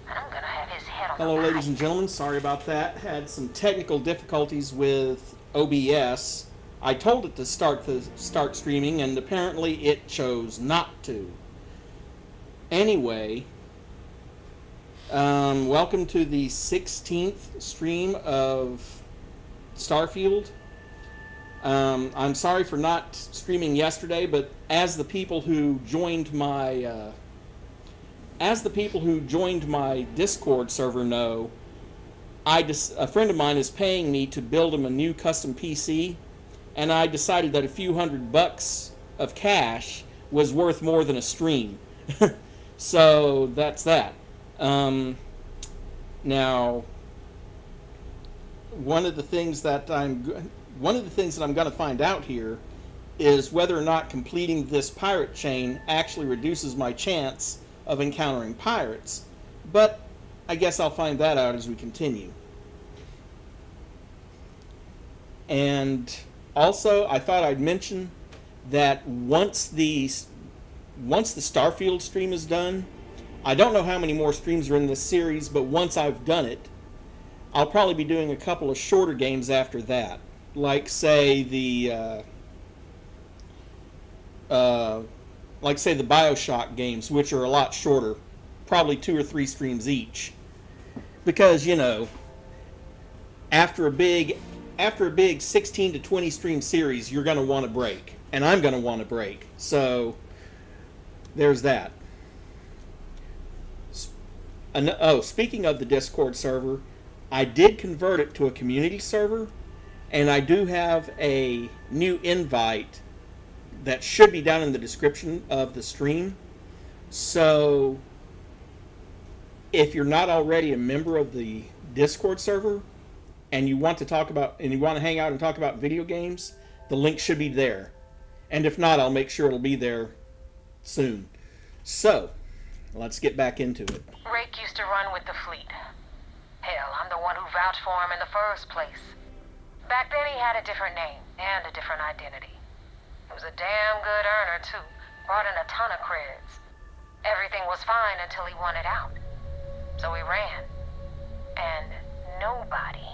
and I'm gonna have his head on Hello, the ladies and pike. gentlemen. Sorry about that. Had some technical difficulties with OBS. I told it to start streaming, and apparently it chose not to. Anyway, welcome to the 16th stream of Starfield. I'm sorry for not streaming yesterday, but as the people who joined my Discord server know, a friend of mine is paying me to build him a new custom PC, and I decided that a few $100 of cash was worth more than a stream. So that's that. Now, one of the things that I'm going to find out here is whether or not completing this pirate chain actually reduces my chance of encountering pirates. But I guess I'll find that out as we continue. And also, I thought I'd mention that once the Starfield stream is done, I don't know how many more streams are in this series, but once I've done it, I'll probably be doing a couple of shorter games after that. Like say the BioShock games, which are a lot shorter, probably 2 or 3 streams each. Because, after a big 16 to 20 stream series, you're going to want a break, and I'm going to want a break. So there's that. Speaking of the Discord server, I did convert it to a community server, and I do have a new invite that should be down in the description of the stream. So if you're not already a member of the Discord server and you want to hang out and talk about video games, the link should be there. And if not, I'll make sure it'll be there soon. So let's get back into it. Rake used to run with the fleet. Hell, I'm the one who vouched for him in the first place. Back then he had a different name and a different identity. He was a damn good earner, too. Brought in a ton of creds. Everything was fine until he wanted out. So he ran. And nobody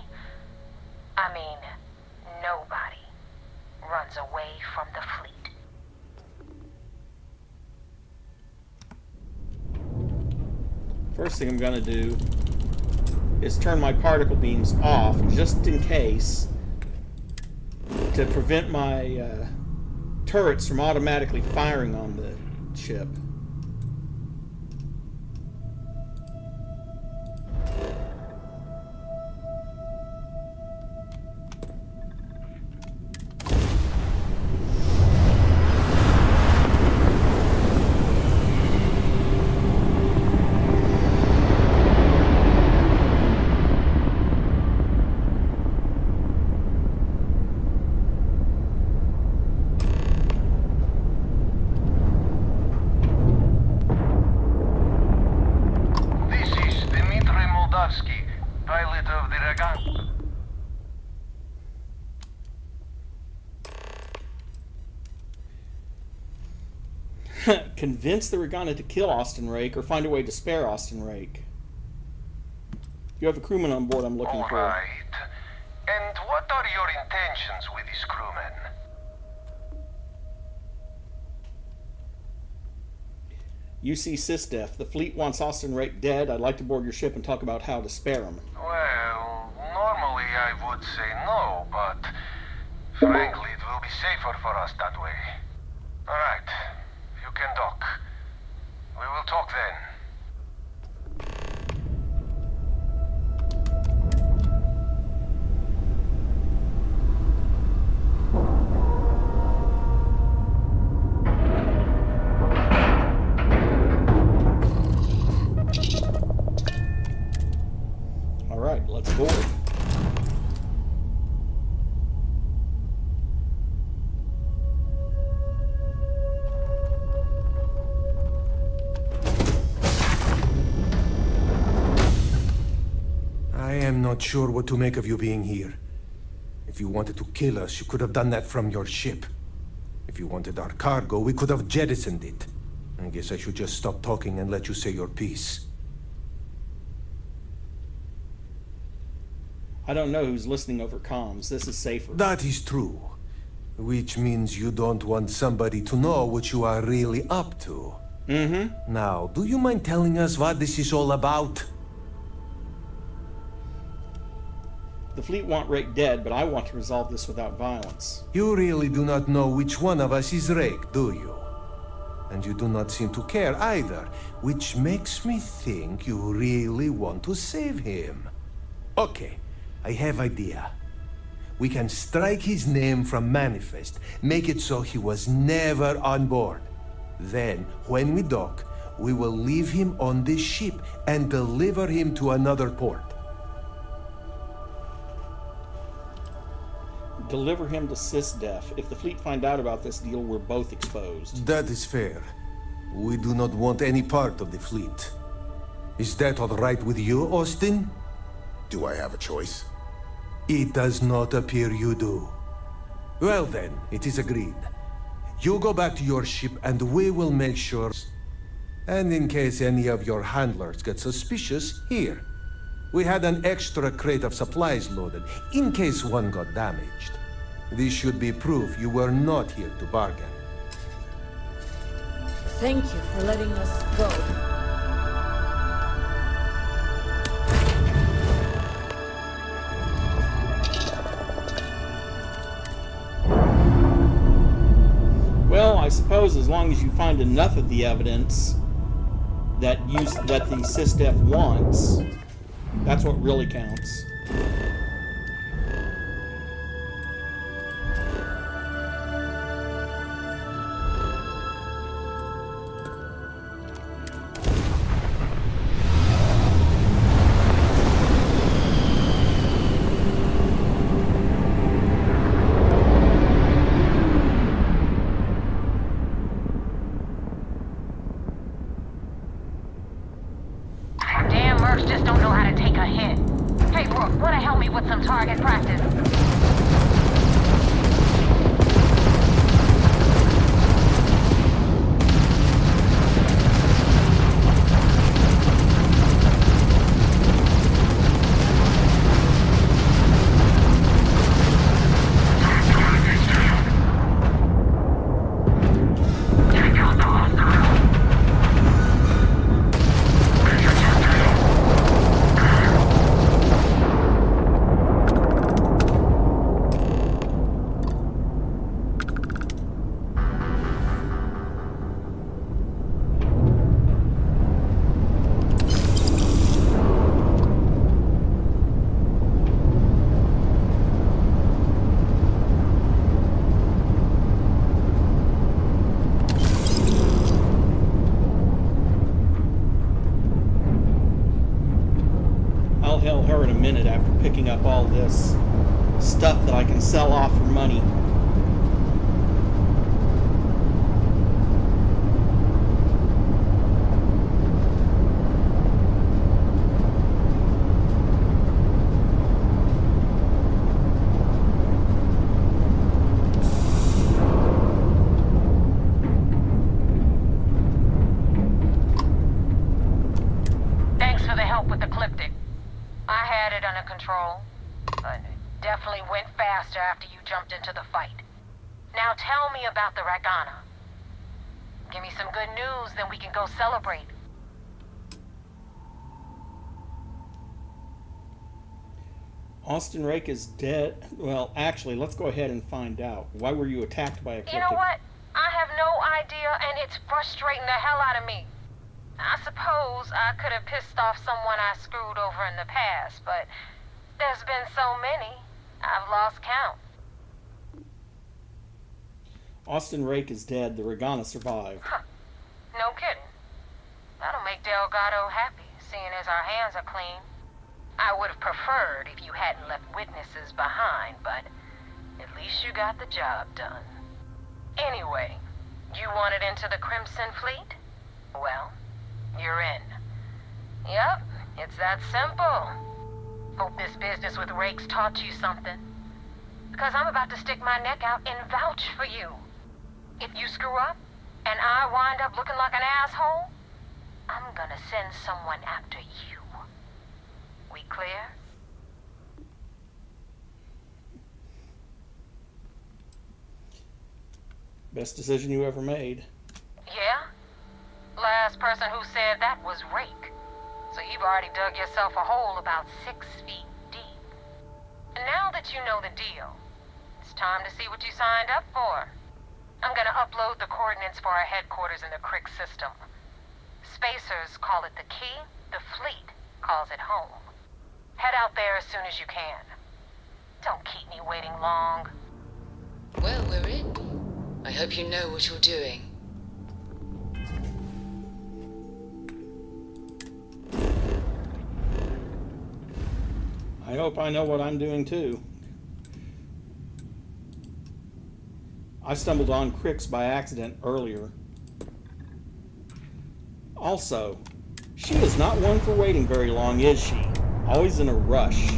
runs away from the fleet. First thing I'm going to do is turn my particle beams off just in case, to prevent my turrets from automatically firing on the ship. Pilot of the Ragan. Convince the Regana to kill Austin Rake or find a way to spare Austin Rake. You have a crewman on board I'm looking for. All right. And what are your intentions with this crewman? UC Sysdef. The fleet wants Austin Rake dead. I'd like to board your ship and talk about how to spare him. Well, normally I would say no, but frankly it will be safer for us that way. Alright, you can dock. We will talk then. Alright, let's board. I am not sure what to make of you being here. If you wanted to kill us, you could have done that from your ship. If you wanted our cargo, we could have jettisoned it. I guess I should just stop talking and let you say your piece. I don't know who's listening over comms. This is safer. That is true. Which means you don't want somebody to know what you are really up to. Mm-hmm. Now, do you mind telling us what this is all about? The fleet want Rake dead, but I want to resolve this without violence. You really do not know which one of us is Rake, do you? And you do not seem to care either, which makes me think you really want to save him. Okay, I have idea. We can strike his name from Manifest, make it so he was never on board. Then, when we dock, we will leave him on this ship and deliver him to another port. Deliver him to SysDef. If the fleet find out about this deal, we're both exposed. That is fair. We do not want any part of the fleet. Is that all right with you, Austin? Do I have a choice? It does not appear you do. Well then, it is agreed. You go back to your ship and we will make sure. And in case any of your handlers get suspicious, here. We had an extra crate of supplies loaded, in case one got damaged. This should be proof you were not here to bargain. Thank you for letting us go. Well, I suppose as long as you find enough of the evidence that the SysDef wants, that's what really counts. Damn mercs just don't know how to take a hit. Hey, Brooke, wanna help me with some target practice? I'll tell her in a minute after picking up all this stuff that I can sell off for money. Thanks for the help with the Cliptic. I had it under control, but it definitely went faster after you jumped into the fight. Now tell me about the Ragana. Give me some good news, then we can go celebrate. Austin Rake is dead. Well, actually, let's go ahead and find out. Why were you attacked by a You know cryptic? what? I have no idea, and it's frustrating the hell out of me. I suppose I could have pissed off someone I screwed over in the past, but there's been so many, I've lost count. Austin Rake is dead. The Ragana survived. Huh. No kidding. That'll make Delgado happy, seeing as our hands are clean. I would have preferred if you hadn't left witnesses behind, but at least you got the job done. Anyway, you wanted into the Crimson Fleet? Well, you're in. Yep, it's that simple. Hope this business with Rake's taught you something. Because I'm about to stick my neck out and vouch for you. If you screw up, and I wind up looking like an asshole, I'm gonna send someone after you. We clear? Best decision you ever made. Yeah? Last person who said that was Rake. So you've already dug yourself a hole about 6 feet deep. And now that you know the deal, it's time to see what you signed up for. I'm gonna upload the coordinates for our headquarters in the Crick system. Spacers call it the key, the fleet calls it home. Head out there as soon as you can. Don't keep me waiting long. Well, we're in. I hope you know what you're doing. I hope I know what I'm doing too. I stumbled on Crix by accident earlier. Also, she is not one for waiting very long, is she? Always in a rush.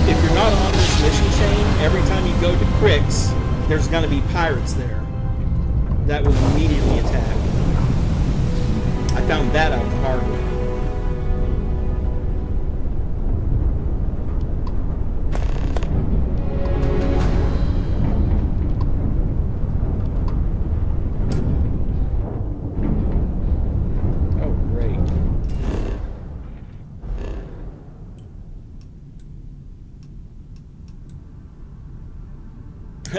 If you're not on this mission chain, every time you go to Crix, there's going to be pirates there that will immediately attack. I found that out the hard way. Oh, great.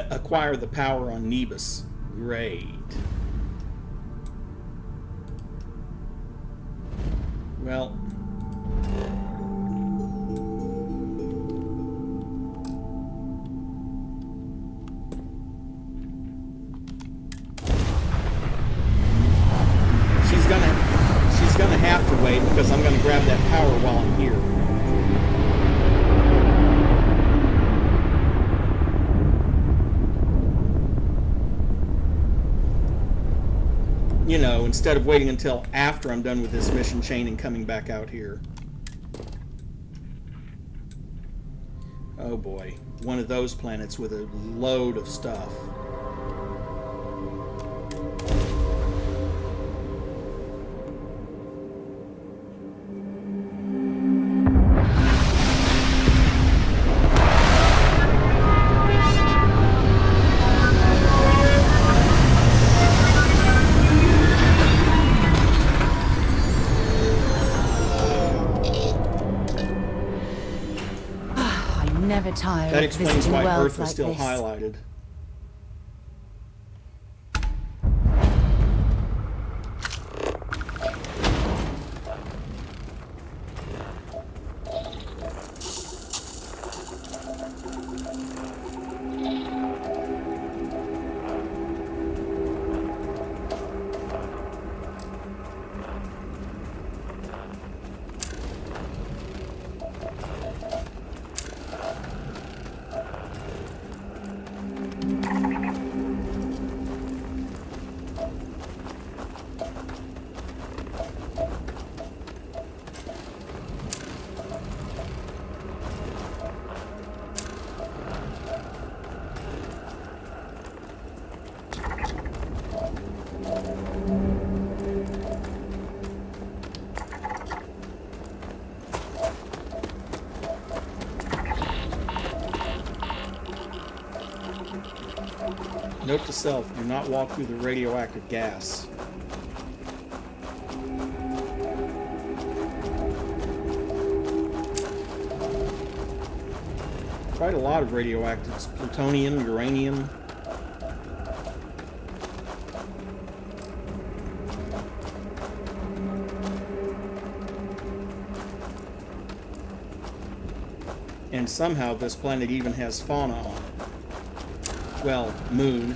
Acquire the power on Nebus. Great. Well, she's gonna have to wait because I'm gonna grab that power while I'm here. You know, instead of waiting until after I'm done with this mission chain and coming back out here. Oh boy, one of those planets with a load of stuff. Never tired That of explains visiting why worlds Earth was like still this. highlighted. Note to self, do not walk through the radioactive gas. Quite a lot of radioactives. Plutonium, uranium. And somehow this planet even has fauna on it. Well, moon.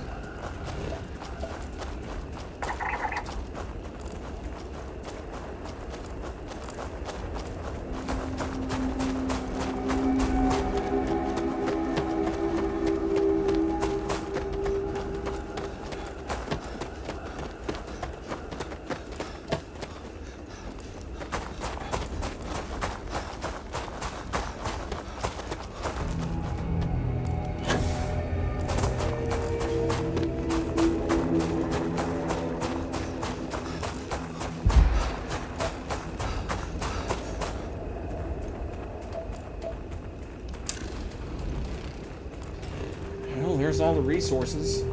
there's all the resources.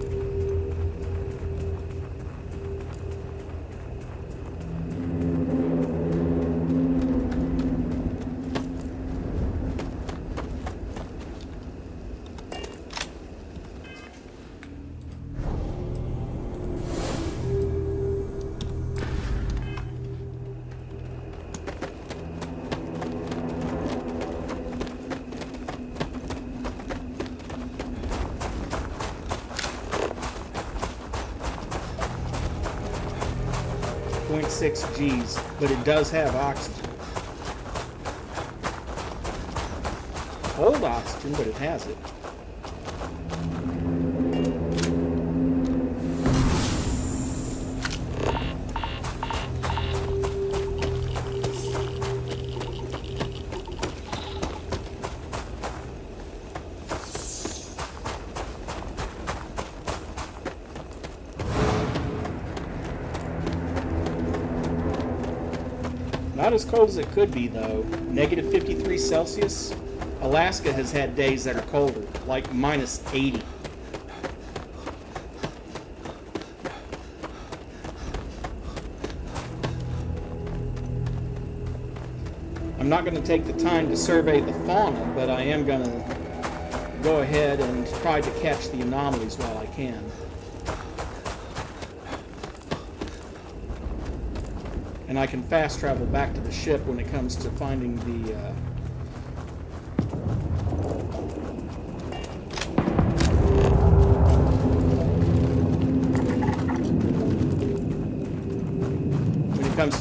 .6 Gs, but it does have oxygen. Old oxygen, but it has it. Not as cold as it could be, though. Negative 53 Celsius. Alaska has had days that are colder, like minus 80. I'm not going to take the time to survey the fauna, but I am going to go ahead and try to catch the anomalies while I can. And I can fast travel back to the ship when it comes to finding the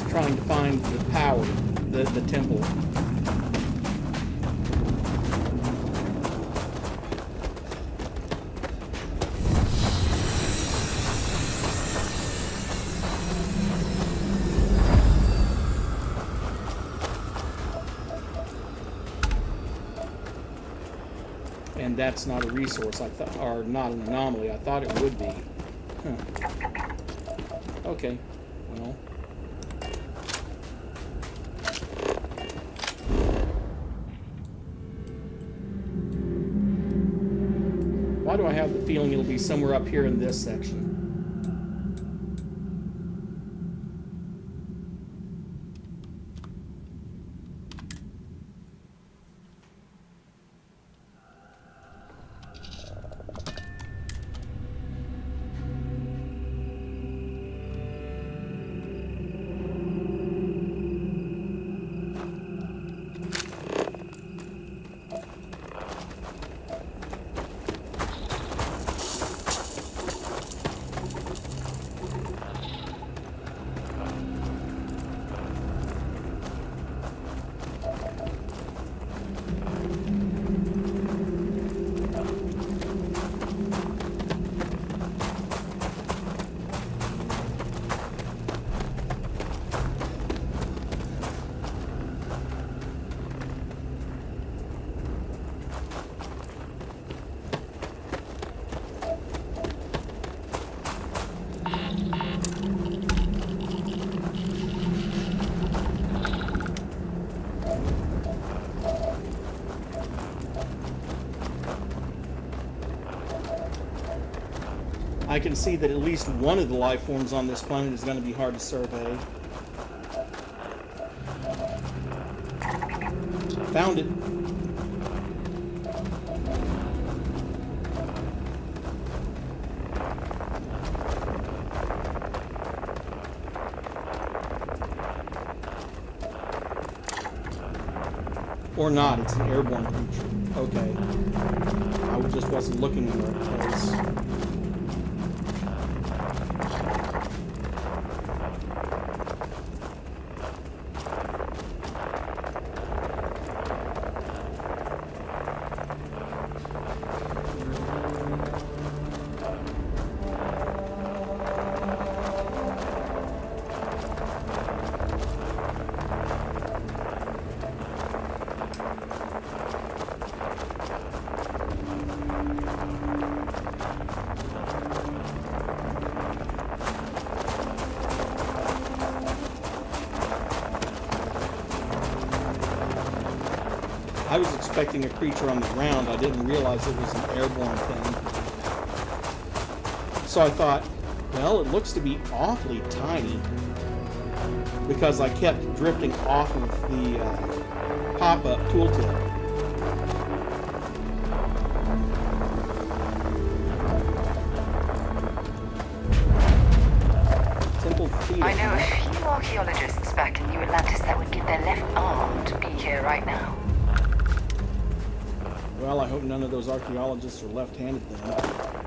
trying to find the power, the temple. And that's not a resource, or not an anomaly. I thought it would be. Huh. Okay, well. Why do I have the feeling it'll be somewhere up here in this section? I can see that at least one of the life forms on this planet is going to be hard to survey. Found it. Or not, it's an airborne creature. Okay. I just wasn't looking in the right place. I was expecting a creature on the ground. I didn't realize it was an airborne thing. So I thought, well, it looks to be awfully tiny because I kept drifting off of the pop-up tooltip. I know a few archaeologists back in New Atlantis that would give their left arm to be here right now. Well, I hope none of those archaeologists are left-handed then.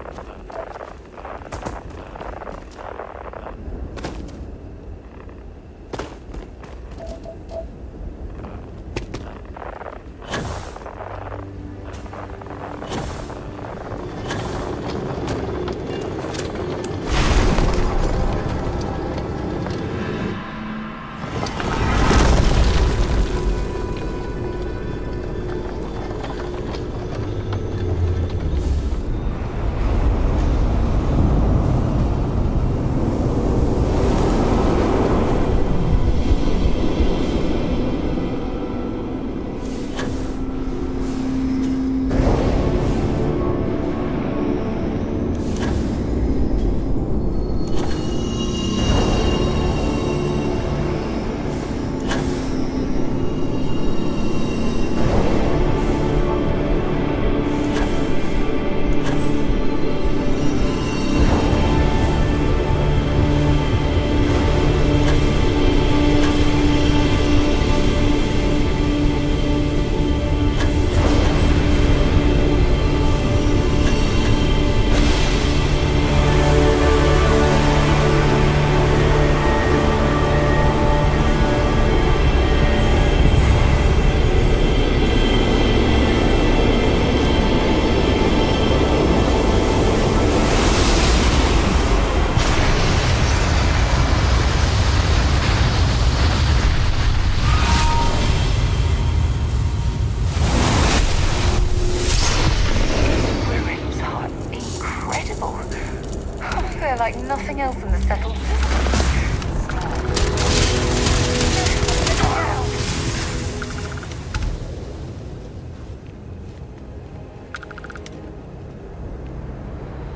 Like nothing else in the settled system.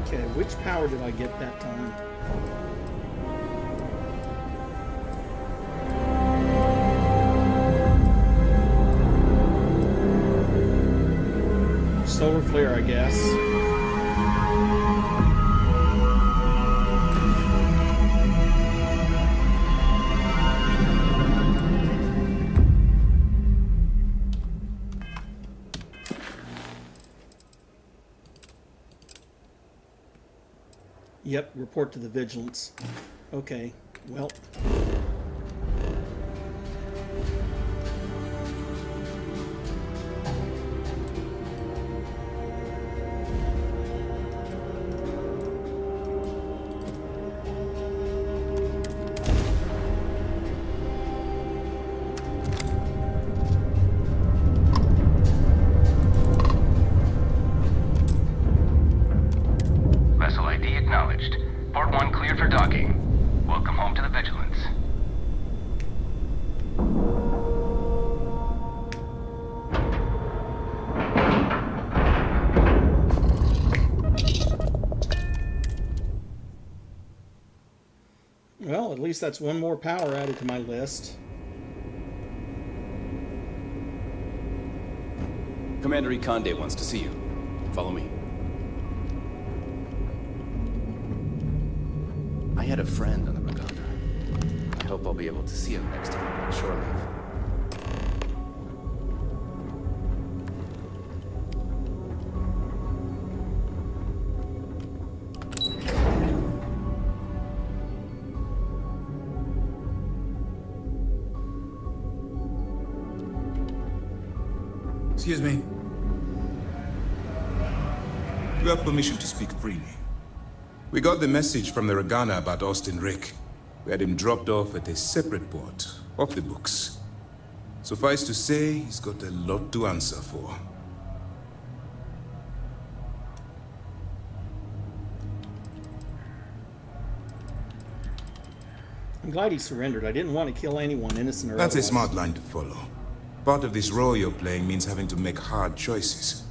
Okay, which power did I get that time? Solar flare, I guess. Yep, report to the vigilance. Okay, well. Vessel ID acknowledged. Port 1 cleared for docking. Welcome home to the Vigilance. Well, at least that's one more power added to my list. Commander Ikonde wants to see you. Follow me. I had a friend on the Regatta. I hope I'll be able to see him next time I'm on shore leave. Excuse me. You have permission to speak freely. We got the message from the Regana about Austin Rick. We had him dropped off at a separate port, off the books. Suffice to say, he's got a lot to answer for. I'm glad he surrendered. I didn't want to kill anyone, innocent or That's a otherwise. smart line to follow. Part of this role you're playing means having to make hard choices.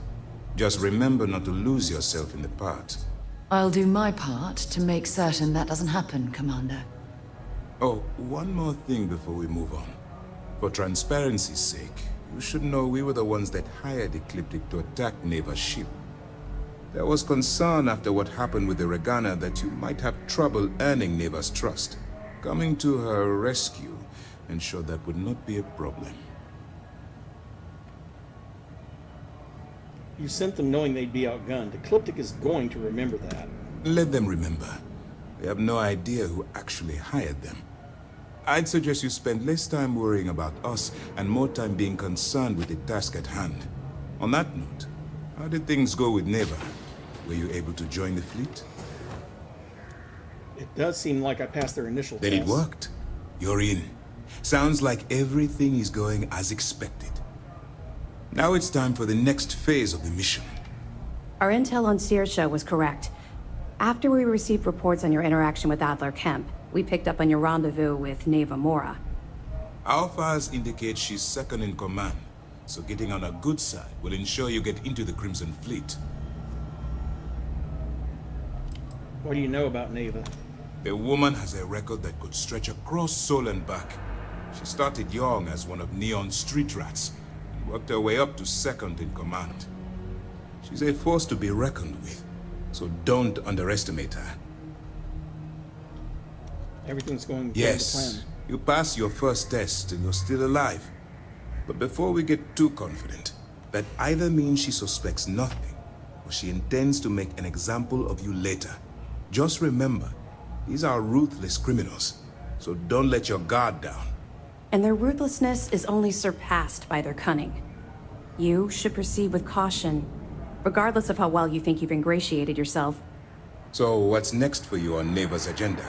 Just remember not to lose yourself in the part. I'll do my part to make certain that doesn't happen, Commander. Oh, one more thing before we move on. For transparency's sake, you should know we were the ones that hired Ecliptic to attack Neva's ship. There was concern after what happened with the Regana that you might have trouble earning Neva's trust. Coming to her rescue ensured that would not be a problem. You sent them knowing they'd be outgunned. Ecliptic is going to remember that. Let them remember. They have no idea who actually hired them. I'd suggest you spend less time worrying about us and more time being concerned with the task at hand. On that note, how did things go with Neva? Were you able to join the fleet? It does seem like I passed their initial Then test. it worked. You're in. Sounds like everything is going as expected. Now it's time for the next phase of the mission. Our intel on Saoirse was correct. After we received reports on your interaction with Adler Kemp, we picked up on your rendezvous with Neva Mora. Our files indicate she's second in command, so getting on her good side will ensure you get into the Crimson Fleet. What do you know about Neva? The woman has a record that could stretch across Sol and back. She started young as one of Neon's street rats, and worked her way up to second in command. She's a force to be reckoned with, so don't underestimate her. Everything's going according to Yes, plan. you passed your first test and you're still alive. But before we get too confident, that either means she suspects nothing, or she intends to make an example of you later. Just remember, these are ruthless criminals, so don't let your guard down. And their ruthlessness is only surpassed by their cunning. You should proceed with caution, regardless of how well you think you've ingratiated yourself. So what's next for you on Neva's agenda?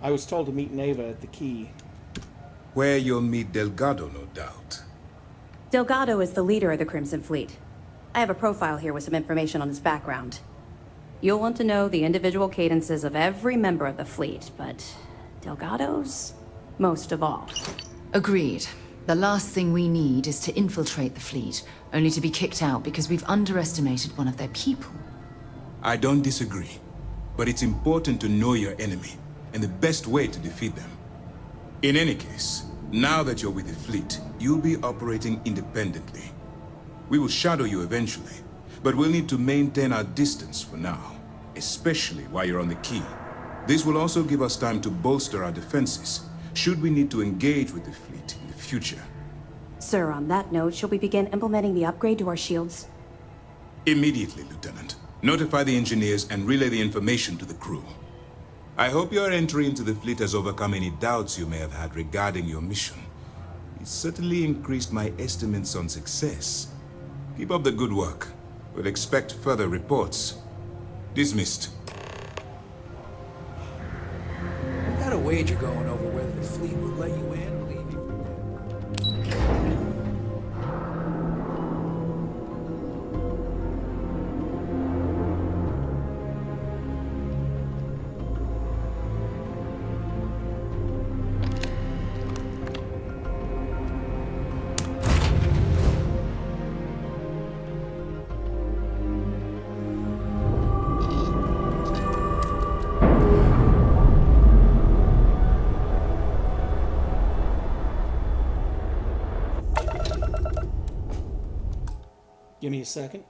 I was told to meet Neva at the Key. Where you'll meet Delgado, no doubt. Delgado is the leader of the Crimson Fleet. I have a profile here with some information on his background. You'll want to know the individual cadences of every member of the fleet, but Delgado's most of all. Agreed. The last thing we need is to infiltrate the fleet, only to be kicked out because we've underestimated one of their people. I don't disagree, but it's important to know your enemy and the best way to defeat them. In any case, now that you're with the fleet, you'll be operating independently. We will shadow you eventually, but we'll need to maintain our distance for now, especially while you're on the Key. This will also give us time to bolster our defenses, should we need to engage with the fleet in the future. Sir, on that note, shall we begin implementing the upgrade to our shields? Immediately, Lieutenant. Notify the engineers and relay the information to the crew. I hope your entry into the fleet has overcome any doubts you may have had regarding your mission. It certainly increased my estimates on success. Keep up the good work. We'll expect further reports. Dismissed. We got a wager going over whether the fleet will let you in or leave you for dead. Give me a second.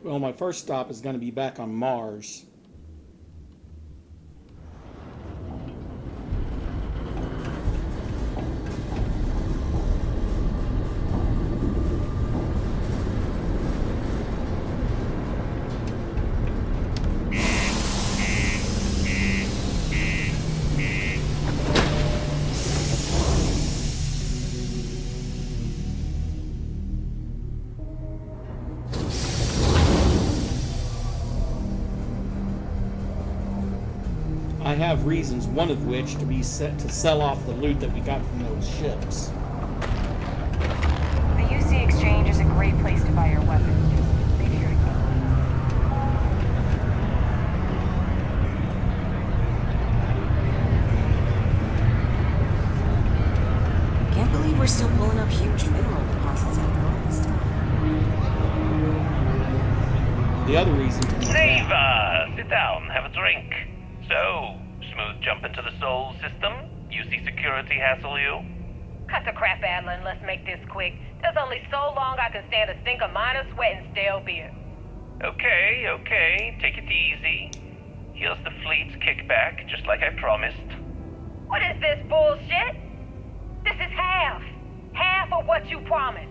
Well, my first stop is going to be back on Mars. I have reasons, one of which to be set to sell off the loot that we got from those ships. The UC Exchange is a great place to buy your weapons. Leave here to go. Can't believe we're still pulling up huge mineral deposits after all this time. The other reason to be Neva, sit down, have a drink. So, smooth jump into the Soul system? UC security hassle you? Cut the crap, Adler, and let's make this quick. There's only so long I can stand a stink of minor sweat and stale beer. Okay, take it easy. Here's the fleet's kickback, just like I promised. What is this bullshit? This is half. Half of what you promised.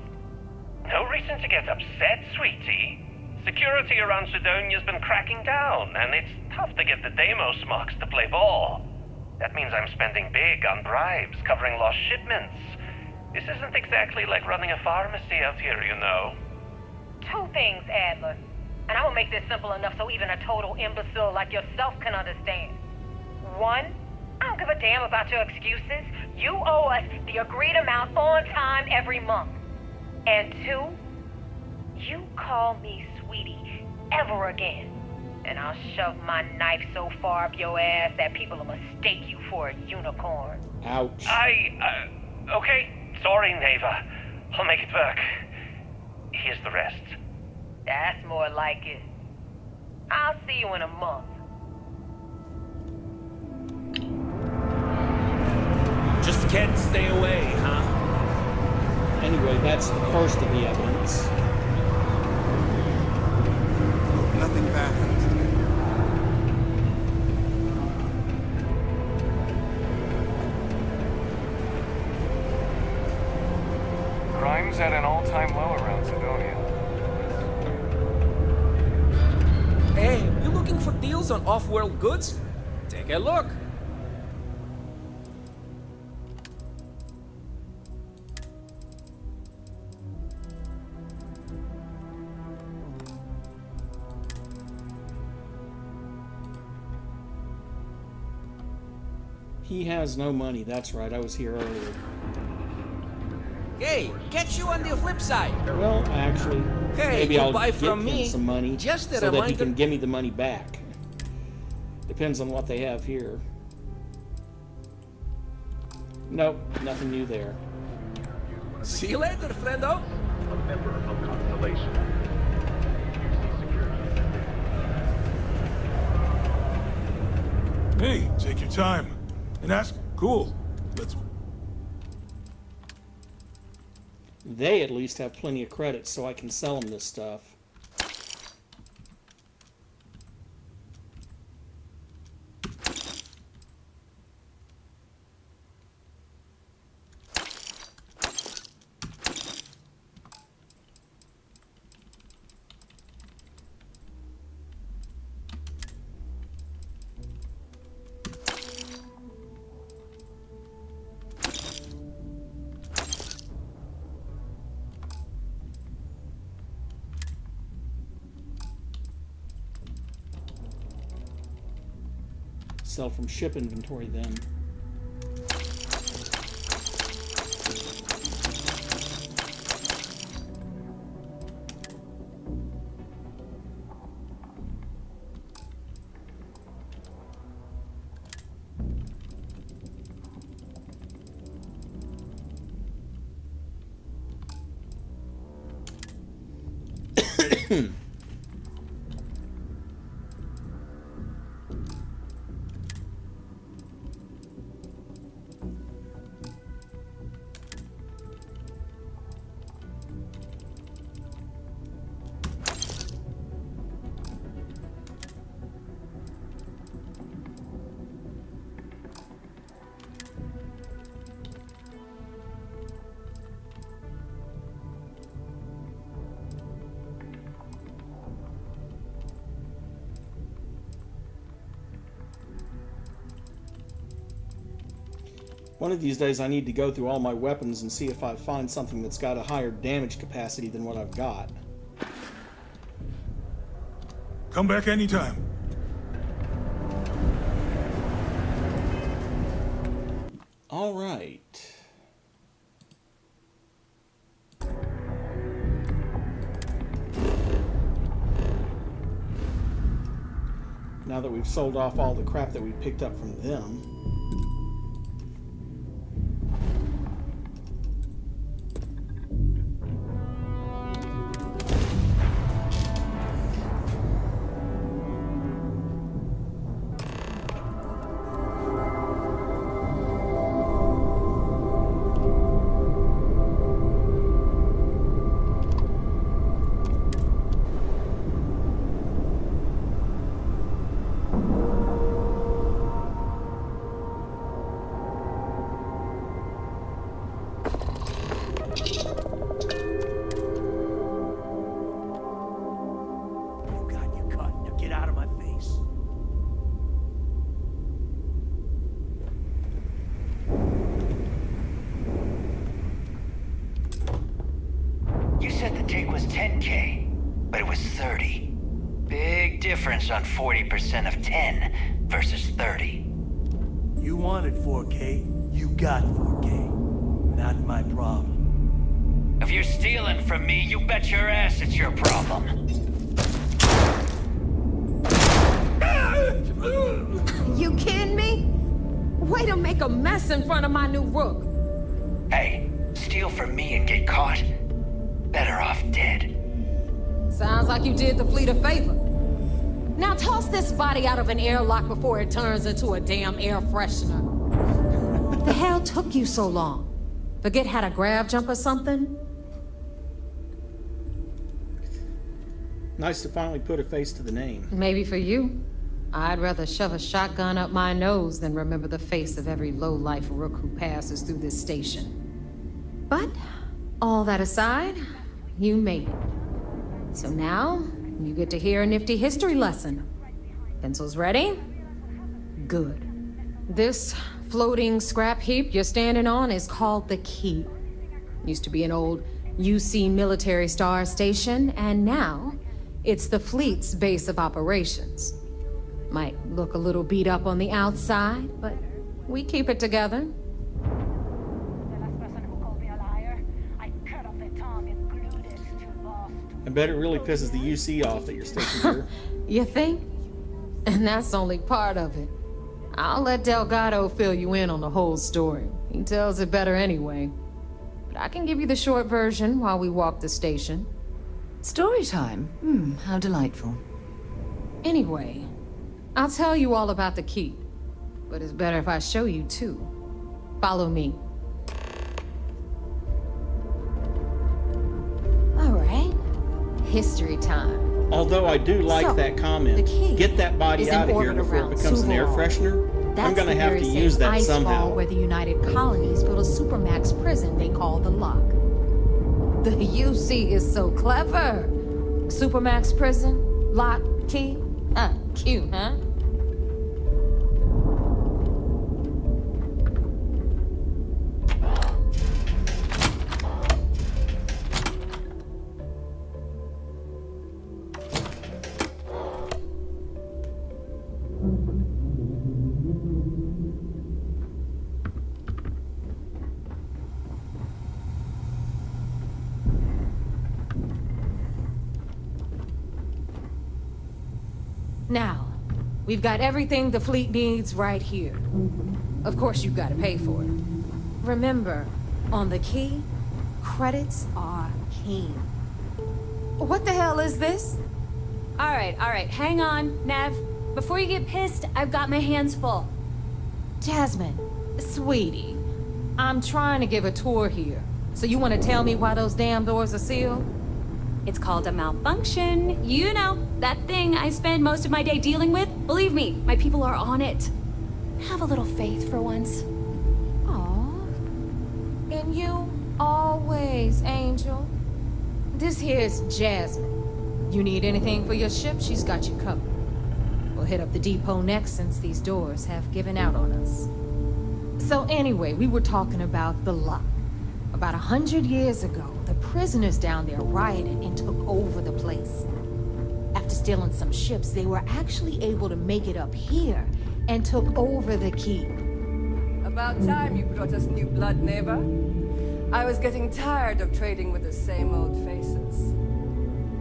No reason to get upset, sweetie. Security around Sidonia's been cracking down, and it's tough to get the Deimos marks to play ball. That means I'm spending big on bribes, covering lost shipments. This isn't exactly like running a pharmacy out here, you know. Two things, Adler. And I will make this simple enough so even a total imbecile like yourself can understand. One, I don't give a damn about your excuses. You owe us the agreed amount on time every month. And two, you call me sweetie ever again, and I'll shove my knife so far up your ass that people will mistake you for a unicorn. Ouch. Okay, sorry, Neva. I'll make it work. Here's the rest. That's more like it. I'll see you in a month. Just can't stay away, huh? Anyway, that's the first of the evidence. Nothing bad happens today. Crime's at an all-time low around Sidonia. Hey, you looking for deals on off-world goods? Take a look. He has no money. That's right. I was here earlier. Hey, catch you on the flip side. Well, actually, maybe I'll buy get from him me. some money Just a so that he reminder- can give me the money back. Depends on what they have here. Nope, nothing new there. See you later, friendo. A member of Constellation. Hey, take your time. And ask, cool. Let's... They at least have plenty of credits, so I can sell them this stuff. Sell from ship inventory then. One of these days I need to go through all my weapons and see if I find something that's got a higher damage capacity than what I've got. Come back anytime. All right. Now that we've sold off all the crap that we picked up from them. On 40% of 10 versus 30. You wanted 4K, you got 4K. Not my problem. If you're stealing from me, you bet your ass it's your problem. You kidding me? Way to make a mess in front of my new rook. Hey, steal from me and get caught? Better off dead. Sounds like you did the fleet a favor. Now toss this body out of an airlock before it turns into a damn air freshener. The hell took you so long? Forget how to grav jump or something? Nice to finally put a face to the name. Maybe for you. I'd rather shove a shotgun up my nose than remember the face of every low-life rook who passes through this station. But, all that aside, you made it. So now, you get to hear a nifty history lesson. Pencils ready? Good. This floating scrap heap you're standing on is called the Keep. Used to be an old UC military star station, and now it's the fleet's base of operations. Might look a little beat up on the outside, but we keep it together. I bet it really pisses the UC off that you're stationed here. You think? And that's only part of it. I'll let Delgado fill you in on the whole story. He tells it better anyway. But I can give you the short version while we walk the station. Story time? How delightful. Anyway, I'll tell you all about the Keep. But it's better if I show you too. Follow me. History time. Although I do like that comment, get that body out of here before it becomes an air freshener. I'm going to have to use that somehow. Where the United Colonies built a supermax prison they call the Lock. The UC is so clever. Supermax prison, lock, key. Cute, huh? Now, we've got everything the fleet needs right here. Of course, you've got to pay for it. Remember, on the Key, credits are king. What the hell is this? All right, hang on, Nev. Before you get pissed, I've got my hands full. Jasmine, sweetie, I'm trying to give a tour here. So you want to tell me why those damn doors are sealed? It's called a malfunction. You know, that thing I spend most of my day dealing with. Believe me, my people are on it. Have a little faith for once. Aww. And you always, Angel. This here's Jasmine. You need anything for your ship, she's got you covered. We'll hit up the depot next since these doors have given out on us. So anyway, we were talking about the Luck. About 100 years ago, the prisoners down there rioted and took over the place. After stealing some ships, they were actually able to make it up here and took over the keep. About time you brought us new blood, neighbor. I was getting tired of trading with the same old faces.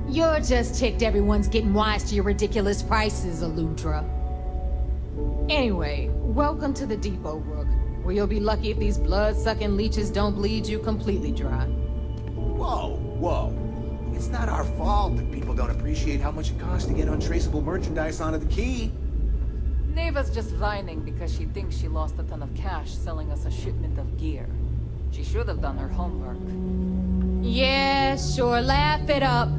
You're just ticked everyone's getting wise to your ridiculous prices, Aludra. Anyway, welcome to the depot, Rook, where you'll be lucky if these blood-sucking leeches don't bleed you completely dry. Whoa, whoa. It's not our fault that people don't appreciate how much it costs to get untraceable merchandise onto the key. Neva's just whining because she thinks she lost a ton of cash selling us a shipment of gear. She should have done her homework. Yeah, sure, laugh it up.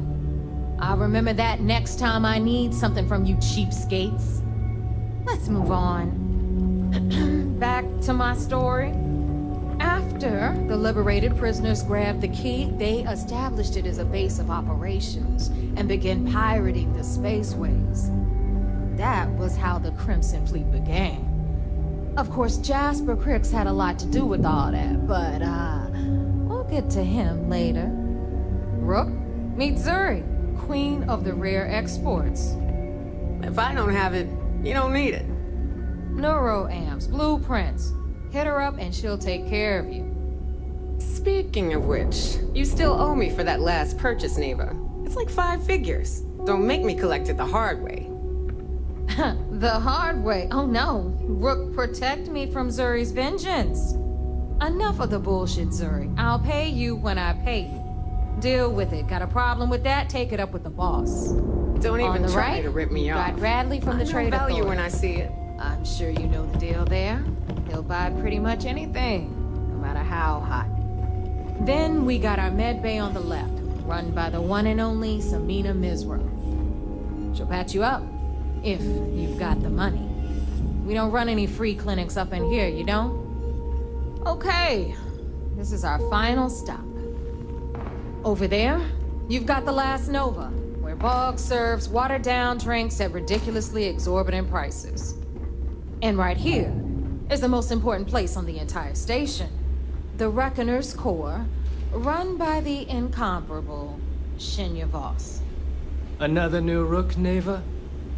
I'll remember that next time I need something from you cheapskates. Let's move on. Back to my story. After the liberated prisoners grabbed the key, they established it as a base of operations and began pirating the spaceways. That was how the Crimson Fleet began. Of course, Jasper Cricks had a lot to do with all that, but we'll get to him later. Rook, meet Zuri, Queen of the Rare Exports. If I don't have it, you don't need it. Neuroamps, blueprints. Hit her up and she'll take care of you. Speaking of which, you still owe me for that last purchase, Neva. It's like 5 figures. Don't make me collect it the hard way. The hard way? Oh no. Rook, protect me from Zuri's vengeance. Enough of the bullshit, Zuri. I'll pay you when I pay you. Deal with it. Got a problem with that? Take it up with the boss. Don't On even the try right, to rip me off. Got Bradley from the trade value authority. when I see it. I'm sure you know the deal there. He'll buy pretty much anything, no matter how hot. Then we got our med bay on the left, run by the one and only Samina Mizra. She'll patch you up, if you've got the money. We don't run any free clinics up in here, you don't? Okay, this is our final stop. Over there, you've got the last Nova, where Bog serves watered-down drinks at ridiculously exorbitant prices. And right here is the most important place on the entire station. The Reckoner's Core, run by the incomparable Shinya Voss. Another new Rook, Neva?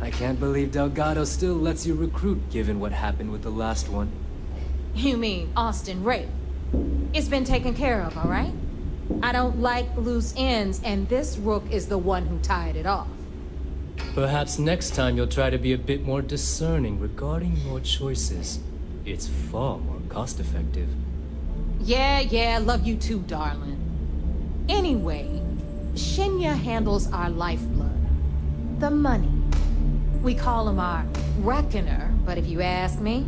I can't believe Delgado still lets you recruit given what happened with the last one. You mean Austin Rape? It's been taken care of, all right? I don't like loose ends, and this Rook is the one who tied it off. Perhaps next time you'll try to be a bit more discerning regarding your choices. It's far more cost-effective. Yeah, love you too, darling. Anyway, Shinya handles our lifeblood. The money. We call him our Reckoner, but if you ask me,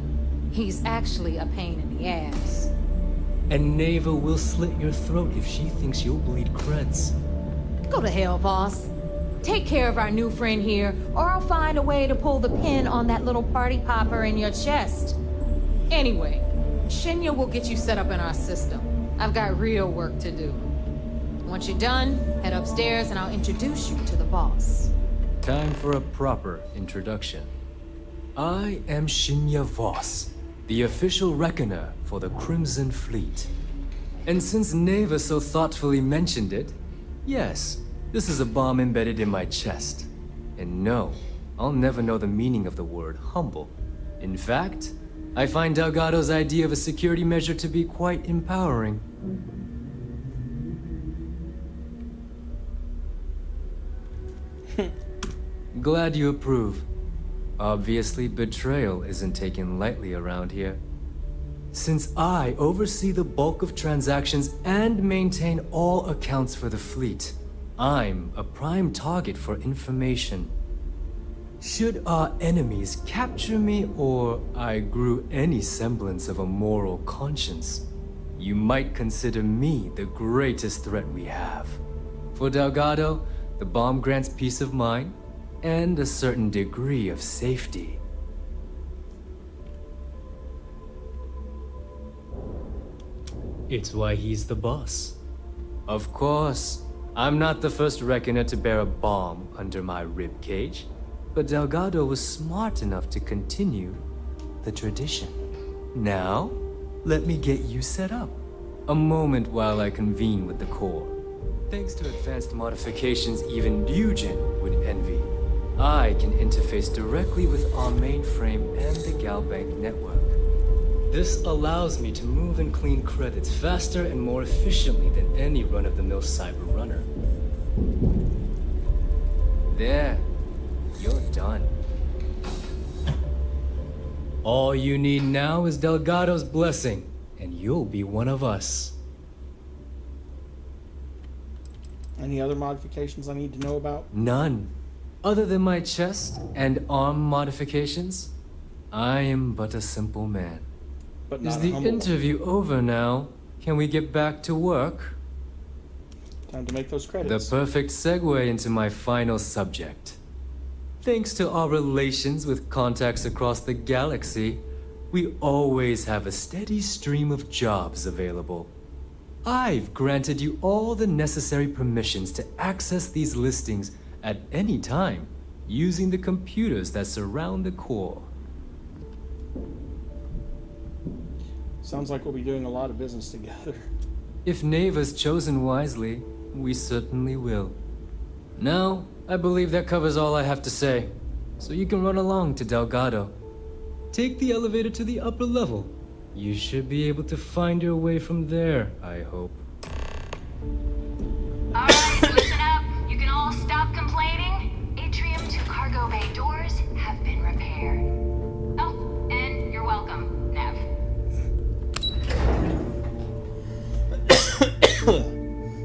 he's actually a pain in the ass. And Neva will slit your throat if she thinks you'll bleed creds. Go to hell, boss. Take care of our new friend here, or I'll find a way to pull the pin on that little party popper in your chest. Anyway, Shinya will get you set up in our system. I've got real work to do. Once you're done, head upstairs and I'll introduce you to the boss. Time for a proper introduction. I am Shinya Voss, the official Reckoner for the Crimson Fleet. And since Neva so thoughtfully mentioned it, yes, this is a bomb embedded in my chest. And no, I'll never know the meaning of the word humble. In fact, I find Delgado's idea of a security measure to be quite empowering. Glad you approve. Obviously, betrayal isn't taken lightly around here. Since I oversee the bulk of transactions and maintain all accounts for the fleet, I'm a prime target for information. Should our enemies capture me or I grew any semblance of a moral conscience, you might consider me the greatest threat we have. For Delgado, the bomb grants peace of mind and a certain degree of safety. It's why he's the boss. Of course, I'm not the first Reckoner to bear a bomb under my ribcage, but Delgado was smart enough to continue the tradition. Now, let me get you set up. A moment while I convene with the core. Thanks to advanced modifications even Eugen would envy, I can interface directly with our mainframe and the Galbank network. This allows me to move and clean credits faster and more efficiently than any run-of-the-mill cyber runner. There, you're done. All you need now is Delgado's blessing, and you'll be one of us. Any other modifications I need to know about? None. Other than my chest and arm modifications, I am but a simple man. But not Is the interview over now? Can we get back to work? Time to make those credits. The perfect segue into my final subject. Thanks to our relations with contacts across the galaxy, we always have a steady stream of jobs available. I've granted you all the necessary permissions to access these listings at any time, using the computers that surround the core. Sounds like we'll be doing a lot of business together. If Neva's chosen wisely, we certainly will. Now, I believe that covers all I have to say, so you can run along to Delgado. Take the elevator to the upper level. You should be able to find your way from there, I hope. Alright, listen up. You can all stop complaining. Atrium to cargo bay doors have been repaired. Oh, and you're welcome, Nev.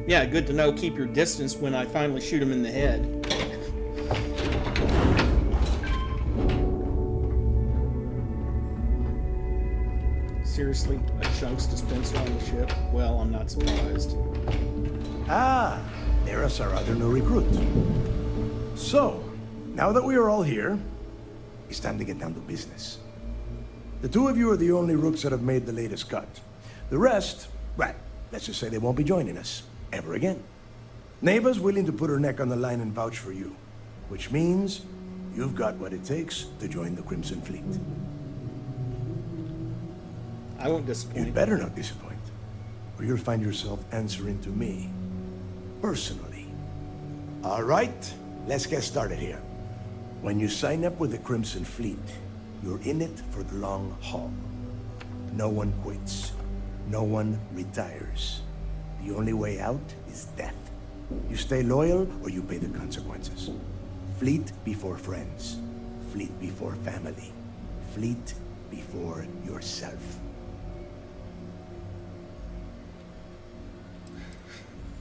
Yeah, good to know. Keep your distance when I finally shoot him in the head. Seriously, a chunks dispenser on the ship? Well, I'm not surprised. Ah, there's our other new recruit. So, now that we are all here, it's time to get down to business. The two of you are the only rooks that have made the latest cut. The rest, well, let's just say they won't be joining us ever again. Neva's willing to put her neck on the line and vouch for you, which means you've got what it takes to join the Crimson Fleet. I won't disappoint. You'd better not disappoint, or you'll find yourself answering to me, personally. All right, let's get started here. When you sign up with the Crimson Fleet, you're in it for the long haul. No one quits. No one retires. The only way out is death. You stay loyal or you pay the consequences. Fleet before friends. Fleet before family. Fleet before yourself.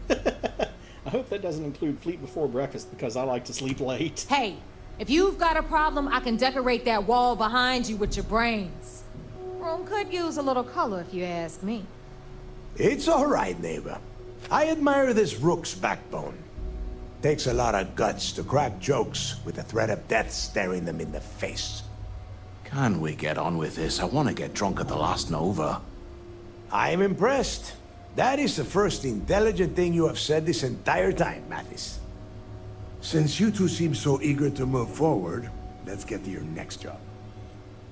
I hope that doesn't include Fleet before breakfast because I like to sleep late. Hey, if you've got a problem, I can decorate that wall behind you with your brains. Room could use a little color if you ask me. It's all right, neighbor. I admire this rook's backbone. Takes a lot of guts to crack jokes with the threat of death staring them in the face. Can we get on with this? I want to get drunk at the last Nova. I'm impressed. That is the first intelligent thing you have said this entire time, Mathis. Since you two seem so eager to move forward, let's get to your next job.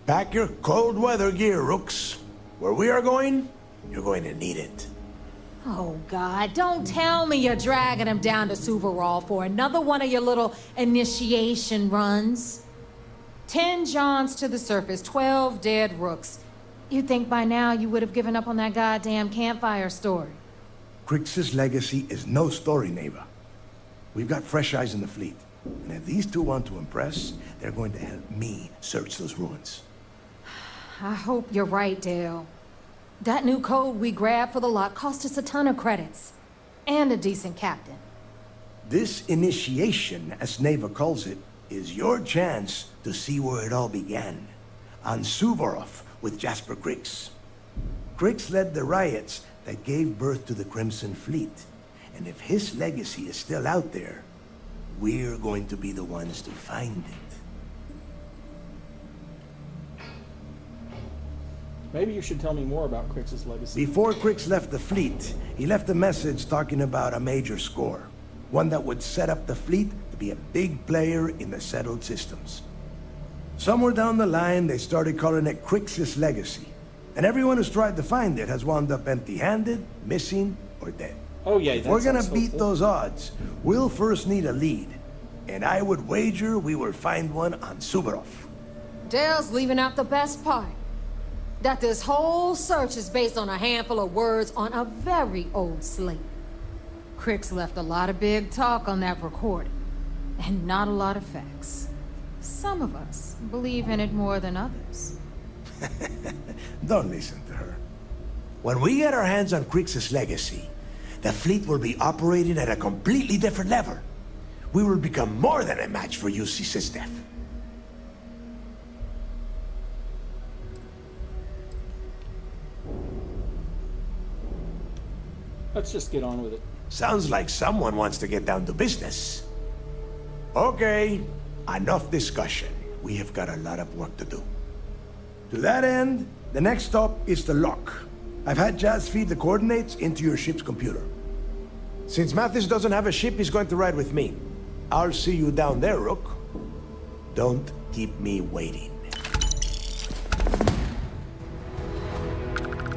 Pack your cold weather gear, rooks. Where we are going, you're going to need it. Oh, God, don't tell me you're dragging him down to Suvarall for another one of your little initiation runs. 10 Johns to the surface, 12 dead rooks. You'd think by now you would have given up on that goddamn campfire story. Crix's legacy is no story, neighbor. We've got fresh eyes in the fleet. And if these two want to impress, they're going to help me search those ruins. I hope you're right, Dale. That new code we grabbed for the lot cost us a ton of credits. And a decent captain. This initiation, as Neva calls it, is your chance to see where it all began. On Suvorov with Jasper Crix. Crix led the riots that gave birth to the Crimson Fleet. And if his legacy is still out there, we're going to be the ones to find it. Maybe you should tell me more about Crix's legacy. Before Crix left the fleet, he left a message talking about a major score. One that would set up the fleet to be a big player in the settled systems. Somewhere down the line, they started calling it Crix's legacy. And everyone who's tried to find it has wound up empty-handed, missing, or dead. Oh yeah, If that we're gonna sounds beat hopeful. those odds, we'll first need a lead. And I would wager we will find one on Suvorov. Dale's leaving out the best part. That this whole search is based on a handful of words on a very old slate. Crick's left a lot of big talk on that recording, and not a lot of facts. Some of us believe in it more than others. Don't listen to her. When we get our hands on Crick's legacy, the fleet will be operating at a completely different level. We will become more than a match for UC System. Let's just get on with it. Sounds like someone wants to get down to business. Okay, enough discussion. We have got a lot of work to do. To that end, the next stop is the lock. I've had Jazz feed the coordinates into your ship's computer. Since Mathis doesn't have a ship, he's going to ride with me. I'll see you down there, Rook. Don't keep me waiting.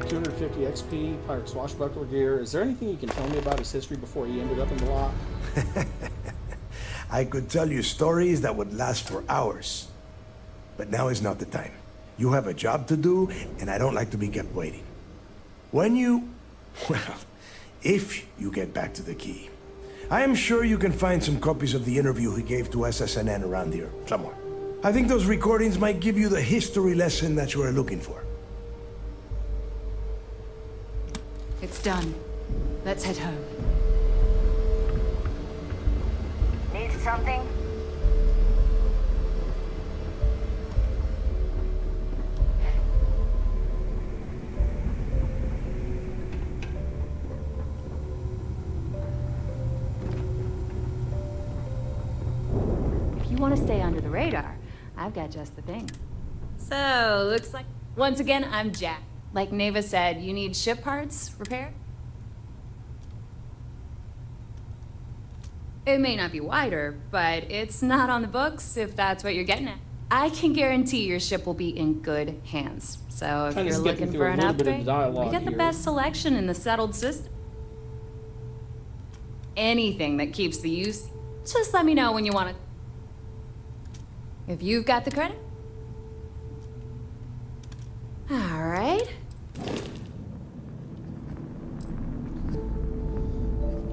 250 XP, pirate swashbuckler gear. Is there anything you can tell me about his history before he ended up in the lock? I could tell you stories that would last for hours. But now is not the time. You have a job to do, and I don't like to be kept waiting. When you... well, if you get back to the key, I am sure you can find some copies of the interview he gave to SSNN around here, somewhere. I think those recordings might give you the history lesson that you are looking for. It's done. Let's head home. Need something? If you want to stay under the radar, I've got just the thing. So, looks like... Once again, I'm Jack. Like Neva said, you need ship parts repaired? It may not be wider, but it's not on the books, if that's what you're getting at. I can guarantee your ship will be in good hands. So if you're looking for an upgrade, we got the best selection in the settled system. Anything that keeps the use, just let me know when you want it. If you've got the credit. All right.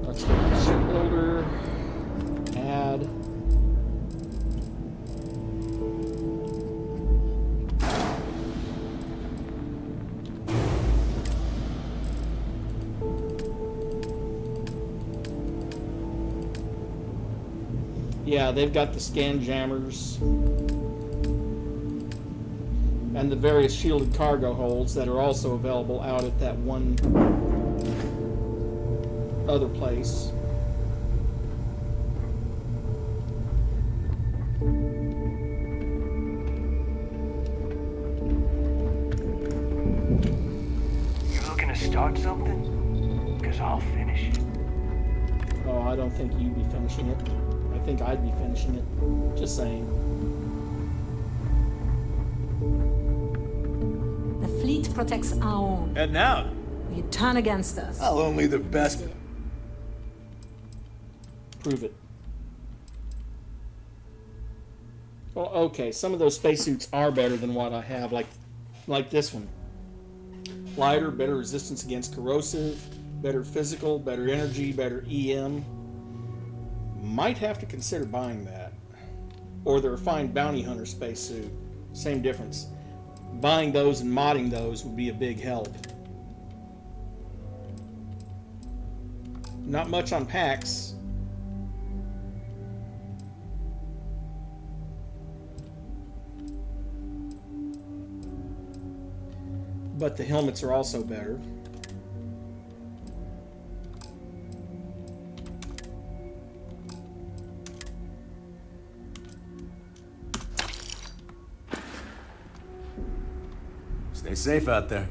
Let's go to shipbuilder. Add. Yeah, they've got the scan jammers and the various shielded cargo holds that are also available out at that one other place. You looking to start something? Because I'll finish it. Oh, I don't think you'd be finishing it. I think I'd be finishing it. Just saying. The fleet protects our own. And now? You turn against us. I'll only the best. Prove it. Well, okay, some of those spacesuits are better than what I have, like this one. Lighter, better resistance against corrosive, better physical, better energy, better EM. Might have to consider buying that. Or the refined bounty hunter spacesuit. Same difference. Buying those and modding those would be a big help. Not much on packs. But the helmets are also better. Stay safe out there.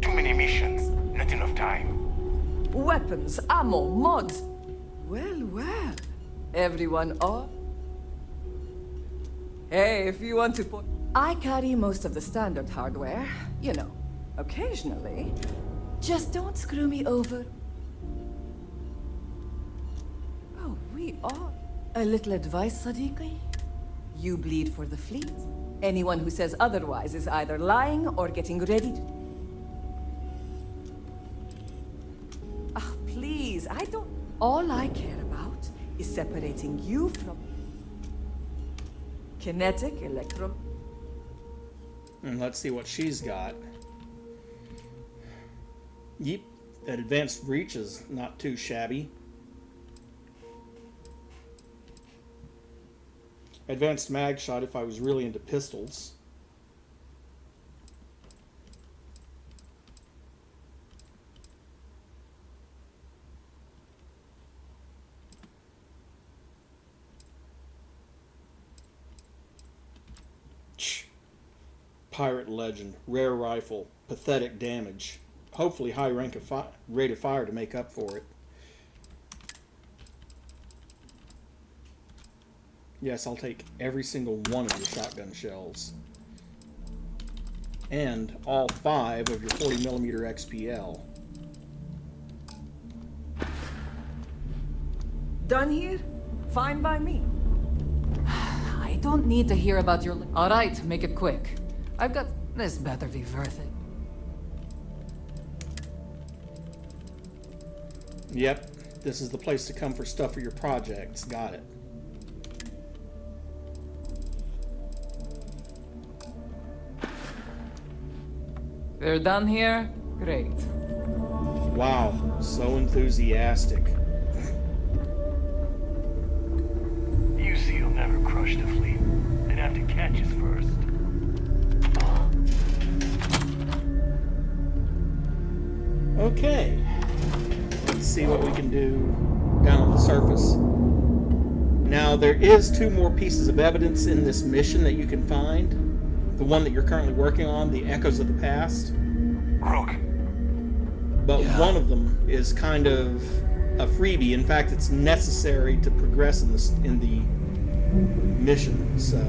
Too many missions, not enough time. Weapons, ammo, mods. Well, well. Everyone off? Hey, if you want to put... I carry most of the standard hardware. You know, occasionally. Just don't screw me over. Oh, we are. A little advice, Sadiqi? You bleed for the fleet. Anyone who says otherwise is either lying or getting ready to... Ah, please, I don't... All I care about is separating you from... kinetic, electro... And let's see what she's got. Yep, that advanced reach is not too shabby. Advanced mag shot if I was really into pistols. Pirate legend, rare rifle, pathetic damage. Hopefully high rate of fire to make up for it. Yes, I'll take every single one of your shotgun shells. And all 5 of your 40mm XPL. Done here? Fine by me. I don't need to hear about your... All right, make it quick. I've got... This better be worth it. Yep, this is the place to come for stuff for your projects. Got it. They're done here? Great. Wow, so enthusiastic. You see, he'll never crush the fleet. They'd have to catch us first. Okay. Let's see what we can do down on the surface. Now, there is 2 more pieces of evidence in this mission that you can find. The one that you're currently working on, the Echoes of the Past. Rook. But one of them is kind of a freebie. In fact, it's necessary to progress in the mission. So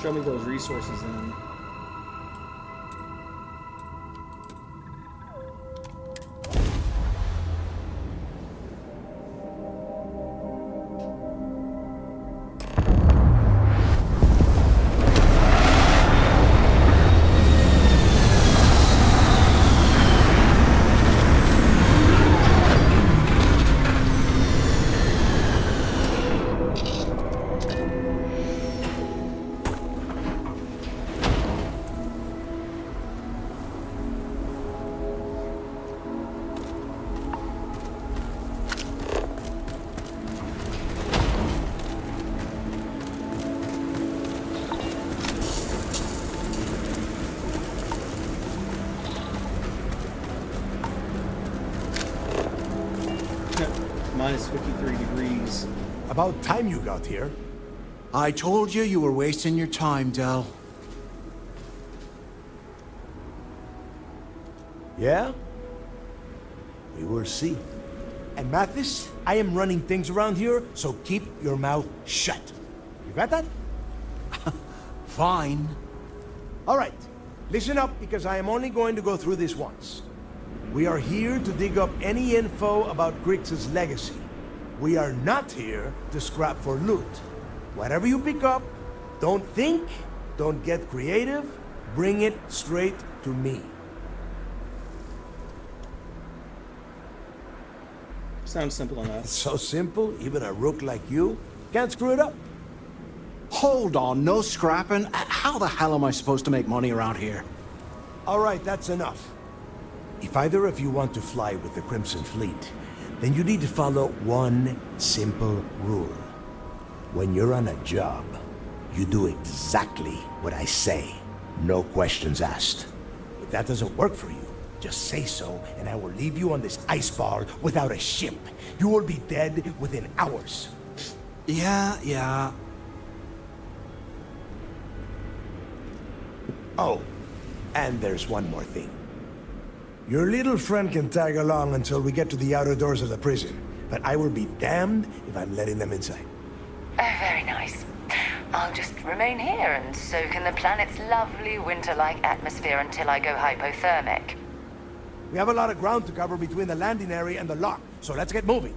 show me those resources then. Minus 53 degrees. About time you got here. I told you you were wasting your time, Del. Yeah? We will see. And Mathis, I am running things around here, so keep your mouth shut. You got that? Fine. All right. Listen up, because I am only going to go through this once. We are here to dig up any info about Grix's legacy. We are not here to scrap for loot. Whatever you pick up, don't think, don't get creative, bring it straight to me. Sounds simple enough. It's so simple, even a rook like you can't screw it up. Hold on, no scrapping? How the hell am I supposed to make money around here? All right, that's enough. If either of you want to fly with the Crimson Fleet, then you need to follow one simple rule. When you're on a job, you do exactly what I say. No questions asked. If that doesn't work for you, Just say so, and I will leave you on this ice bar without a ship. You will be dead within hours. Yeah. Oh, and there's one more thing. Your little friend can tag along until we get to the outer doors of the prison, but I will be damned if I'm letting them inside. Oh, very nice. I'll just remain here and soak in the planet's lovely winter-like atmosphere until I go hypothermic. We have a lot of ground to cover between the landing area and the lock, so let's get moving.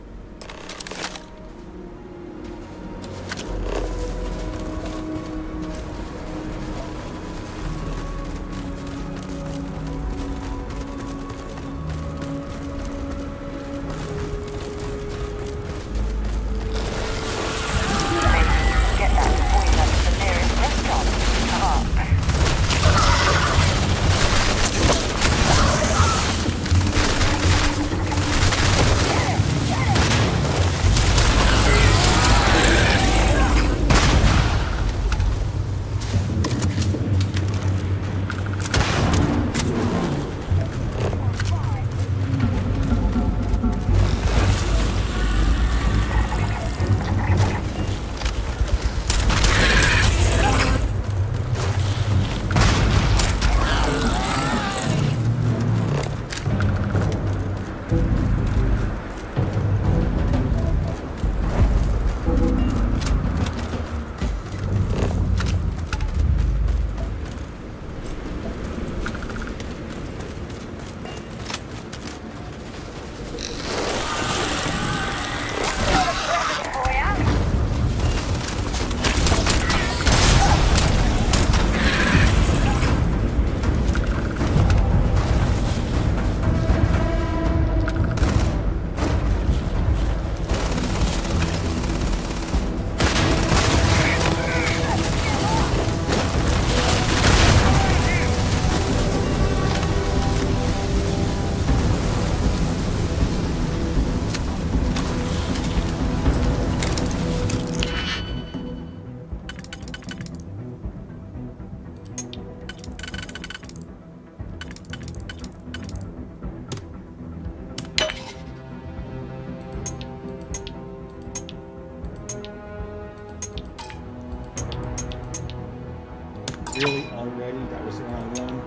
Really? Already? That was the wrong one.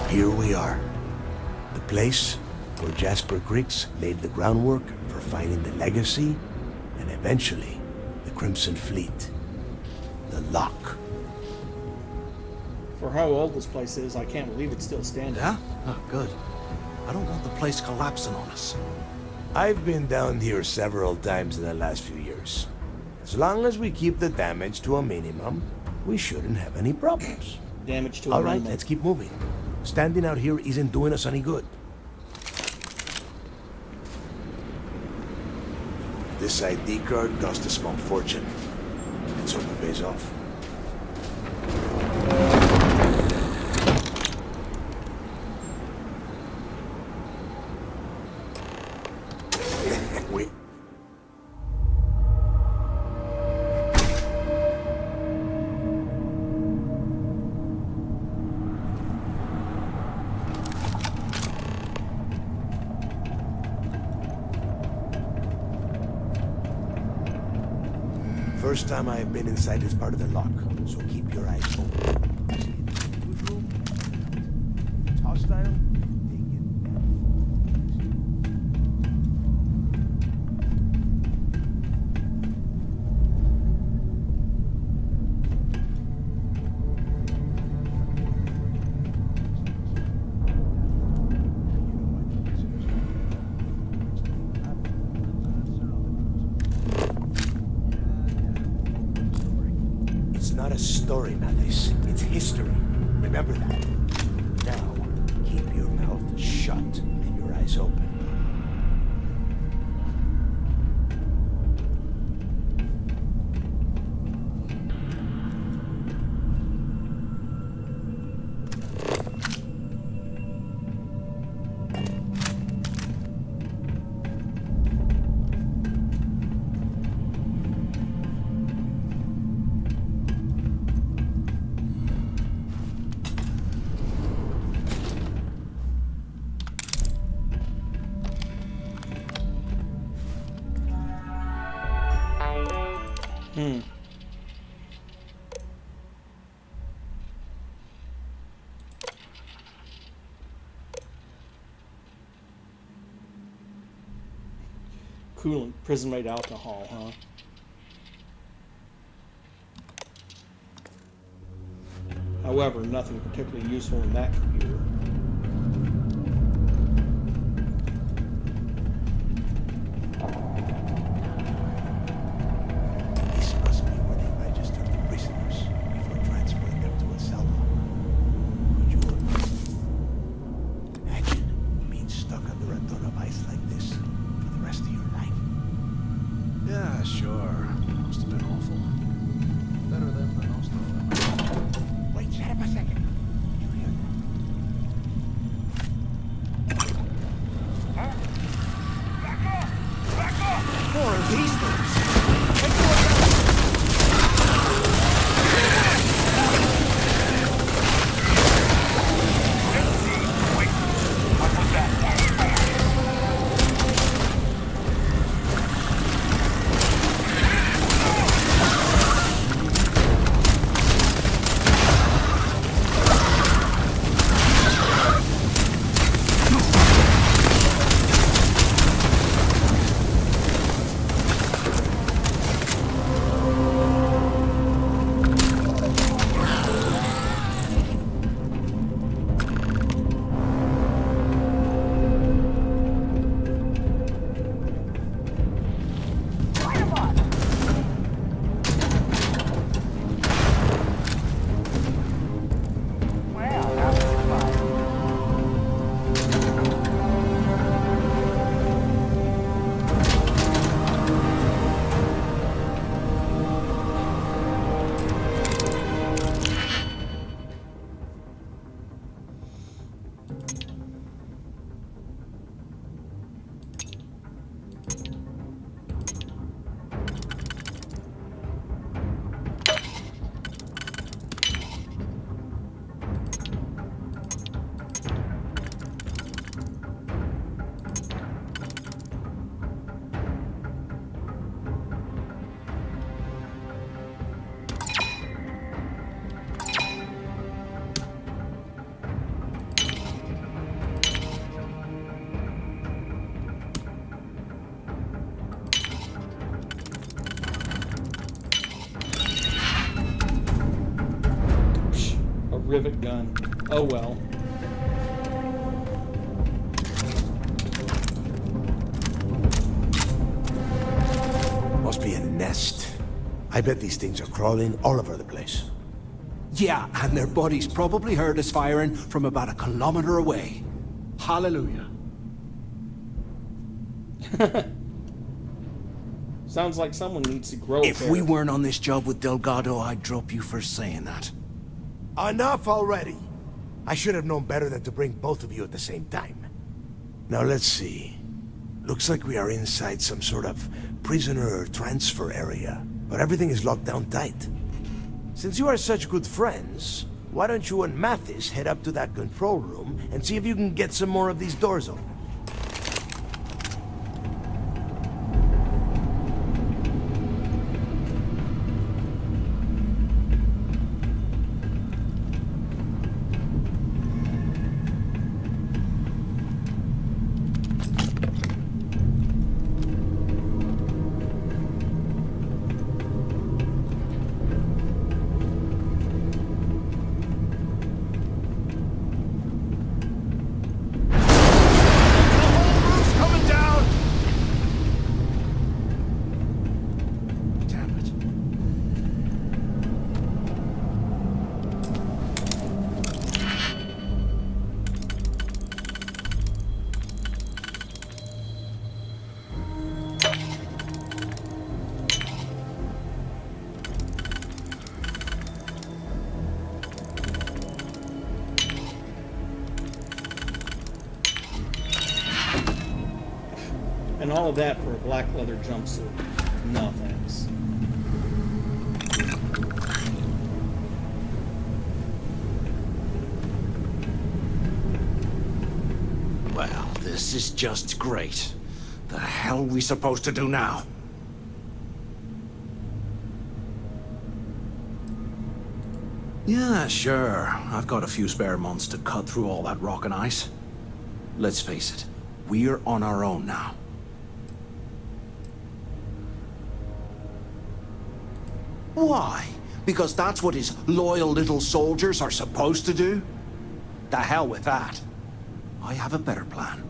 Here we are. The place where Jasper Griggs laid the groundwork for finding the legacy and eventually the Crimson Fleet. The lock. For how old this place is, I can't believe it's still standing. Yeah? Oh, good. I don't want the place collapsing on us. I've been down here several times in the last few years. As long as we keep the damage to a minimum, we shouldn't have any problems. Damage to a All right, minimum. let's keep moving. Standing out here isn't doing us any good. This ID card cost a small fortune. Let's hope it pays off. Wait. first time I've been inside this part of the lock, so keep your eyes open. It's hostile. Not a story, Mathis. It's history. Remember that. Now, keep your mouth shut and your eyes open. Coolant, prison-made alcohol, huh? However, nothing particularly useful in that computer. This must be where they register the prisoners before transferring them to a cell block. Could you imagine being stuck under a ton of ice like this for the rest of your life? Yeah, sure. Must have been awful. Better than most of them. Wait, shut up a second. Did you hear that? Back off! Back off! More of these things. Wait, what was that? Rivet gun. Oh well. Must be a nest. I bet these things are crawling all over the place. Yeah, and their buddies probably heard us firing from about 1 kilometer away. Hallelujah. Sounds like someone needs to grow. If we weren't on this job with Delgado, I'd drop you for saying that. Enough already! I should have known better than to bring both of you at the same time. Now let's see. Looks like we are inside some sort of prisoner transfer area, but everything is locked down tight. Since you are such good friends, why don't you and Mathis head up to that control room and see if you can get some more of these doors open? And all of that for a black leather jumpsuit. No thanks. Well, this is just great. The hell are we supposed to do now? Yeah, sure. I've got a few spare months to cut through all that rock and ice. Let's face it, we're on our own now. Why? Because that's what his loyal little soldiers are supposed to do? The hell with that. I have a better plan.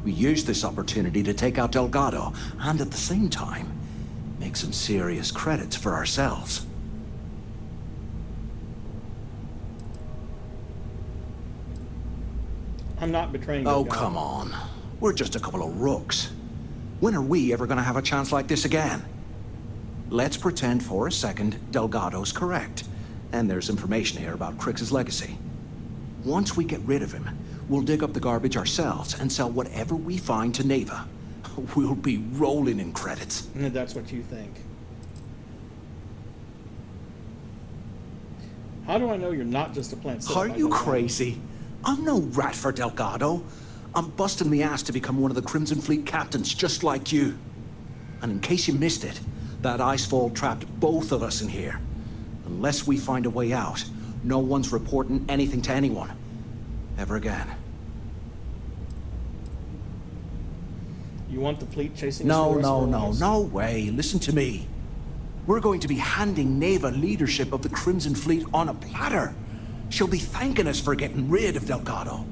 We use this opportunity to take out Delgado, and at the same time, make some serious credits for ourselves. I'm not betraying Oh, Delgado. come on. We're just a couple of rooks. When are we ever gonna have a chance like this again? Let's pretend for a second Delgado's correct, and there's information here about Crix's legacy. Once we get rid of him, we'll dig up the garbage ourselves and sell whatever we find to Neva. We'll be rolling in credits. That's what you think. How do I know you're not just a plant? Are you crazy? I'm no rat for Delgado. I'm busting my ass to become one of the Crimson Fleet captains, just like you. And in case you missed it, that icefall trapped both of us in here. Unless we find a way out, no one's reporting anything to anyone. Ever again. You want the fleet chasing us? No way. Listen to me. We're going to be handing Neva leadership of the Crimson Fleet on a platter. She'll be thanking us for getting rid of Delgado.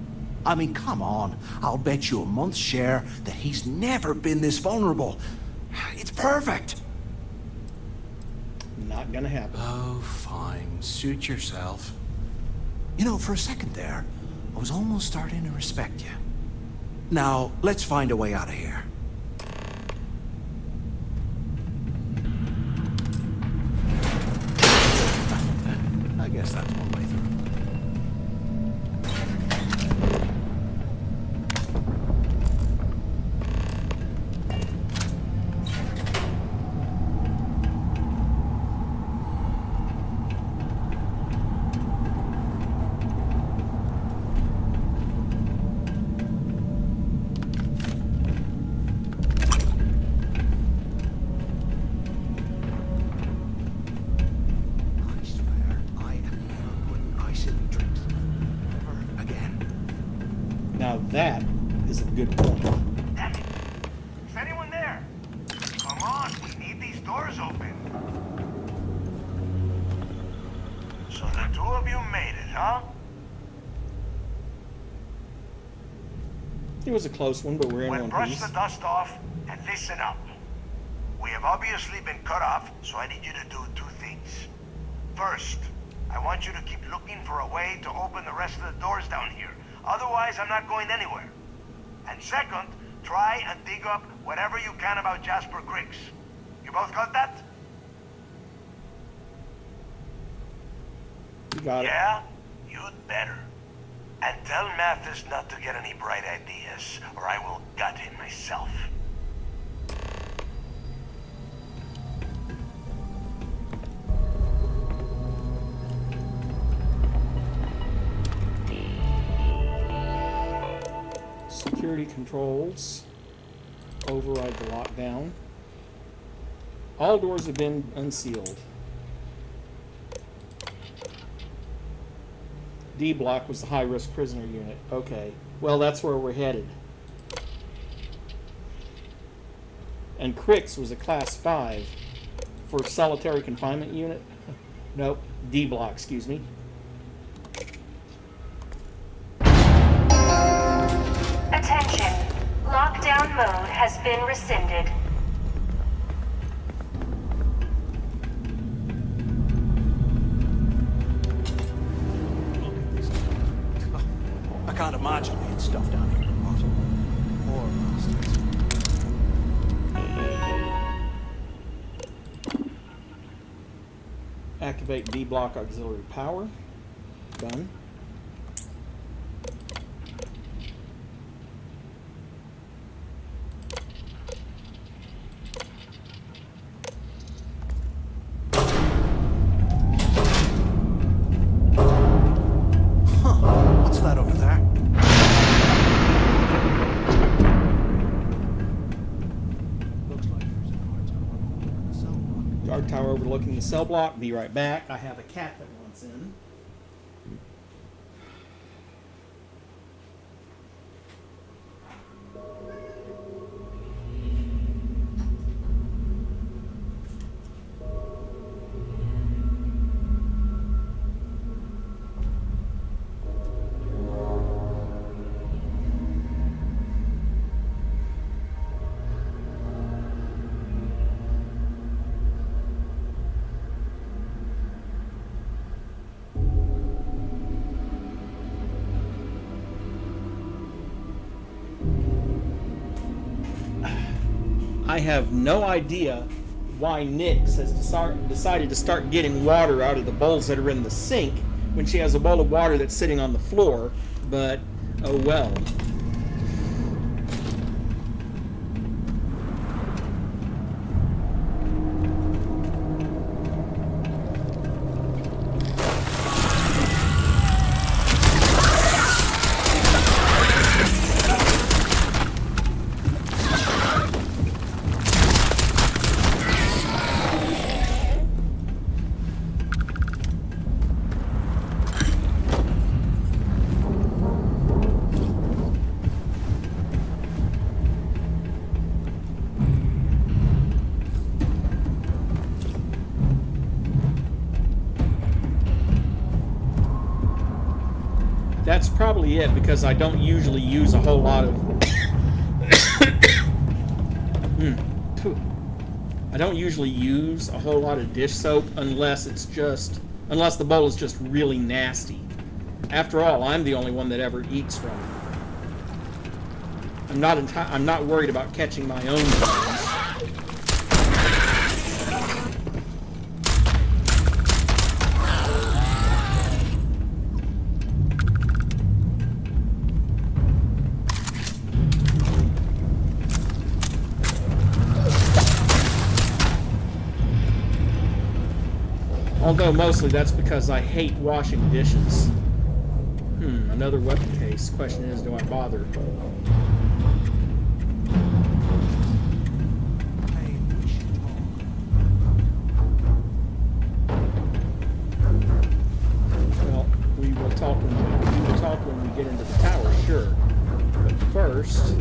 I mean, come on. I'll bet you a month's share that he's never been this vulnerable. It's perfect. Not gonna happen. Oh, fine. Suit yourself. You know, for a second there, I was almost starting to respect you. Now, let's find a way out of here. I guess that's one way through. Now that is a good point. Damn it! Is anyone there? Come on, we need these doors open. So the two of you made it, huh? It was a close one, but we're in Well, one brush piece. the dust off and listen up. We have obviously been cut off, so I need you to do two things. First, I want you to keep looking for a way to open the rest of the doors down here. Otherwise, I'm not going anywhere. And second, try and dig up whatever you can about Jasper Griggs. You both got that? You got it. Yeah? You'd better. And tell Mathis not to get any bright ideas, or I will gut him myself. Security controls. Override the lockdown. All doors have been unsealed. D block was the high-risk prisoner unit. Okay. Well, that's where we're headed. And Crix was a class 5 for solitary confinement unit. Nope. D block, excuse me. Attention. Lockdown mode has been rescinded. I can't imagine we had stuff down here. Poor bastards. Activate D block auxiliary power. Done. guard tower overlooking the cell block. Be right back. I have a cat that wants in. I have no idea why Nyx has decided to start getting water out of the bowls that are in the sink when she has a bowl of water that's sitting on the floor, but oh well. That's probably it, because I don't usually use a whole lot of I don't usually use a whole lot of dish soap unless the bowl is just really nasty. After all, I'm the only one that ever eats from it. I'm not worried about catching my own germs. Although mostly that's because I hate washing dishes. Another weapon case. Question is, do I bother? Well, we will talk when we get into the tower, sure. But first,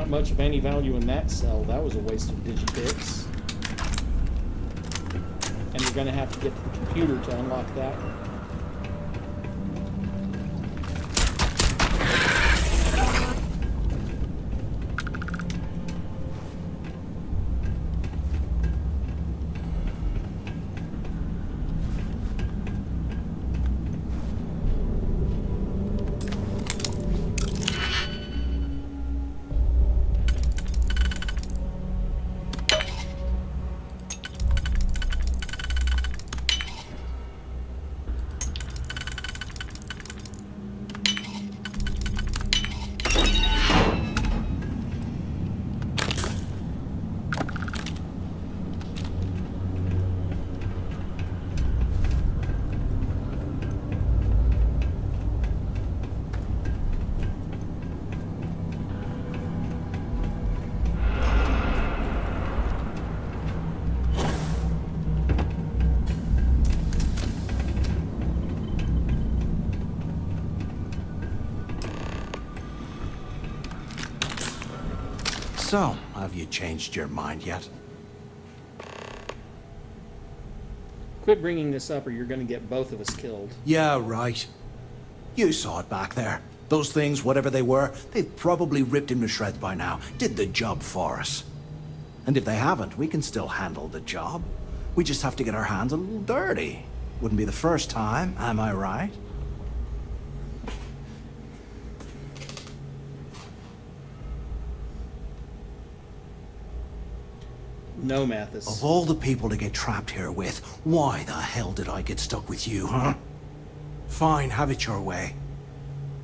much of any value in that cell. That was a waste of digibits. And you're going to have to get to the computer to unlock that one. So, have you changed your mind yet? Quit bringing this up or you're going to get both of us killed. Yeah, right. You saw it back there. Those things, whatever they were, they've probably ripped him to shreds by now. Did the job for us. And if they haven't, we can still handle the job. We just have to get our hands a little dirty. Wouldn't be the first time, am I right? No, Mathis. Of all the people to get trapped here with, why the hell did I get stuck with you, huh? Fine, have it your way.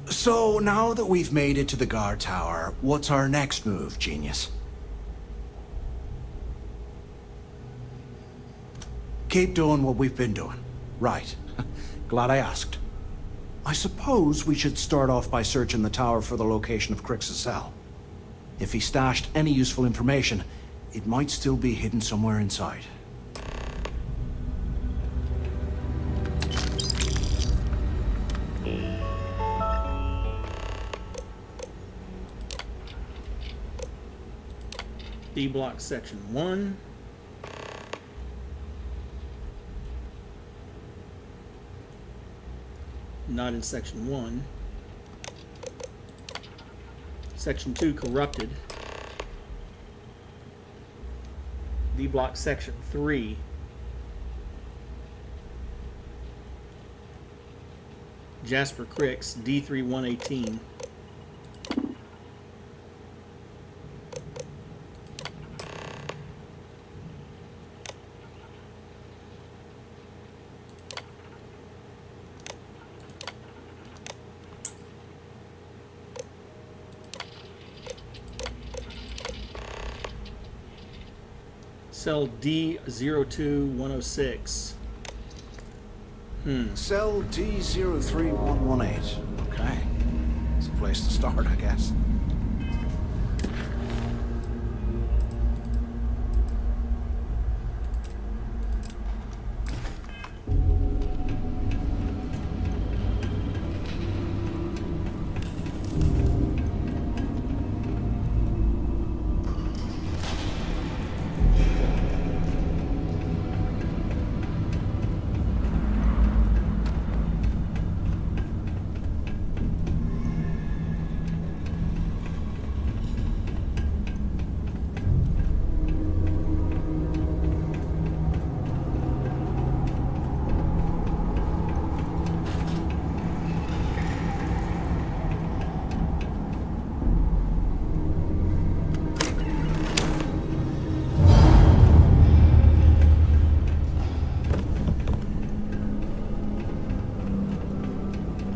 So, now that we've made it to the guard tower, what's our next move, genius? Keep doing what we've been doing. Right. Glad I asked. I suppose we should start off by searching the tower for the location of Crix's cell. If he stashed any useful information, it might still be hidden somewhere inside. D block section 1. Not in section 1. Section 2 corrupted. D block section 3. Jasper Crix, D3 118. Cell D02106. Cell D03118. Okay. It's a place to start, I guess.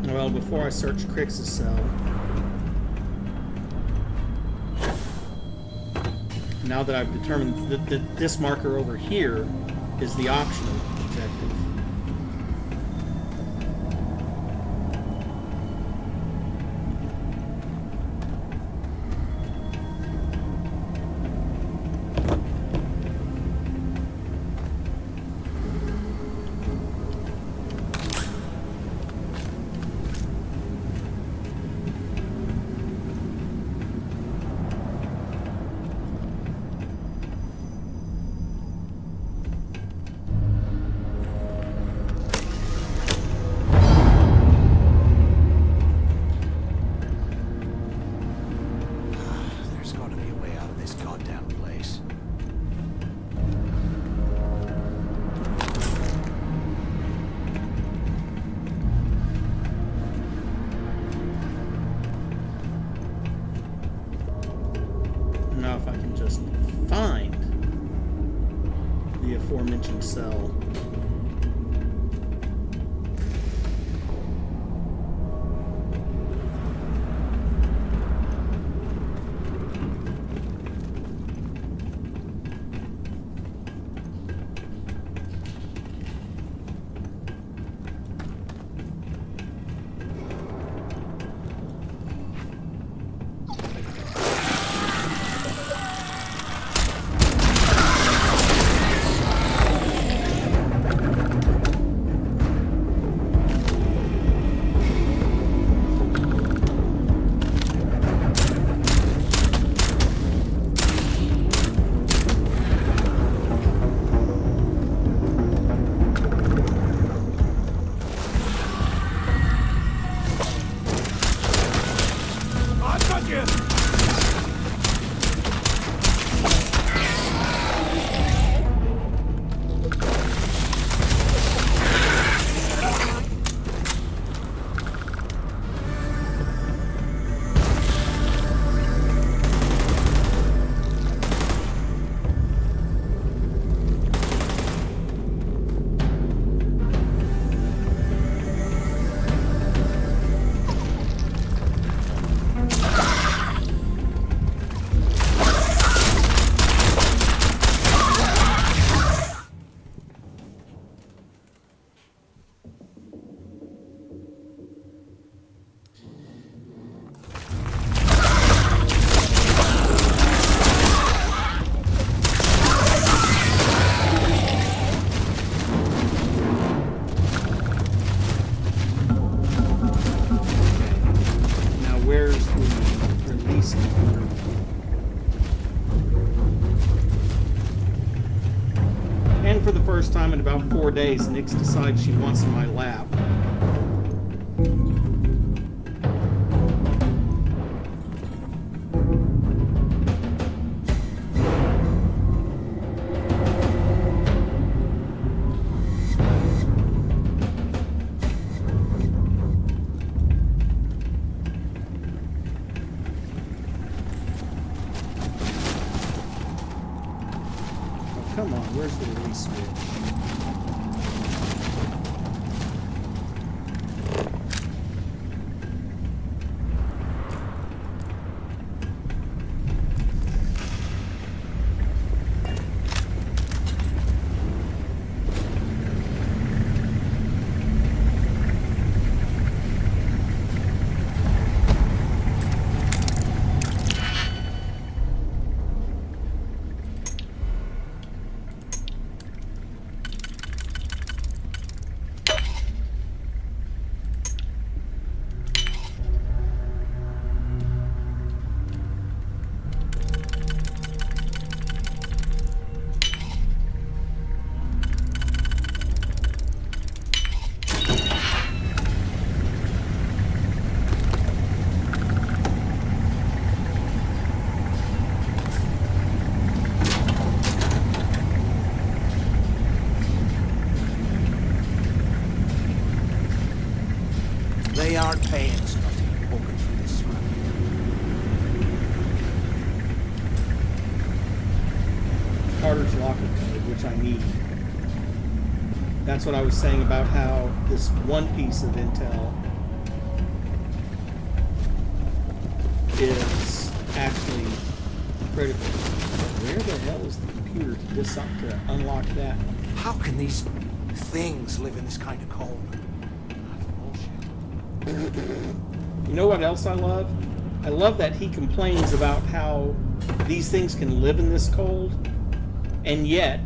Well, before I search Crix's cell, now that I've determined that this marker over here is the optional objective. Now if I can just find the aforementioned cell. 4 days, Nyx decides she wants in my lap. Come on, where's the release switch? They aren't paying us enough to be poking through this swamp. Carter's locker code, which I need. That's what I was saying about how this one piece of intel is actually critical. Where the hell is the computer to unlock that? How can these things live in this kind of cold? You know what else I love? I love that he complains about how these things can live in this cold, and yet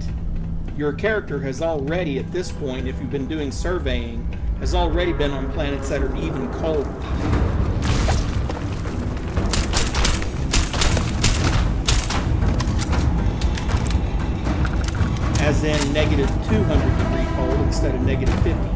your character has already, at this point, if you've been doing surveying, has already been on planets that are even colder. As in negative 200 degree cold instead of negative 50.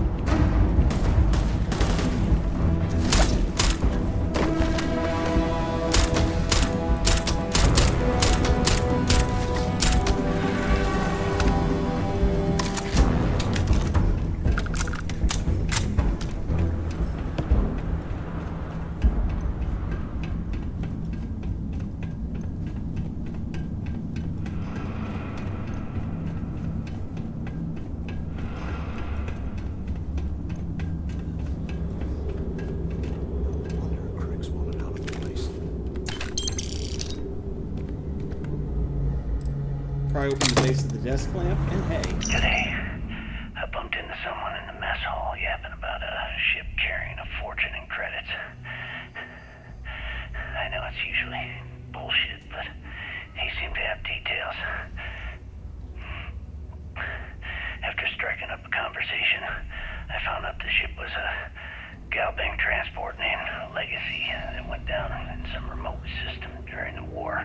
Pry open the base of the desk lamp, and hey. Today, I bumped into someone in the mess hall yapping about a ship carrying a fortune in credits. I know it's usually bullshit, but he seemed to have details. After striking up a conversation, I found out the ship was a Galbank transport named Legacy that went down in some remote system during the war.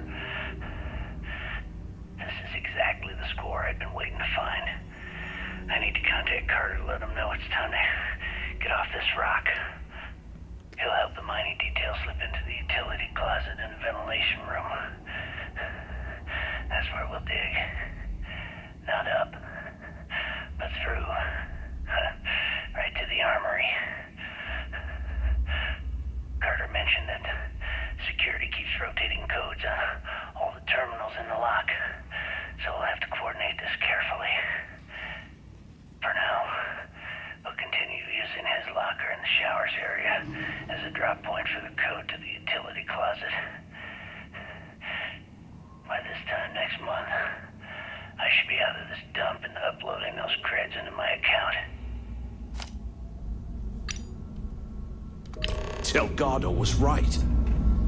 This is exactly the score I'd been waiting to find. I need to contact Carter to let him know it's time to get off this rock. He'll help the mining detail slip into the utility closet in the ventilation room. That's where we'll dig. Not up, but through. Right to the armory. Carter mentioned that security keeps rotating codes on all the terminals in the lock. So we'll have to coordinate this carefully. For now, we'll continue using his locker in the showers area as a drop point for the code to the utility closet. By this time next month, I should be out of this dump and uploading those creds into my account. Delgado was right.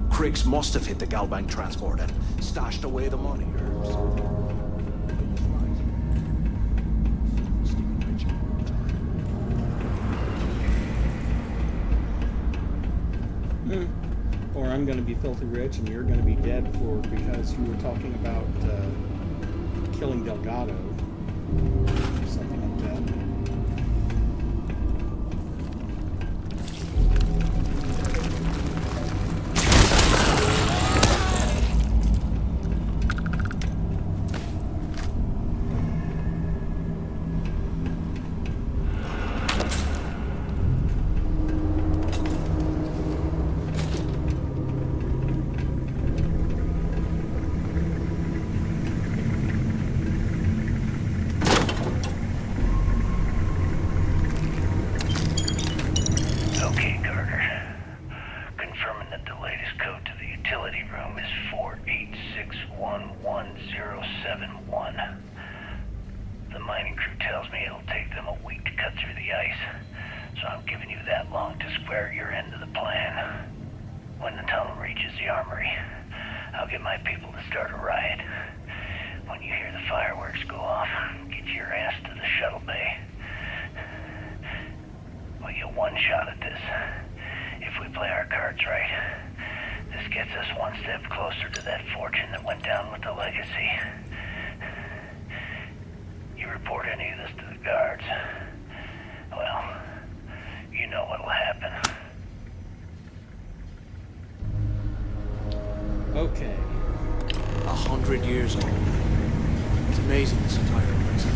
Kriggs must have hit the Galbank transport and stashed away the money. Or I'm going to be filthy rich and you're going to be dead because you were talking about killing Delgado. Something like that. long to square your end of the plan. When the tunnel reaches the armory, I'll get my people to start a riot. When you hear the fireworks go off, get your ass to the shuttle bay. We get one shot at this. If we play our cards right, this gets us one step closer to that fortune that went down with the legacy. You report any of this to the guards, well, you know what'll happen. Okay. 100 years old. It's amazing this entire place is.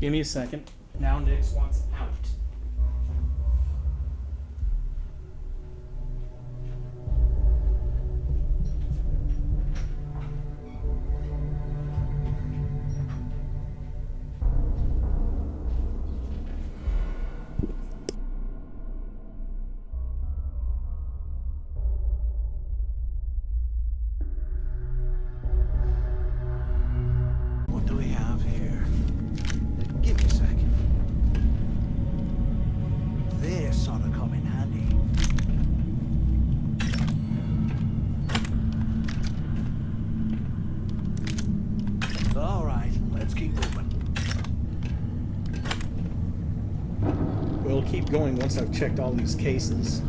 Give me a second. Now Nix wants out. What do we have here? Give me a second. This ought to come in handy. All right, let's keep moving. We'll keep going once I've checked all these cases.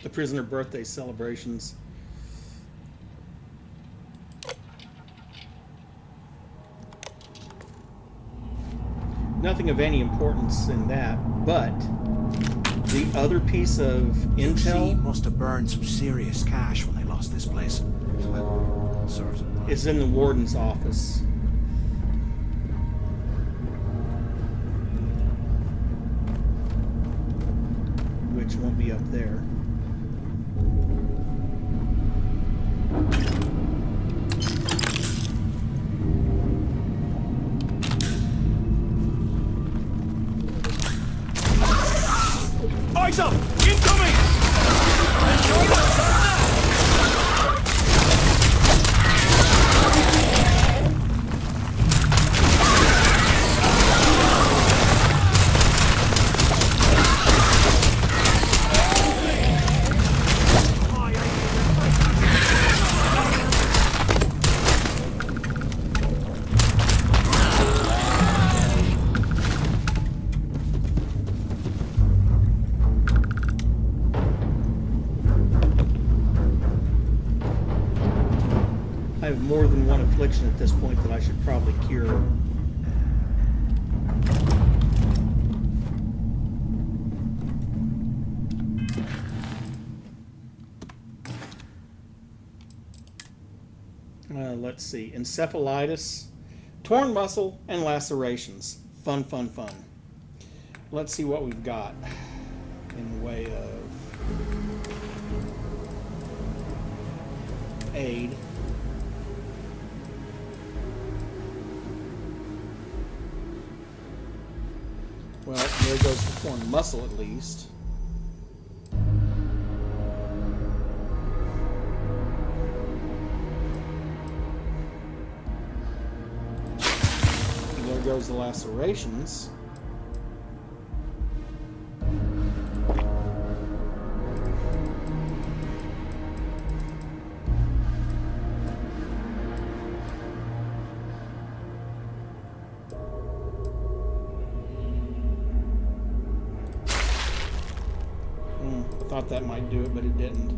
the prisoner birthday celebrations. Nothing of any importance in that, but the other piece of intel must have burned some serious cash when they lost this place. Well, serves them right. Is in the warden's office. Which won't be up there. Eyes up! Incoming! I have more than one affliction at this point that I should probably cure. Let's see. Encephalitis, torn muscle, and lacerations. Fun, fun, fun. Let's see what we've got in the way of aid. Well, there goes the torn muscle at least. And there goes the lacerations. Thought that might do it, but it didn't.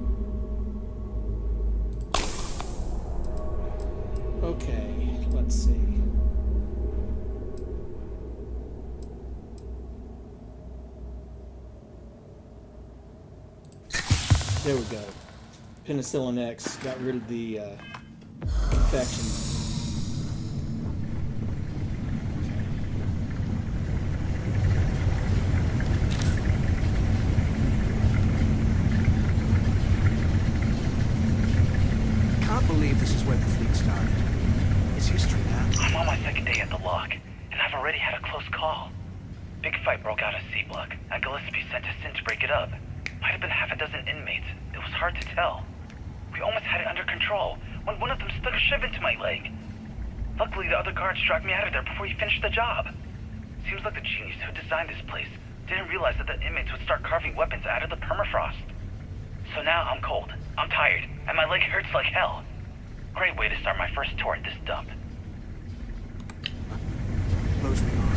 Okay, let's see. There we go. Penicillin X got rid of the infection. This is where the fleet started. It's history now. I'm on my second day at the lock, and I've already had a close call. Big fight broke out at C Block, and Gillespie sent us in to break it up. Might have been half a dozen inmates. It was hard to tell. We almost had it under control when one of them stuck a shiv into my leg. Luckily, the other guards dragged me out of there before he finished the job. Seems like the genius who designed this place didn't realize that the inmates would start carving weapons out of the permafrost. So now I'm cold, I'm tired, and my leg hurts like hell. Great way to start my first tour at this dump. Close me on.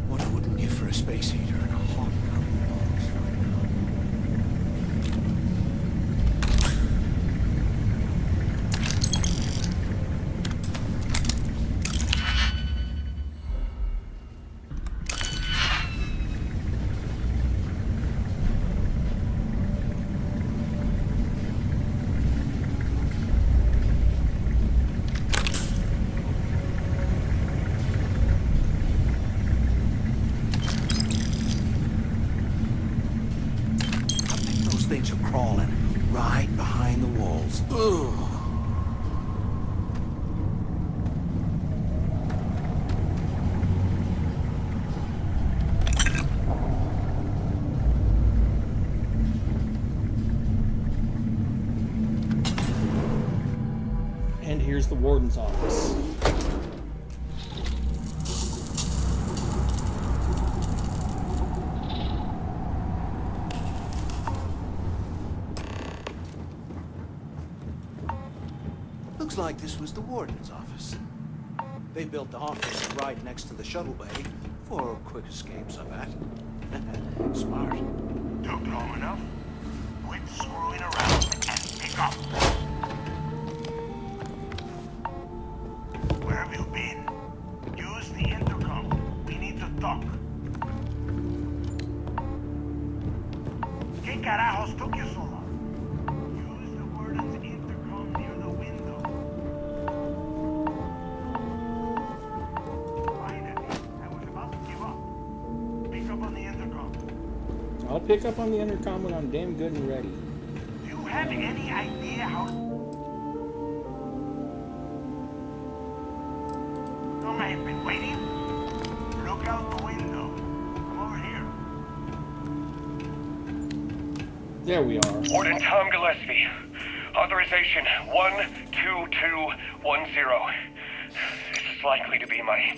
What I wouldn't give for a space heater and a hot cup of logs right now. Things are crawling right behind the walls. Ugh. And here's the warden's office. like this was the warden's office. They built the office right next to the shuttle bay for quick escapes, I bet. Smart. Took long enough. Quit screwing around and pick up. Where have you been? Use the intercom. We need to talk. ¿Qué carajos took you so long? Use the warden's intercom near the window. Finally, I was about to give up. Pick up on the intercom. I'll pick up on the intercom when I'm damn good and ready. Do you have any idea how... Long I've been waiting? Look out the window. Come over here. There we are. Warden Tom Gillespie. Authorization 12210. This is likely to be my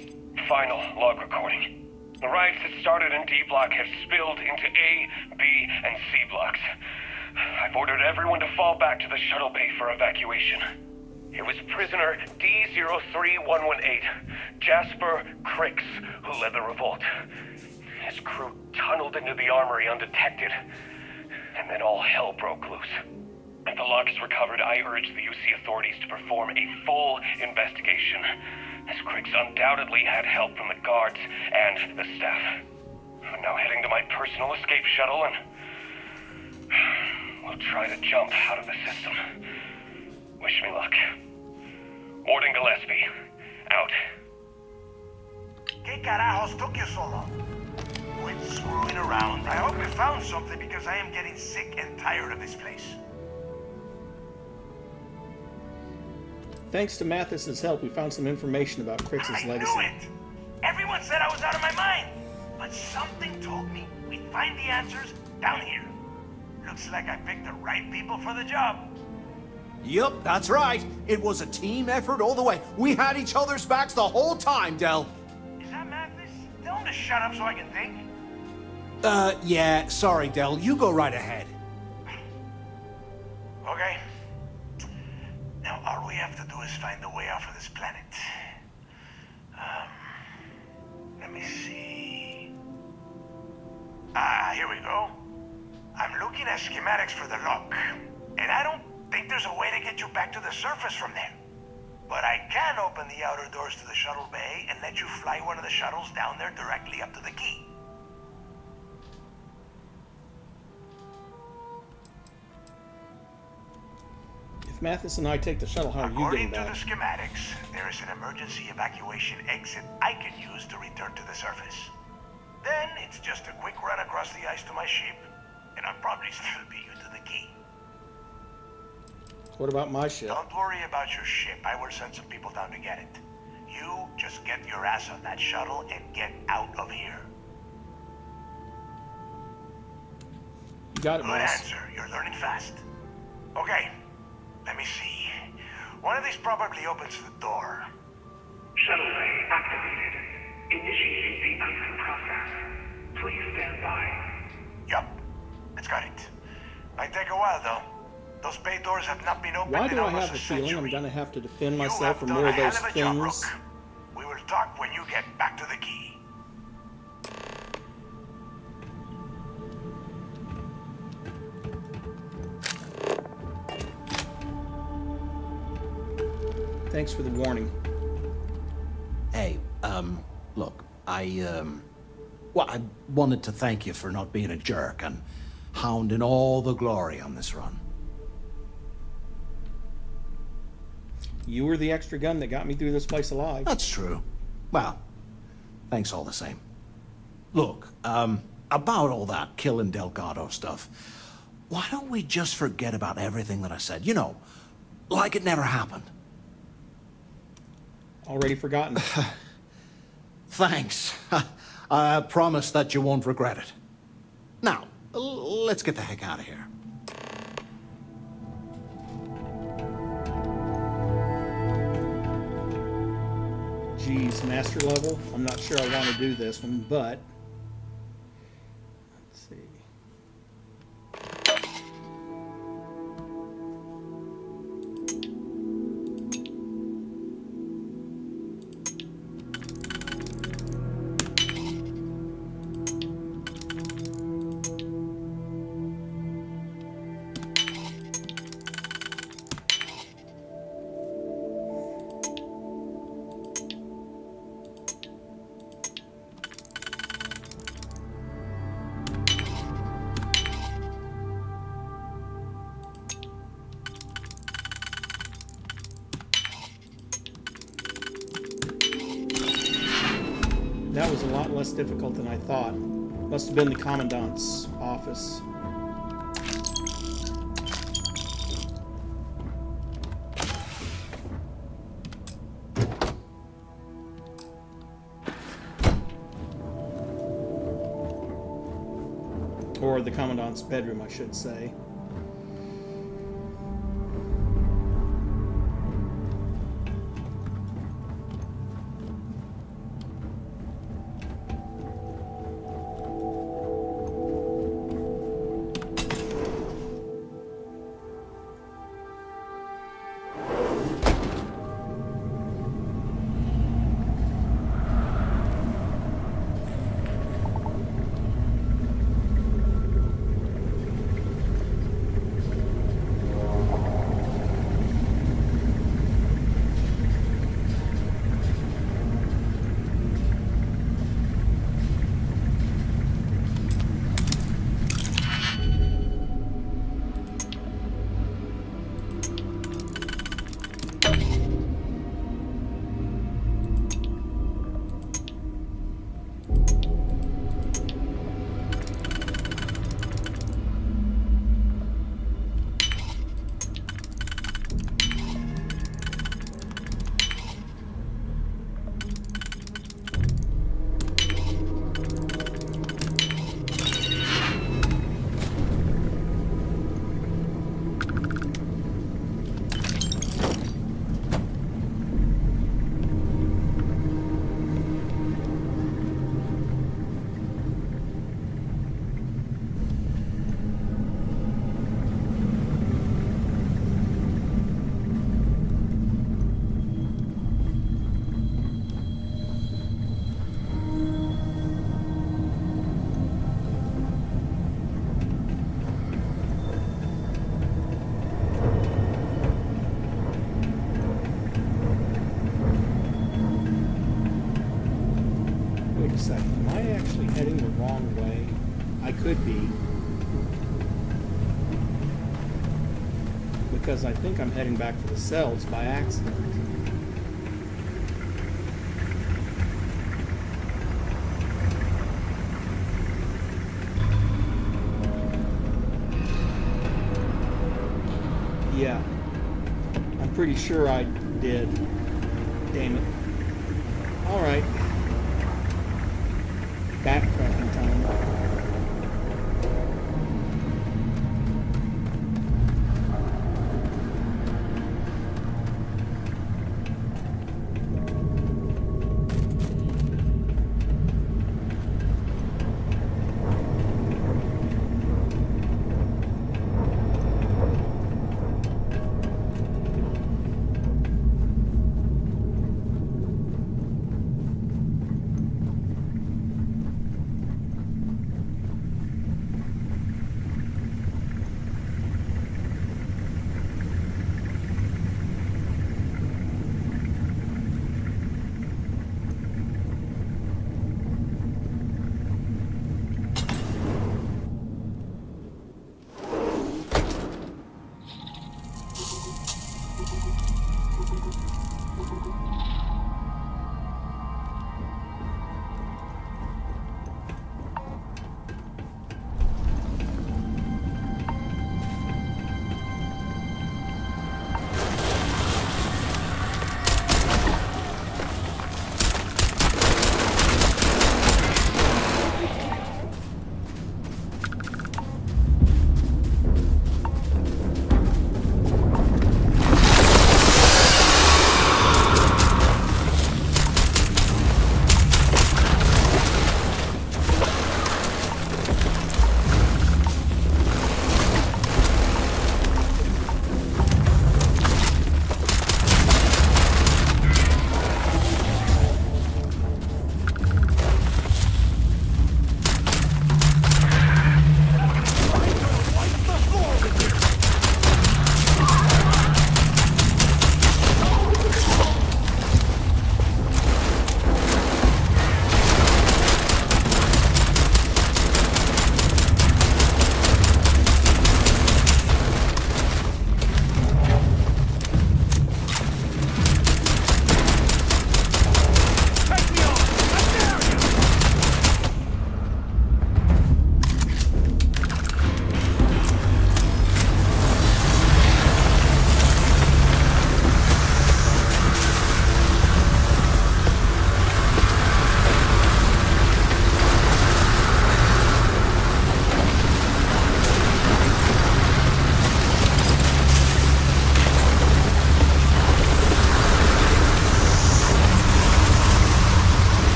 final log recording. The riots that started in D Block have spilled into A, B, and C blocks. I've ordered everyone to fall back to the shuttle bay for evacuation. It was prisoner D03118, Jasper Crix, who led the revolt. His crew tunneled into the armory undetected, and then all hell broke loose. If the log is recovered, I urge the UC authorities to perform a full investigation, as Crix undoubtedly had help from the guards and the staff. I'm now heading to my personal escape shuttle, and we'll try to jump out of the system. Wish me luck. Warden Gillespie, out. ¿Qué carajos took you so long? Quit screwing around. I hope you found something, because I am getting sick and tired of this place. Thanks to Mathis's help, we found some information about Crix's legacy. I knew it! Everyone said I was out of my mind. But something told me we'd find the answers down here. Looks like I picked the right people for the job. Yup, that's right. It was a team effort all the way. We had each other's backs the whole time, Del. Is that Mathis? Tell him to shut up so I can think. Yeah, sorry, Del. You go right ahead. Okay. Now, all we have to do is find a way off of this planet. Let me see. Here we go. I'm looking at schematics for the lock, and I don't think there's a way to get you back to the surface from there. But I can open the outer doors to the shuttle bay and let you fly one of the shuttles down there directly up to the key. If Mathis and I take the shuttle, how are you getting back? According to the schematics, there is an emergency evacuation exit I can use to return to the surface. Then it's just a quick run across the ice to my ship, and I'll probably still be you to the key. What about my ship? Don't worry about your ship. I will send some people down to get it. You just get your ass on that shuttle and get out of here. You got it, Good boss. answer. You're learning fast. Okay, let me see. One of these probably opens the door. Shuttle bay activated. Initiating the icing process. Please stand by. Yup, it's got it. Might take a while though. Those bay doors have not been opened. Why do in I almost have a a feeling century. I'm gonna have to defend You myself have from done more a of hell those of a job, things? Rook. We will talk when you get back to the key. Thanks for the warning. Hey, look, well, I wanted to thank you for not being a jerk and hounding all the glory on this run. You were the extra gun that got me through this place alive. That's true. Well, thanks all the same. Look, about all that killing Delgado stuff, why don't we just forget about everything that I said? You know, like it never happened. Already forgotten. Thanks. I promise that you won't regret it. Now, let's get the heck out of here. Geez, master level. I'm not sure I want to do this one, but let's see. That was a lot less difficult than I thought. Must have been the Commandant's office. Or the Commandant's bedroom, I should say. Could be, because I think I'm heading back for the cells by accident. Yeah, I'm pretty sure I did. Damn it. Alright. Backtracking time.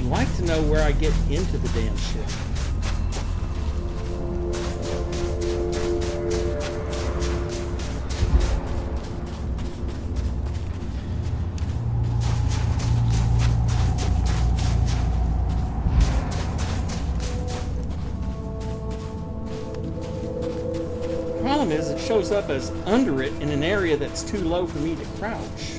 like to know where I get into the damn ship. Problem is, it shows up as under it in an area that's too low for me to crouch.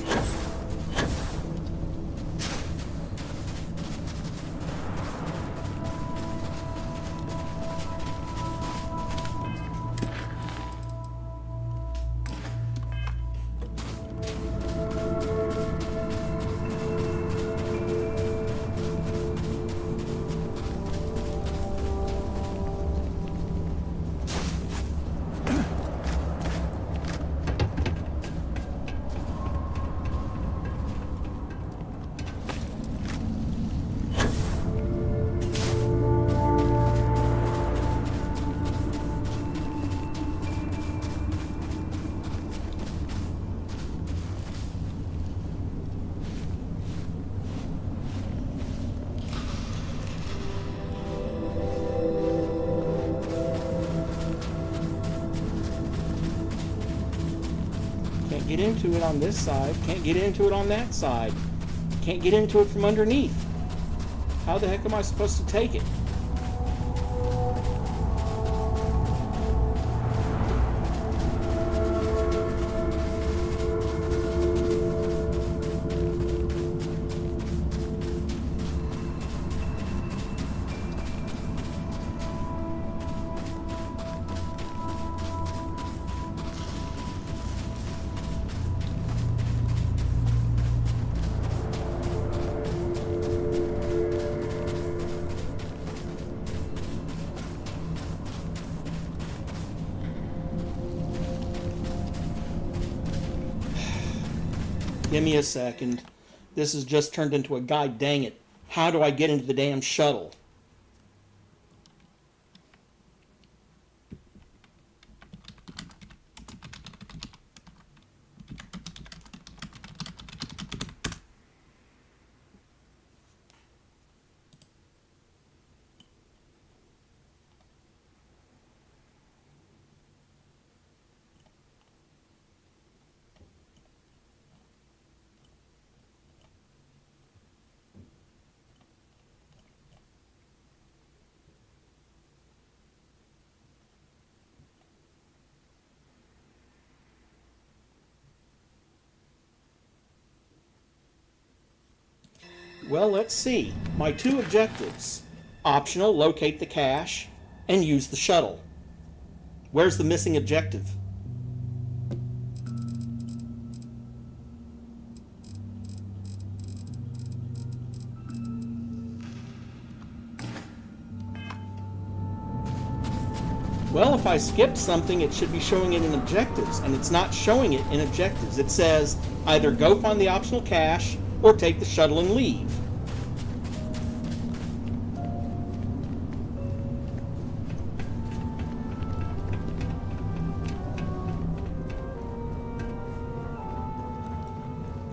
Get into it on this side, can't get into it on that side, can't get into it from underneath. How the heck am I supposed to take it? Give me a second. This has just turned into a guide, dang it. How do I get into the damn shuttle? Well, let's see. My two objectives. Optional, locate the cache, and use the shuttle. Where's the missing objective? Well, if I skipped something, it should be showing it in objectives, and it's not showing it in objectives. It says either go find the optional cache or take the shuttle and leave.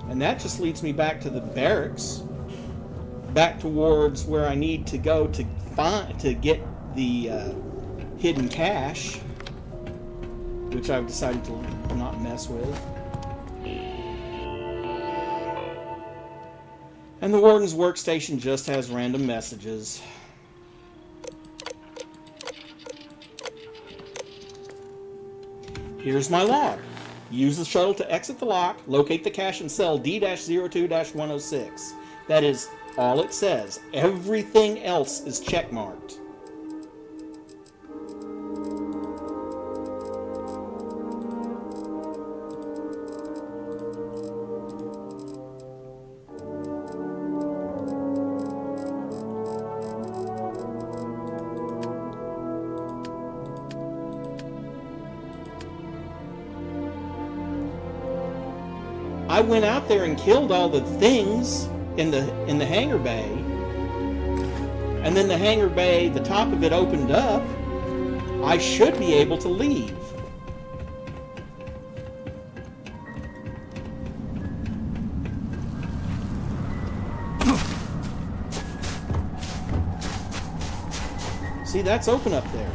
And that just leads me back to the barracks, back towards where I need to go to get the hidden cache, which I've decided to not mess with. And the warden's workstation just has random messages. Here's my log. Use the shuttle to exit the lock, locate the cache in cell D-02-106. That is all it says. Everything else is checkmarked. I went out there and killed all the things in the hangar bay, and then the hangar bay, the top of it opened up. I should be able to leave. See, that's open up there.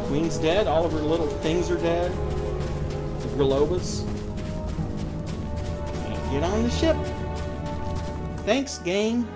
Queen's dead. All of her little things are dead. The Grilobas. Can't get on the ship. Thanks, game.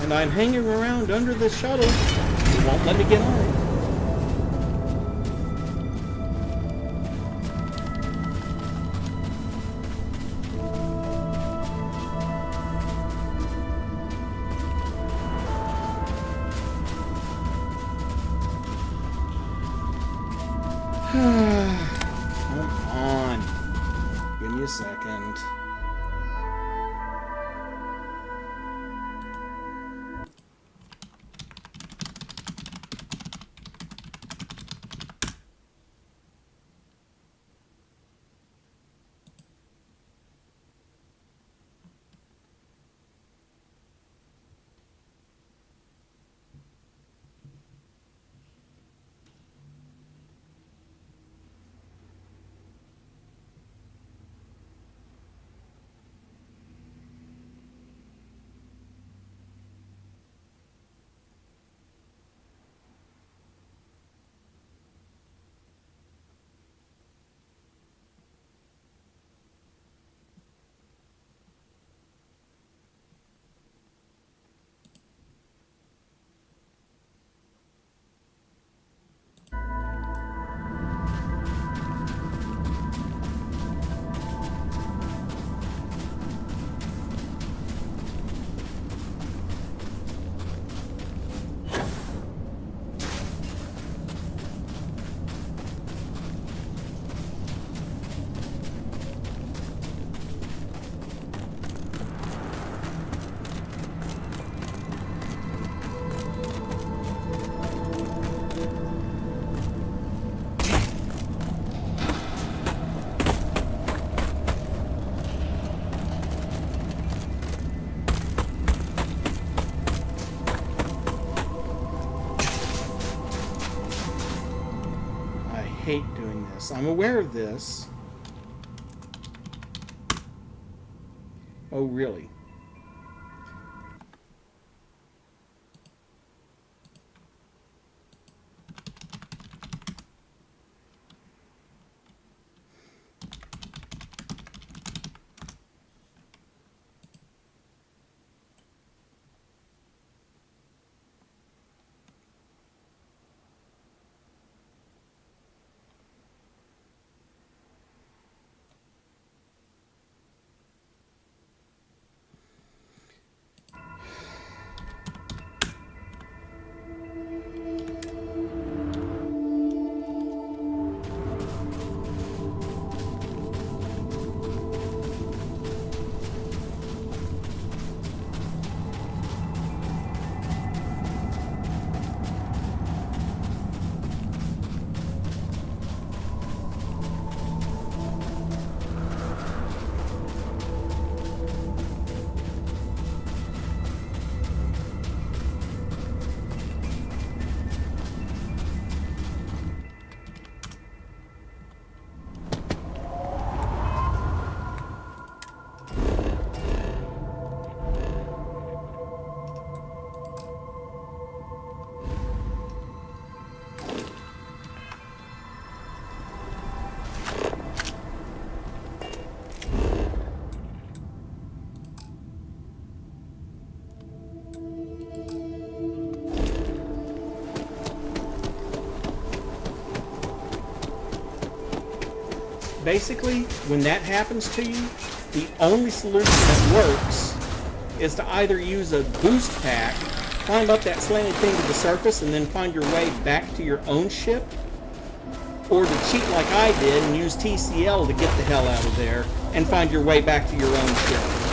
And I'm hanging around under the shuttle. It won't let me get on it. Come on. Give me a second. Yes, I'm aware of this. Oh, really? Basically, when that happens to you, the only solution that works is to either use a boost pack, climb up that slanted thing to the surface, and then find your way back to your own ship, or to cheat like I did and use TCL to get the hell out of there and find your way back to your own ship.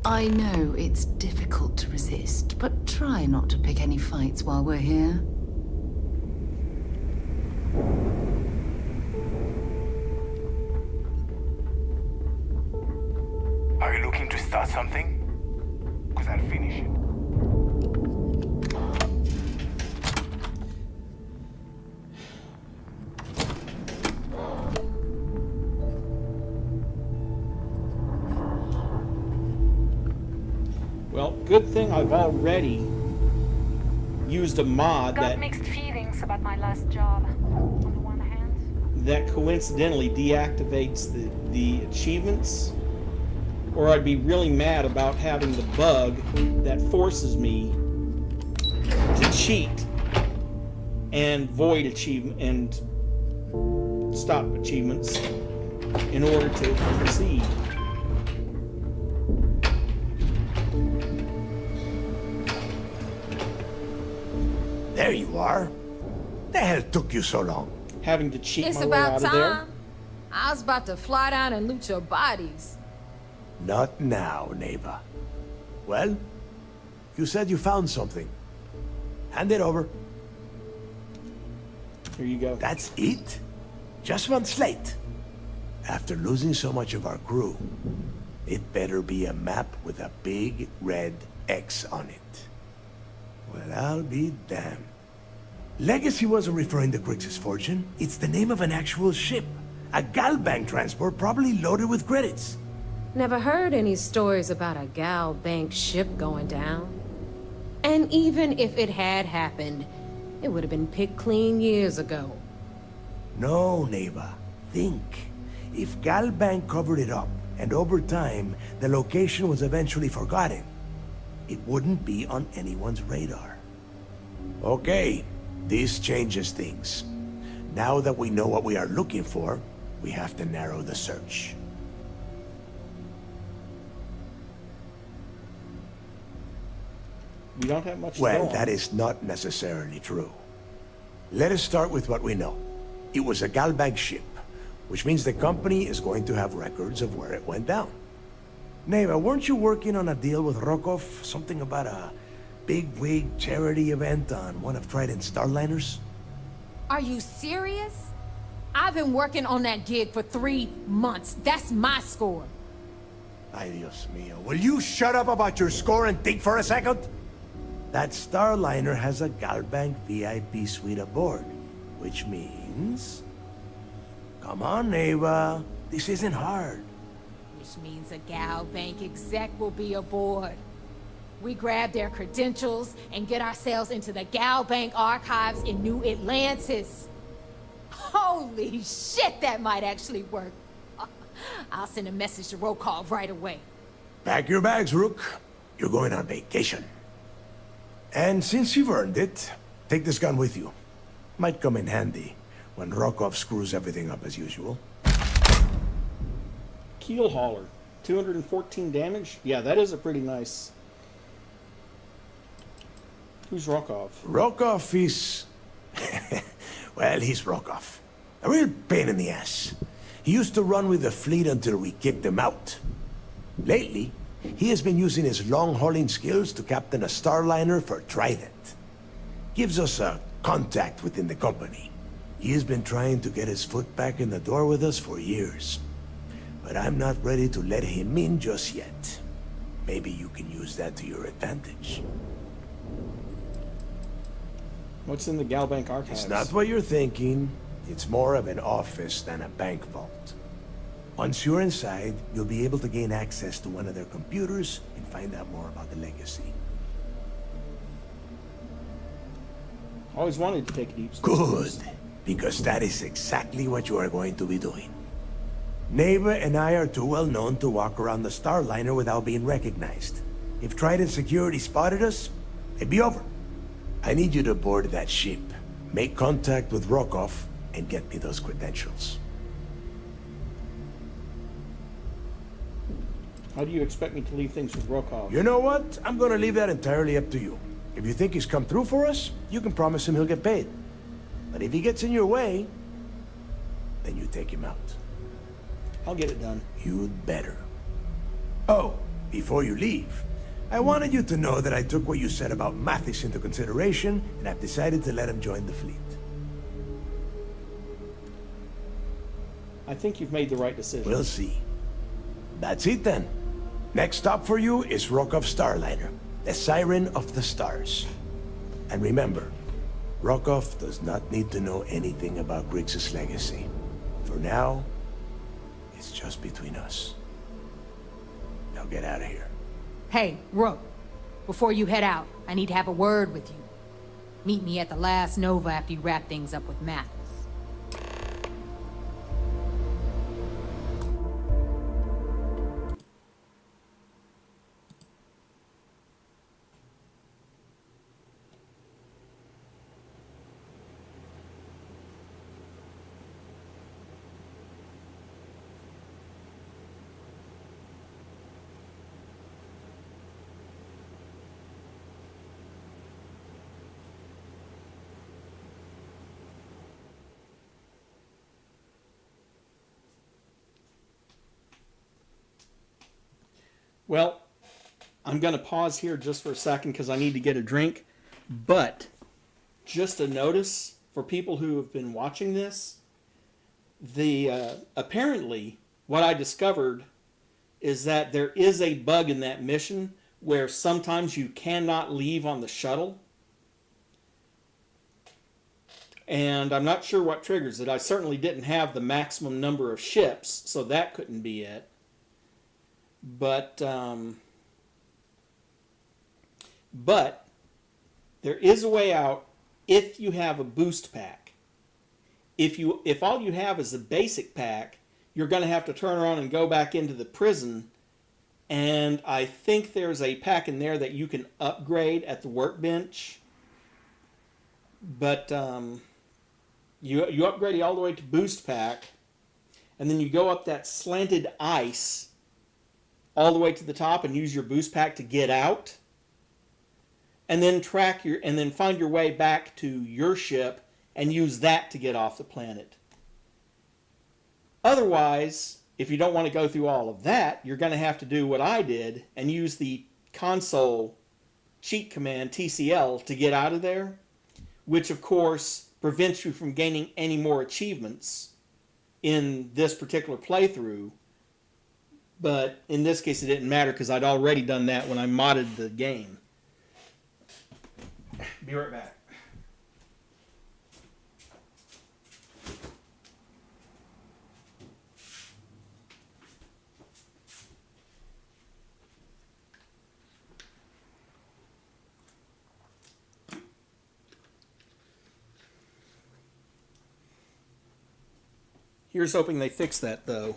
I know it's difficult to resist, but try not to pick any fights while we're here. Are you looking to start something? Because I'll finish it. Well, good thing I've already used a mod Got mixed feelings about my last job. On the one hand, that coincidentally deactivates the achievements, or I'd be really mad about having the bug that forces me to cheat and void achievement and stop achievements in order to proceed. There you are. The hell took you so long? Having to cheat It's my way about out of there. time. I was about to fly down and loot your bodies. Not now, neighbor. Well, you said you found something. Hand it over. Here you go. That's it? Just one slate. After losing so much of our crew, it better be a map with a big red X on it. Well, I'll be damned. Legacy wasn't referring to Grix's fortune. It's the name of an actual ship. A Galbank transport probably loaded with credits. Never heard any stories about a Gal Bank ship going down. And even if it had happened, it would have been picked clean years ago. No, neighbor. Think. If Galbank covered it up, and over time, the location was eventually forgotten, it wouldn't be on anyone's radar. Okay, this changes things. Now that we know what we are looking for, we have to narrow the search. We don't have much to Well, go on. that is not necessarily true. Let us start with what we know. It was a Galbank ship, which means the company is going to have records of where it went down. Neva, weren't you working on a deal with Rokov? Something about a big-wig charity event on one of Trident's starliners? Are you serious? I've been working on that gig for 3 months. That's my score. Ay, Dios mío. Will you shut up about your score and think for a second? That starliner has a Galbank VIP suite aboard, which means... Come on, Neva. This isn't hard. Which means a Gal Bank exec will be aboard. We grab their credentials and get ourselves into the Gal Bank archives in New Atlantis. Holy shit, that might actually work. I'll send a message to Rokov right away. Pack your bags, Rook. You're going on vacation. And since you've earned it, take this gun with you. Might come in handy when Rokov screws everything up as usual. Keel hauler, 214 damage. Yeah, that is a pretty nice. Who's Rokov? Rokov is... well, he's Rokov. A real pain in the ass. He used to run with the fleet until we kicked him out. Lately, he has been using his long-hauling skills to captain a starliner for Trident. Gives us a contact within the company. He has been trying to get his foot back in the door with us for years. But I'm not ready to let him in just yet. Maybe you can use that to your advantage. What's in the Galbank archives? It's not what you're thinking. It's more of an office than a bank vault. Once you're inside, you'll be able to gain access to one of their computers and find out more about the legacy. Always wanted to take a deep Good, because that is exactly what you are going to be doing. Neva and I are too well known to walk around the starliner without being recognized. If Trident security spotted us, it'd be over. I need you to board that ship, make contact with Rokov, and get me those credentials. How do you expect me to leave things with Rokov? You know what? I'm gonna leave that entirely up to you. If you think he's come through for us, you can promise him he'll get paid. But if he gets in your way, then you take him out. I'll get it done. You'd better. Oh, before you leave, I wanted you to know that I took what you said about Mathis into consideration, and I've decided to let him join the fleet. I think you've made the right decision. We'll see. That's it then. Next stop for you is Rokov Starliner, the Siren of the Stars. And remember, Rokov does not need to know anything about Grix's legacy. For now, it's just between us. Now get out of here. Hey, Rook, before you head out, I need to have a word with you. Meet me at the last Nova after you wrap things up with Mathis. Well, I'm going to pause here just for a second because I need to get a drink. But just a notice for people who have been watching this, apparently what I discovered is that there is a bug in that mission where sometimes you cannot leave on the shuttle. And I'm not sure what triggers it. I certainly didn't have the maximum number of ships, so that couldn't be it. But there is a way out if you have a boost pack. If all you have is a basic pack, you're going to have to turn around and go back into the prison. And I think there's a pack in there that you can upgrade at the workbench. But you upgrade it all the way to boost pack, and then you go up that slanted ice all the way to the top and use your boost pack to get out, and then find your way back to your ship and use that to get off the planet. Otherwise, if you don't want to go through all of that, you're going to have to do what I did and use the console cheat command TCL to get out of there, which of course prevents you from gaining any more achievements in this particular playthrough. But in this case it didn't matter because I'd already done that when I modded the game. Be right back. Here's hoping they fix that, though.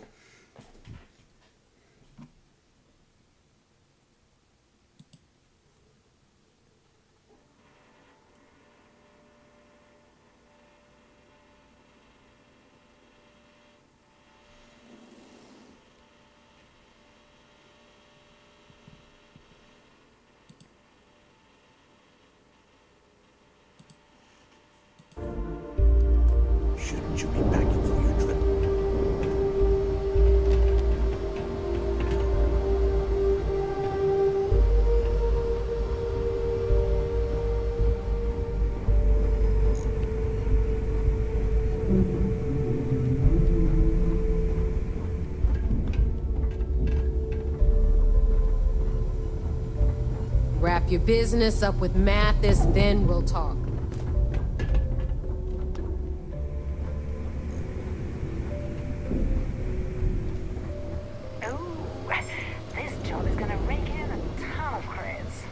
Shouldn't you be back for your trip? Wrap your business up with Mathis, then we'll talk. This job is gonna rake in a ton of credits.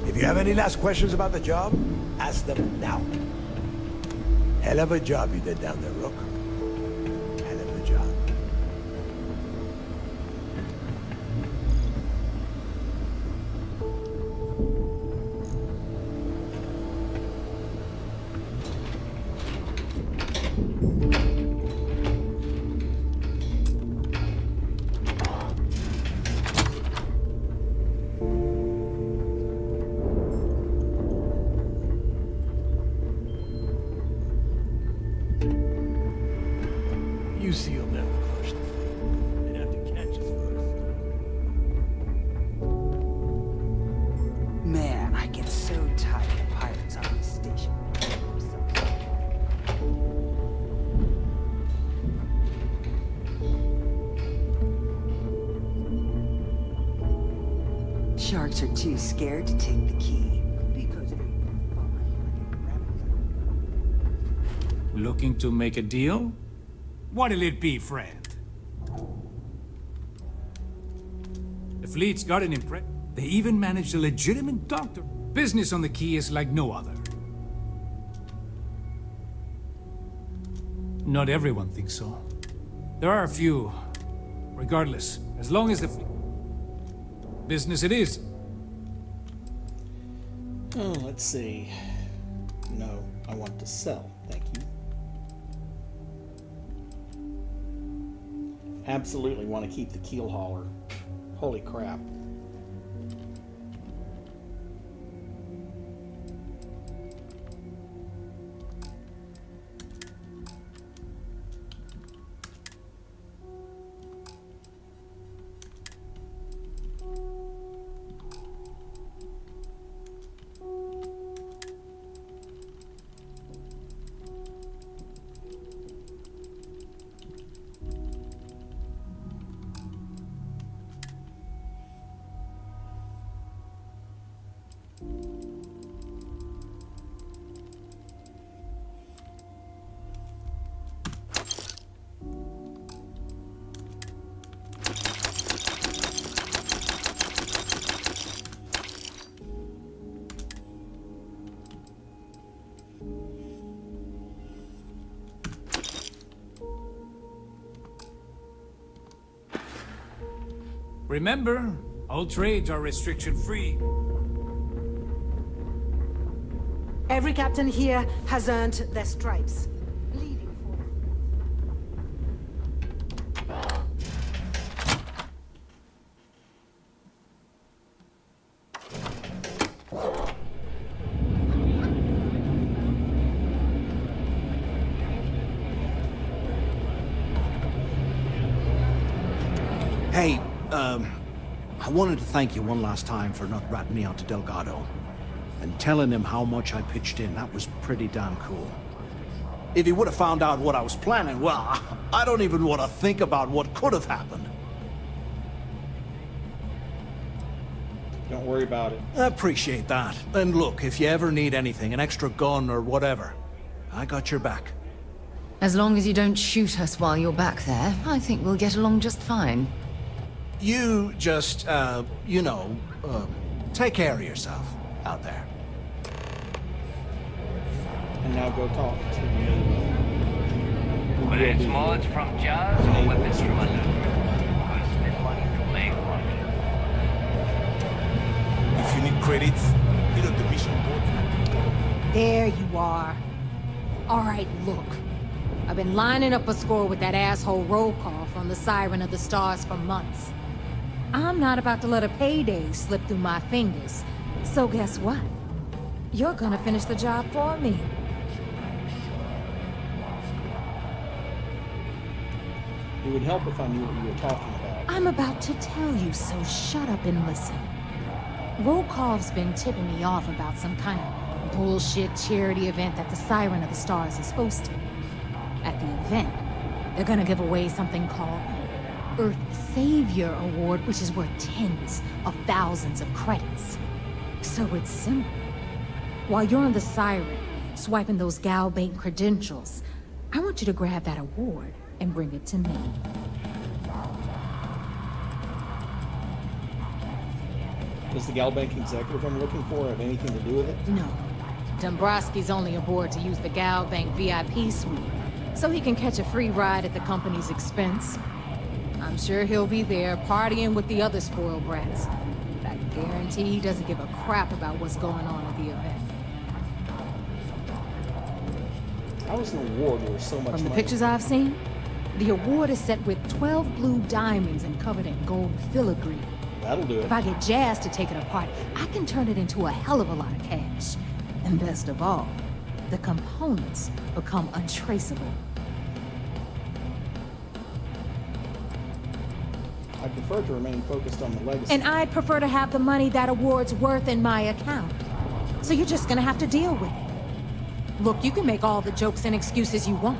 If you have any last questions about the job, ask them now. Hell of a job you did down there, Rook. Hell of a job. You see, you'll never crush the fleet. They'd have to catch us first. Man, I get so tired of pirates on this station. Sharks are too scared to take the key. Because of Looking to make a deal? What'll it be, friend? The fleet's got an impress. They even managed a legitimate doctor. Business on the key is like no other. Not everyone thinks so. There are a few. Regardless, as long as the business it is. Oh, let's see. No, I want to sell. Thank you. Absolutely want to keep the keel hauler. Holy crap. Remember, all trades are restriction-free. Every captain here has earned their stripes. Hey, I wanted to thank you one last time for not ratting me out to Delgado. And telling him how much I pitched in. That was pretty damn cool. If he would have found out what I was planning, well, I don't even want to think about what could have happened. Don't worry about it. I appreciate that. And look, if you ever need anything, an extra gun or whatever, I got your back. As long as you don't shoot us while you're back there, I think we'll get along just fine. You just, take care of yourself out there. And now go talk to me. Whether it's mods from Jaws or weapons from undercover, I spend money to make one. If you need credits, hit up the mission board. There you are. All right, look. I've been lining up a score with that asshole roll call from the Siren of the Stars for months. I'm not about to let a payday slip through my fingers. So guess what? You're gonna finish the job for me. It would help if I knew what you were talking about. I'm about to tell you, so shut up and listen. Rokov's been tipping me off about some kind of bullshit charity event that the Siren of the Stars is hosting. At the event, they're gonna give away something called the Earth Savior Award, which is worth tens of thousands of credits. So it's simple. While you're on the Siren, swiping those Gal Bank credentials, I want you to grab that award and bring it to me. Does the Gal Bank executive I'm looking for have anything to do with it? No. Dombrowski's only aboard to use the Gal Bank VIP suite, so he can catch a free ride at the company's expense. I'm sure he'll be there partying with the other spoiled brats. But I guarantee he doesn't give a crap about what's going on at the event. How is an award worth so much money? From the pictures I've seen, the award is set with 12 blue diamonds and covered in gold filigree. That'll do it. If I get Jazz to take it apart, I can turn it into a hell of a lot of cash. And best of all, the components become untraceable. I prefer to remain focused on the legacy. And I'd prefer to have the money that award's worth in my account. So you're just gonna have to deal with it. Look, you can make all the jokes and excuses you want.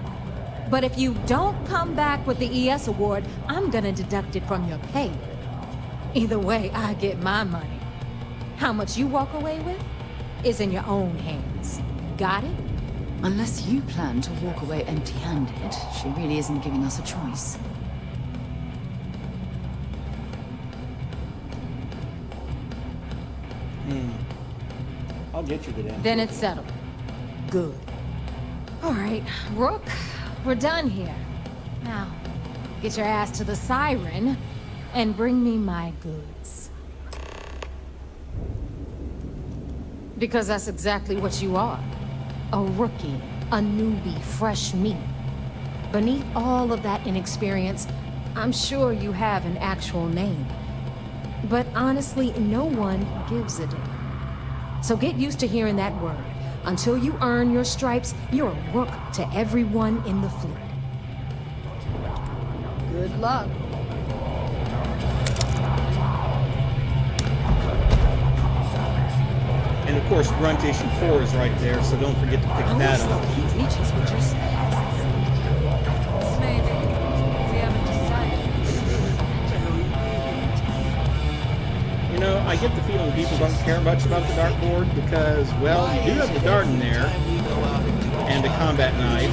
But if you don't come back with the ES award, I'm gonna deduct it from your pay. Either way, I get my money. How much you walk away with is in your own hands. Got it? Unless you plan to walk away empty-handed, she really isn't giving us a choice. I'll get you to that. Then it's settled. Good. All right, Rook, we're done here. Now, get your ass to the siren and bring me my goods. Because that's exactly what you are. A rookie, a newbie, fresh meat. Beneath all of that inexperience, I'm sure you have an actual name. But honestly, no one gives a damn. So get used to hearing that word. Until you earn your stripes, you're a rook to everyone in the fleet. Good luck. And of course, Grunt Issue 4 is right there, so don't forget to pick that up. Maybe. We haven't decided. You know, I get the feeling people don't care much about the dartboard because, well, you do have the dart in there, and a combat knife,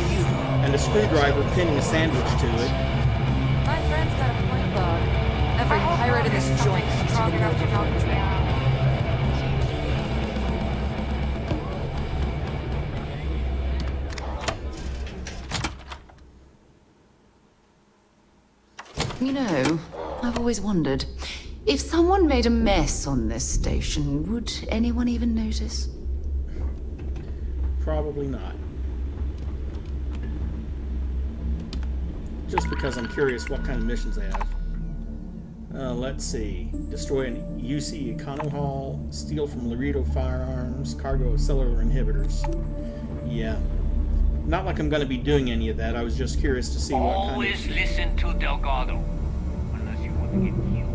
and a screwdriver pinning a sandwich to it. My friend's got a point, Bob. Every pirate in this joint comes to the Nova for You know, I've always wondered, if someone made a mess on this station, would anyone even notice? Probably not. Just because I'm curious what kind of missions they have. Let's see. Destroy an UC Econo Hall, steal from Laredo firearms, cargo of cellular inhibitors. Yeah. Not like I'm going to be doing any of that. I was just curious to see what kind of... Always listen to Delgado. Unless you want to get killed.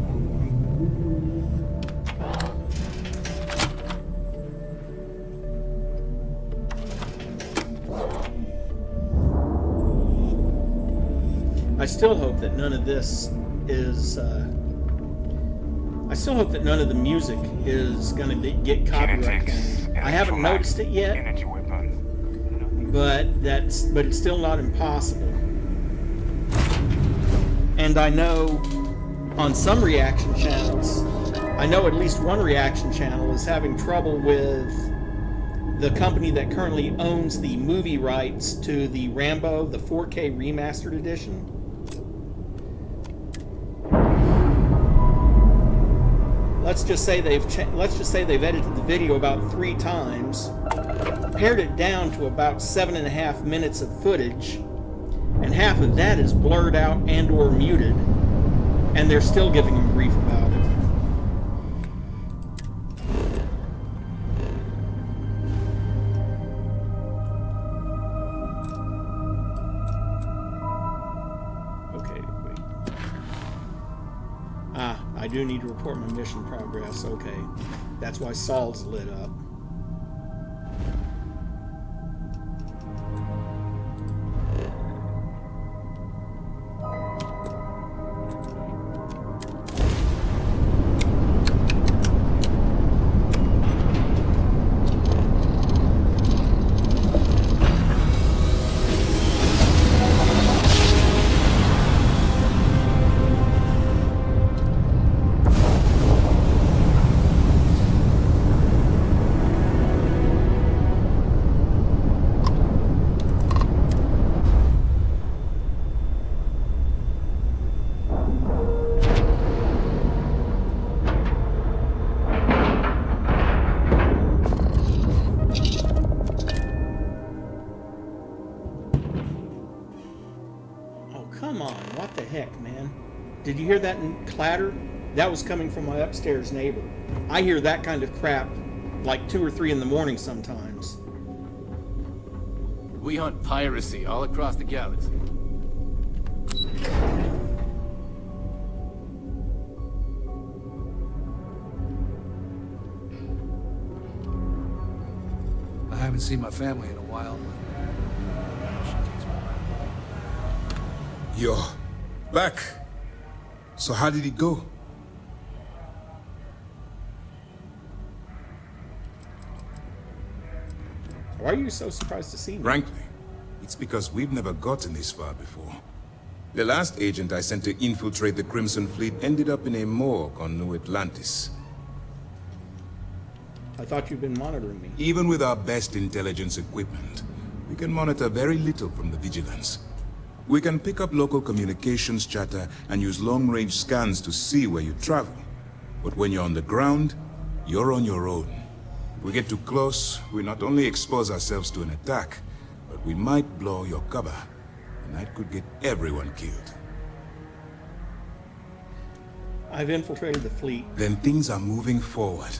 I still hope that none of this is... I still hope that none of the music is going to get copyrighted. I haven't noticed it yet, but it's still not impossible. And I know on some reaction channels, I know at least one reaction channel is having trouble with the company that currently owns the movie rights to the Rambo, the 4K remastered edition. Let's just say they've edited the video about 3 times, pared it down to about 7.5 minutes of footage, and half of that is blurred out and or muted, and they're still giving him grief about it. Okay, wait. I do need to report my mission progress. Okay, that's why Saul's lit up. Did you hear that clatter? That was coming from my upstairs neighbor. I hear that kind of crap like 2 or 3 in the morning sometimes. We hunt piracy all across the galaxy. I haven't seen my family in a while. You're back. So how did it go? Why are you so surprised to see me? Frankly, it's because we've never gotten this far before. The last agent I sent to infiltrate the Crimson Fleet ended up in a morgue on New Atlantis. I thought you'd been monitoring me. Even with our best intelligence equipment, we can monitor very little from the Vigilance. We can pick up local communications chatter and use long-range scans to see where you travel. But when you're on the ground, you're on your own. If we get too close, we not only expose ourselves to an attack, but we might blow your cover. And that could get everyone killed. I've infiltrated the fleet. Then things are moving forward.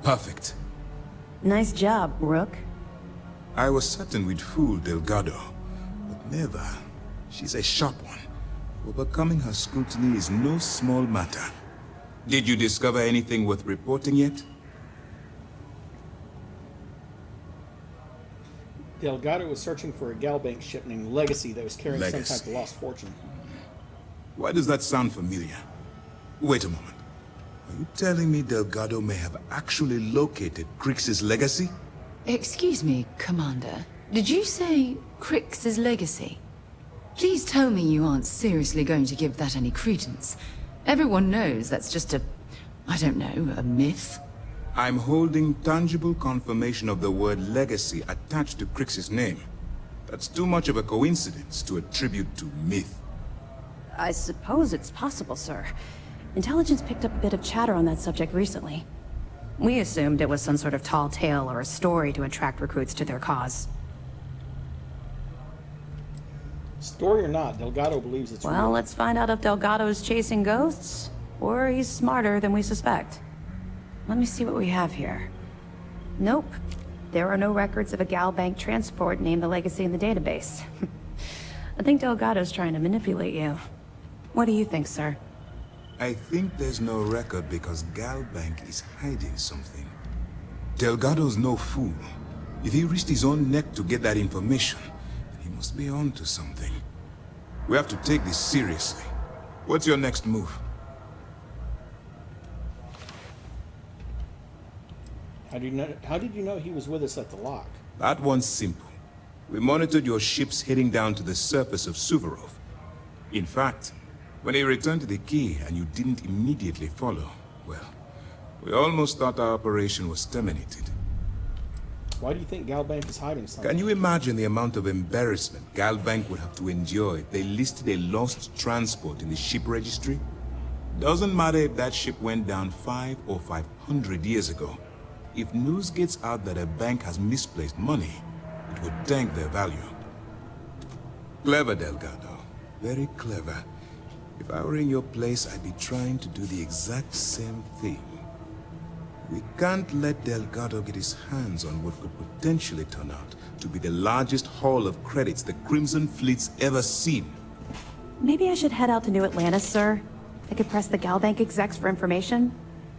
Perfect. Nice job, Rook. I was certain we'd fool Delgado, but never. She's a sharp one. Overcoming her scrutiny is no small matter. Did you discover anything worth reporting yet? Delgado was searching for a Galbank ship named Legacy that was carrying some type of lost fortune. Why does that sound familiar? Wait a moment. Are you telling me Delgado may have actually located Crix's legacy? Excuse me, Commander. Did you say Crix's legacy? Please tell me you aren't seriously going to give that any credence. Everyone knows that's just I don't know, a myth. I'm holding tangible confirmation of the word legacy attached to Crix's name. That's too much of a coincidence to attribute to myth. I suppose it's possible, sir. Intelligence picked up a bit of chatter on that subject recently. We assumed it was some sort of tall tale or a story to attract recruits to their cause. Story or not, Delgado believes it's Well, real. let's find out if Delgado's chasing ghosts, or he's smarter than we suspect. Let me see what we have here. Nope. There are no records of a Galbank transport named the Legacy in the database. I think Delgado's trying to manipulate you. What do you think, sir? I think there's no record because Galbank is hiding something. Delgado's no fool. If he risked his own neck to get that information, then he must be on to something. We have to take this seriously. What's your next move? How did you know he was with us at the lock? That one's simple. We monitored your ships heading down to the surface of Suvorov. In fact, when he returned to the key and you didn't immediately follow, well, we almost thought our operation was terminated. Why do you think Galbank is hiding something? Can you imagine the amount of embarrassment Galbank would have to endure if they listed a lost transport in the ship registry? Doesn't matter if that ship went down 500 or 500 years ago. If news gets out that a bank has misplaced money, it would tank their value. Clever, Delgado. Very clever. If I were in your place, I'd be trying to do the exact same thing. We can't let Delgado get his hands on what could potentially turn out to be the largest haul of credits the Crimson Fleet's ever seen. Maybe I should head out to New Atlantis, sir. I could press the Galbank execs for information.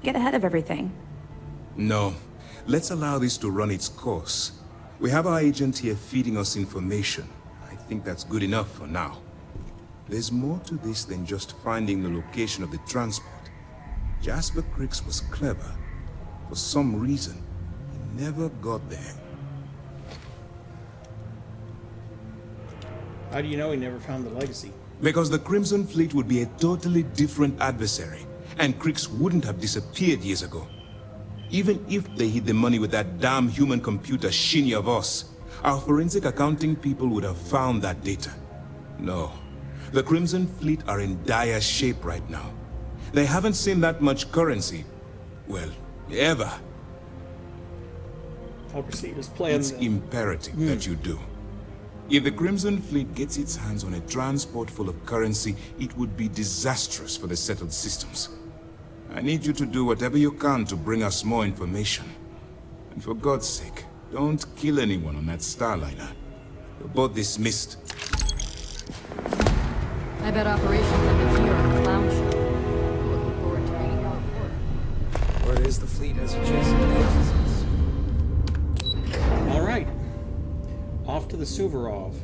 Get ahead of everything. No. Let's allow this to run its course. We have our agent here feeding us information. I think that's good enough for now. There's more to this than just finding the location of the transport. Jasper Crix was clever. For some reason, he never got there. How do you know he never found the legacy? Because the Crimson Fleet would be a totally different adversary, and Crix wouldn't have disappeared years ago. Even if they hid the money with that damn human computer Shinya Voss, our forensic accounting people would have found that data. No. The Crimson Fleet are in dire shape right now. They haven't seen that much currency, well, ever. I'll proceed as planned. It's imperative that you do. If the Crimson Fleet gets its hands on a transport full of currency, it would be disastrous for the settled systems. I need you to do whatever you can to bring us more information. And for God's sake, don't kill anyone on that Starliner. You're both dismissed. I bet operations ended here on the clown show. Looking forward to reading your report. Word is the fleet has a chase of All right. Off to the Suvorov.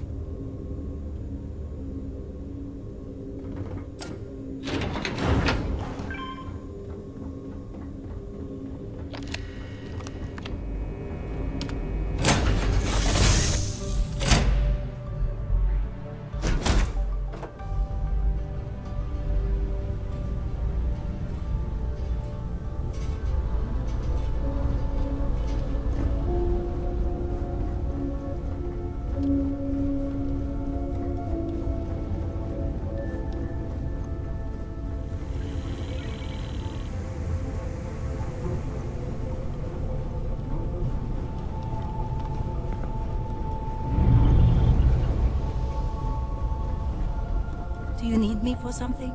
Do you need me for something?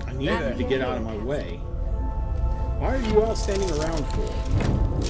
I need you to get out of my way. Why are you all standing around for?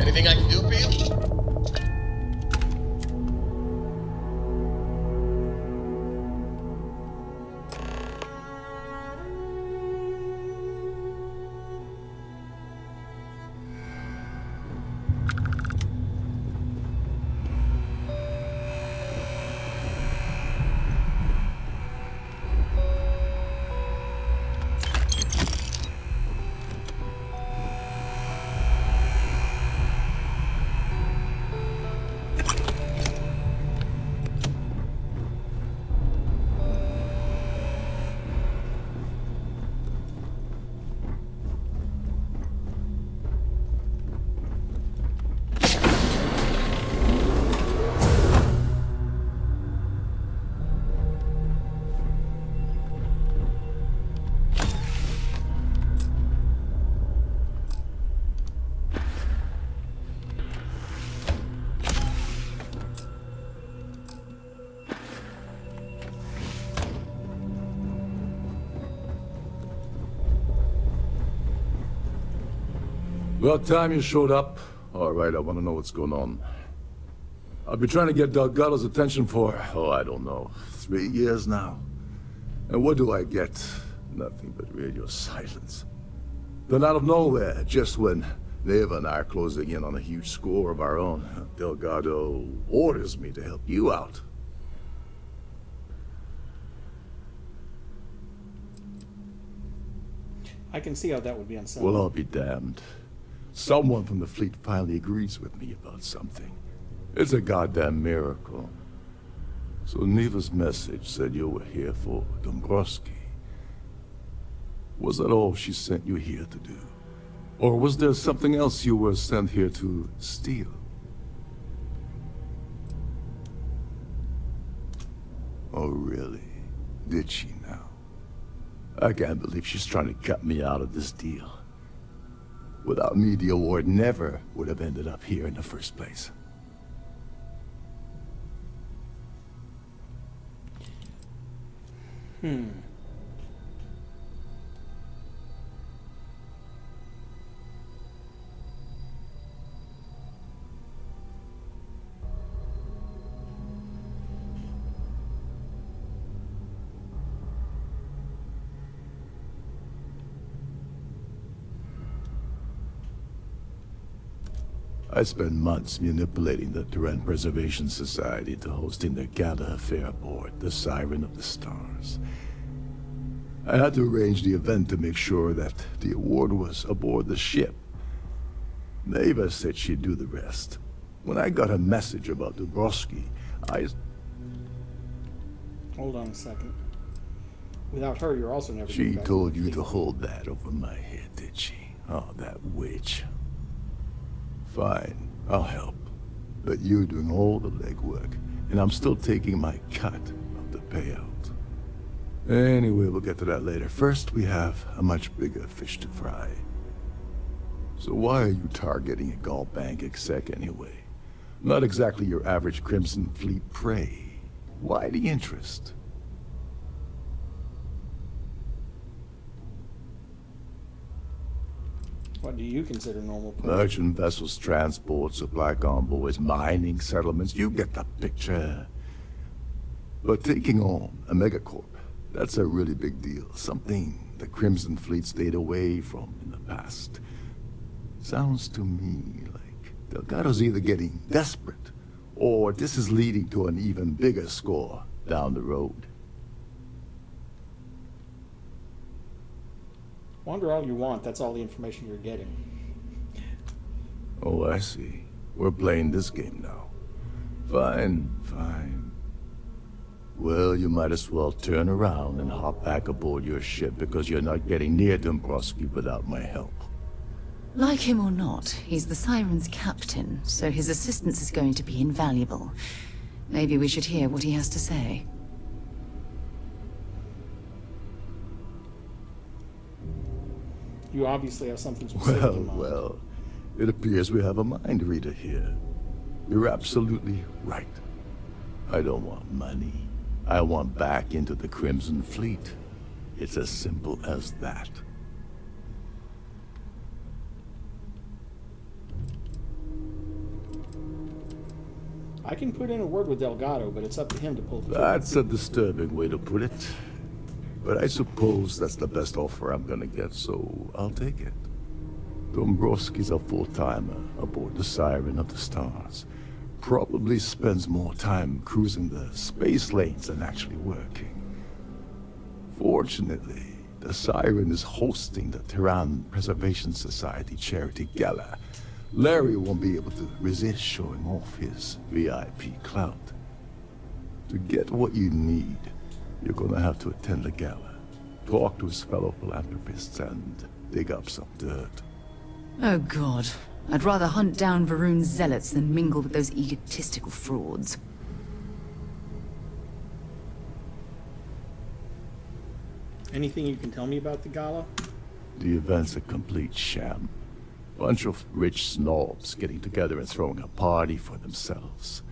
Anything I can do for you? About time you showed up. All right, I want to know what's going on. I've been trying to get Delgado's attention for, I don't know, 3 years now. And what do I get? Nothing but radio silence. Then out of nowhere, just when Neva and I are closing in on a huge score of our own, Delgado orders me to help you out. I can see how that would be unsettling. Well, I'll be damned. Someone from the fleet finally agrees with me about something. It's a goddamn miracle. So Neva's message said you were here for Dombrowski. Was that all she sent you here to do? Or was there something else you were sent here to steal? Oh, really? Did she now? I can't believe she's trying to cut me out of this deal. Without me, the award never would have ended up here in the first place. I spent months manipulating the Terran Preservation Society to hosting their gala affair aboard the Siren of the Stars. I had to arrange the event to make sure that the award was aboard the ship. Neva said she'd do the rest. When I got a message about Dubrovsky, Hold on a second. Without her, you're also never... She told you to hold that over my head, did she? Oh, that witch. Fine, I'll help. But you're doing all the legwork, and I'm still taking my cut of the payout. Anyway, we'll get to that later. First, we have a much bigger fish to fry. So why are you targeting a Gall Bank exec anyway? Not exactly your average Crimson Fleet prey. Why the interest? What do you consider normal? Merchant vessels, transport, supply convoys, mining settlements, you get the picture. But taking on a megacorp, that's a really big deal. Something the Crimson Fleet stayed away from in the past. Sounds to me like Delgado's either getting desperate, or this is leading to an even bigger score down the road. Wonder all you want, that's all the information you're getting. Oh, I see. We're playing this game now. Fine, fine. Well, you might as well turn around and hop back aboard your ship because you're not getting near Dombrowski without my help. Like him or not, he's the Siren's captain, so his assistance is going to be invaluable. Maybe we should hear what he has to say. You obviously have something specific in mind. Well, it appears we have a mind reader here. You're absolutely right. I don't want money. I want back into the Crimson Fleet. It's as simple as that. I can put in a word with Delgado, but it's up to him to pull the trigger. That's a disturbing way to put it. But I suppose that's the best offer I'm gonna get, so I'll take it. Dombrowski's a full-timer aboard the Siren of the Stars. Probably spends more time cruising the space lanes than actually working. Fortunately, the Siren is hosting the Terran Preservation Society charity gala. Larry won't be able to resist showing off his VIP clout. To get what you need, you're gonna have to attend the gala, talk to his fellow philanthropists, and dig up some dirt. Oh god. I'd rather hunt down Varun's zealots than mingle with those egotistical frauds. Anything you can tell me about the gala? The event's a complete sham. Bunch of rich snobs getting together and throwing a party for themselves.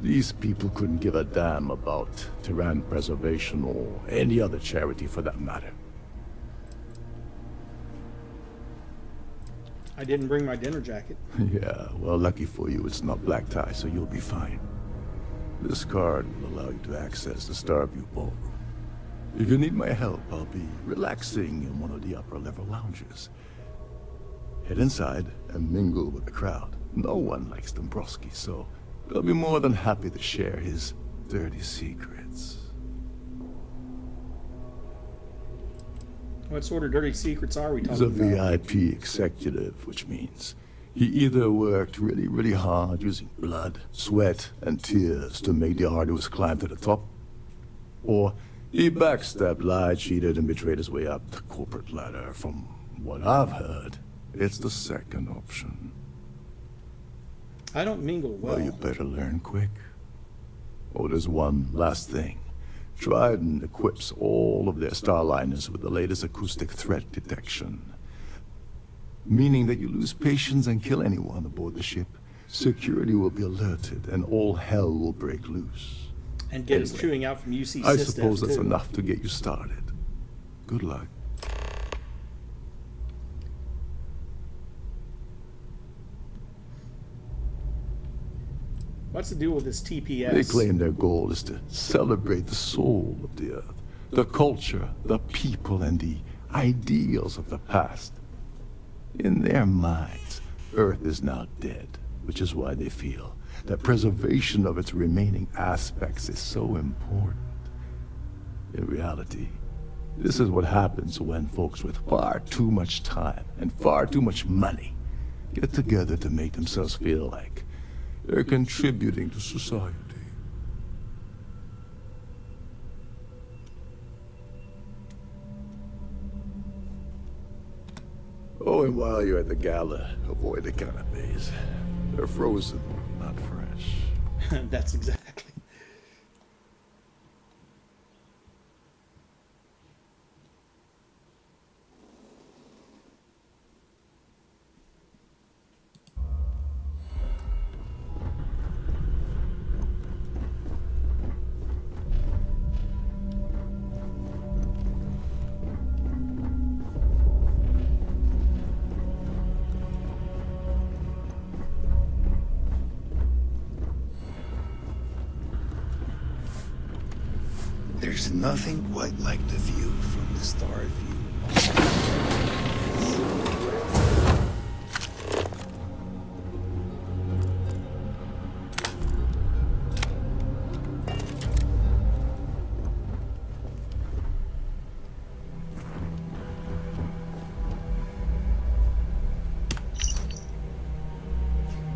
These people couldn't give a damn about Terran preservation or any other charity for that matter. I didn't bring my dinner jacket. Yeah, well, lucky for you, it's not black tie, so you'll be fine. This card will allow you to access the Starview Ballroom. If you need my help, I'll be relaxing in one of the upper-level lounges. Head inside and mingle with the crowd. No one likes Dombrowski, so they'll be more than happy to share his dirty secrets. What sort of dirty secrets are we He's a talking about? VIP executive, which means he either worked really hard using blood, sweat, and tears to make the arduous climb to the top, or he backstabbed, lied, cheated, and betrayed his way up the corporate ladder. From what I've heard, it's the second option. I don't mingle well. Well, you better learn quick. Oh, there's one last thing. Trident equips all of their starliners with the latest acoustic threat detection. Meaning that you lose patience and kill anyone aboard the ship, security will be alerted and all hell will break loose. And get us chewing out from UC I System, suppose that's too. enough to get you started. Good luck. What's the deal with this TPS? They claim their goal is to celebrate the soul of the Earth, the culture, the people, and the ideals of the past. In their minds, Earth is now dead, which is why they feel that preservation of its remaining aspects is so important. In reality, this is what happens when folks with far too much time and far too much money get together to make themselves feel like they're contributing to society. Oh, and while you're at the gala, avoid the canapes. They're frozen, not fresh. That's exactly. There's nothing quite like the view from the Starfield.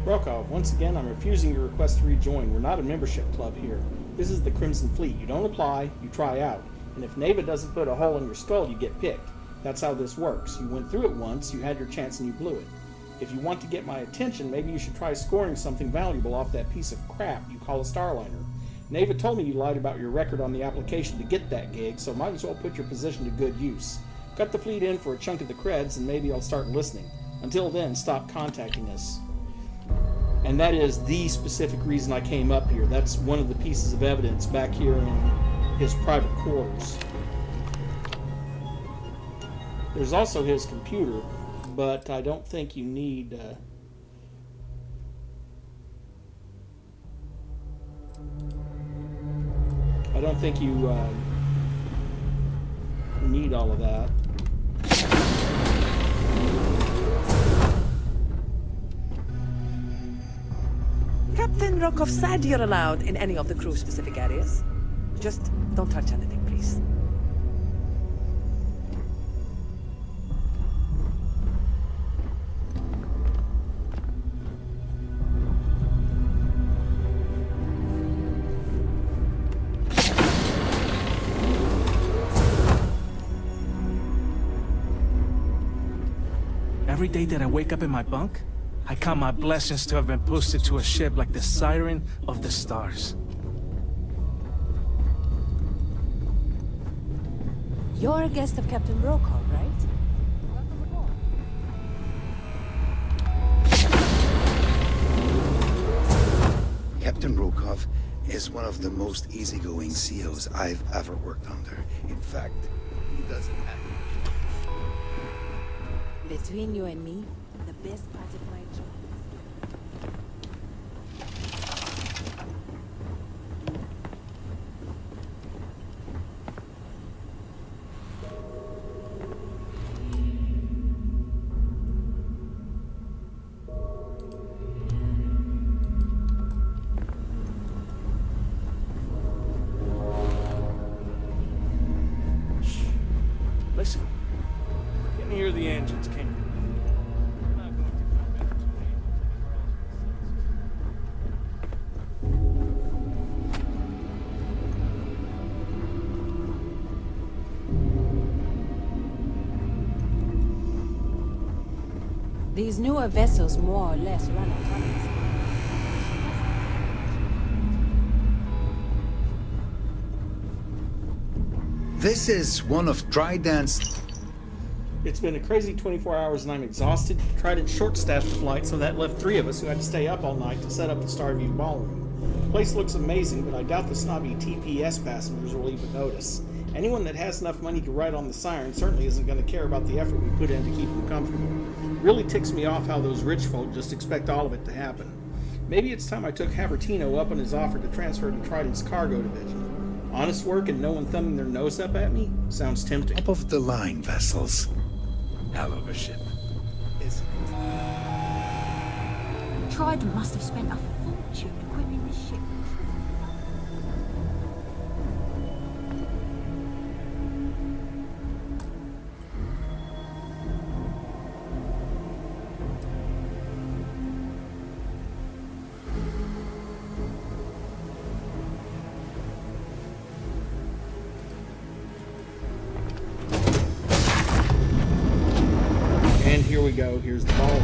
Brokov, once again, I'm refusing your request to rejoin. We're not a membership club here. This is the Crimson Fleet. You don't apply, you try out. And if Neva doesn't put a hole in your skull, you get picked. That's how this works. You went through it once, you had your chance and you blew it. If you want to get my attention, maybe you should try scoring something valuable off that piece of crap you call a Starliner. Neva told me you lied about your record on the application to get that gig, so might as well put your position to good use. Cut the fleet in for a chunk of the creds, and maybe I'll start listening. Until then, stop contacting us. And that is the specific reason I came up here. That's one of the pieces of evidence back here in his private quarters. There's also his computer, but I don't think you need... I don't think you need all of that. Captain Rokov said you're allowed in any of the crew-specific areas. Just don't touch anything, please. Every day that I wake up in my bunk, I count my blessings to have been posted to a ship like the Siren of the Stars. You're a guest of Captain Rokov, right? Captain Rokov is one of the most easygoing COs I've ever worked under. In fact, he doesn't have... Between you and me, the best part of my job. Listen, I can hear the engines, can't you? These newer vessels more or less run autonomously. This is one of Trident's... It's been a crazy 24 hours and I'm exhausted. Trident short-staffed the flight, so that left 3 of us who had to stay up all night to set up the Starview ballroom. The place looks amazing, but I doubt the snobby TPS passengers will even notice. Anyone that has enough money to ride on the Siren certainly isn't going to care about the effort we put in to keep them comfortable. It really ticks me off how those rich folk just expect all of it to happen. Maybe it's time I took Havertino up on his offer to transfer to Trident's cargo division. Honest work and no one thumbing their nose up at me? Sounds tempting. Top of the line vessels. Hell of a ship, isn't it? Trident must have spent a fortune equipping this ship. And here we go. Here's the ball.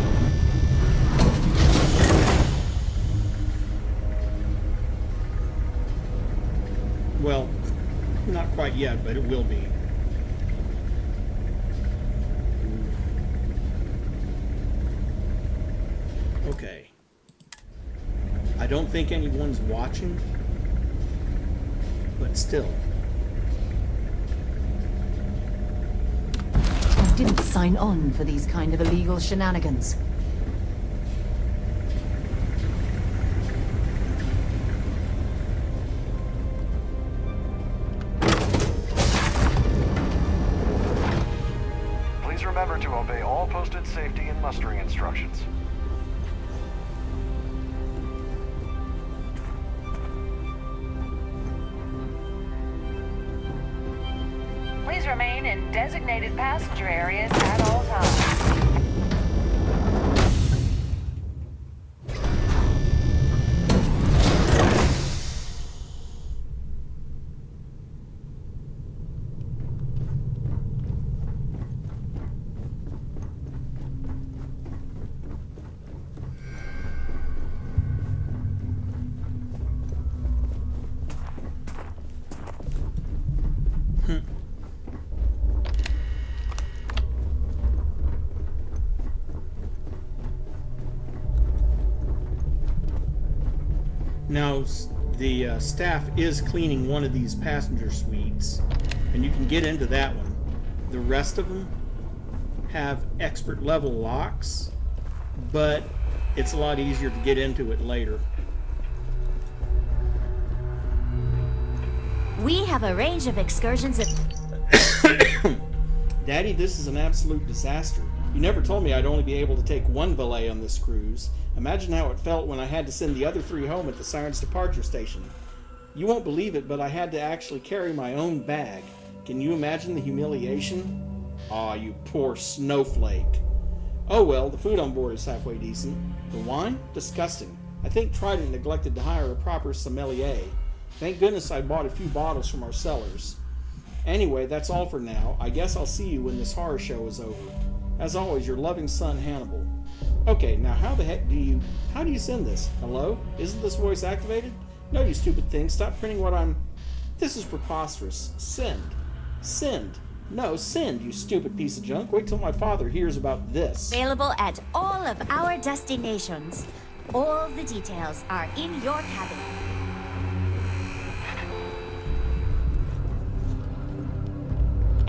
Well, not quite yet, but it will be. Okay. I don't think anyone's watching, but still. I didn't sign on for these kind of illegal shenanigans. sure to obey all posted safety and mustering instructions. Please remain in designated passenger areas at all times. Now, the staff is cleaning one of these passenger suites, and you can get into that one. The rest of them have expert level locks, but it's a lot easier to get into it later. We have a range of excursions at... Daddy, this is an absolute disaster. You never told me I'd only be able to take one valet on this cruise. Imagine how it felt when I had to send the other 3 home at the Siren's departure station. You won't believe it, but I had to actually carry my own bag. Can you imagine the humiliation? Aw, you poor snowflake. Oh well, the food on board is halfway decent. The wine? Disgusting. I think Trident neglected to hire a proper sommelier. Thank goodness I bought a few bottles from our cellars. Anyway, that's all for now. I guess I'll see you when this horror show is over. As always, your loving son, Hannibal. Okay, now how the heck do you send this? Hello? Isn't this voice activated? No, you stupid thing. Stop printing what I'm... This is preposterous. Send. Send. No, send, you stupid piece of junk. Wait till my father hears about this. Available at all of our destinations. All the details are in your cabin.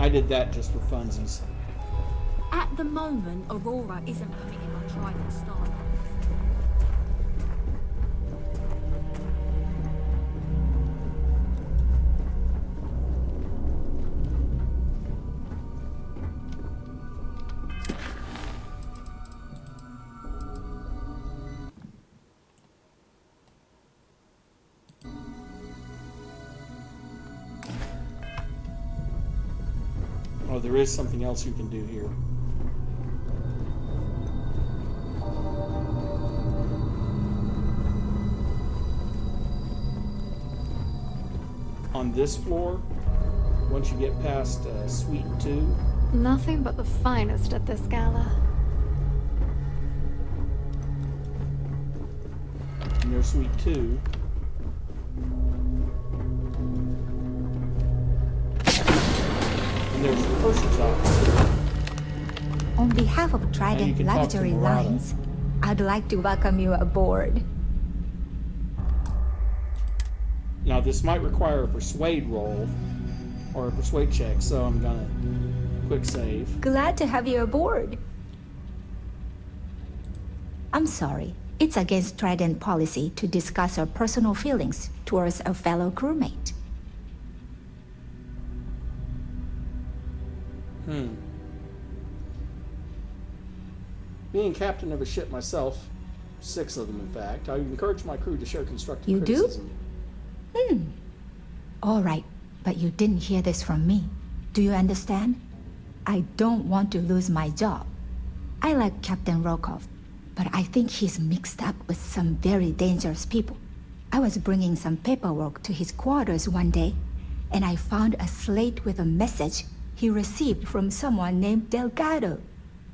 I did that just for funsies. At the moment, Aurora isn't permitting our Trident Starlight. Oh, there is something else you can do here. On this floor, once you get past Suite 2. Nothing but the finest at this gala. And there's Suite 2. And there's the purser's office. On behalf of Trident Luxury Lines, I'd like to welcome you aboard. Now this might require a persuade roll or a persuade check, so I'm gonna quick save. Glad to have you aboard. I'm sorry. It's against Trident policy to discuss our personal feelings towards a fellow crewmate. Being captain of a ship myself, 6 of them in fact, I encourage my crew to share constructive You criticism. do? All right, but you didn't hear this from me. Do you understand? I don't want to lose my job. I like Captain Rokov, but I think he's mixed up with some very dangerous people. I was bringing some paperwork to his quarters one day, and I found a slate with a message he received from someone named Delgado.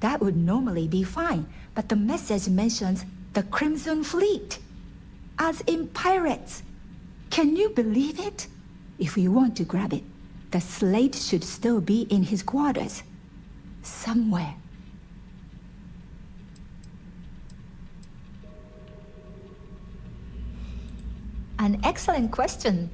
That would normally be fine, but the message mentions the Crimson Fleet, as in pirates. Can you believe it? If you want to grab it, the slate should still be in his quarters. Somewhere. An excellent question.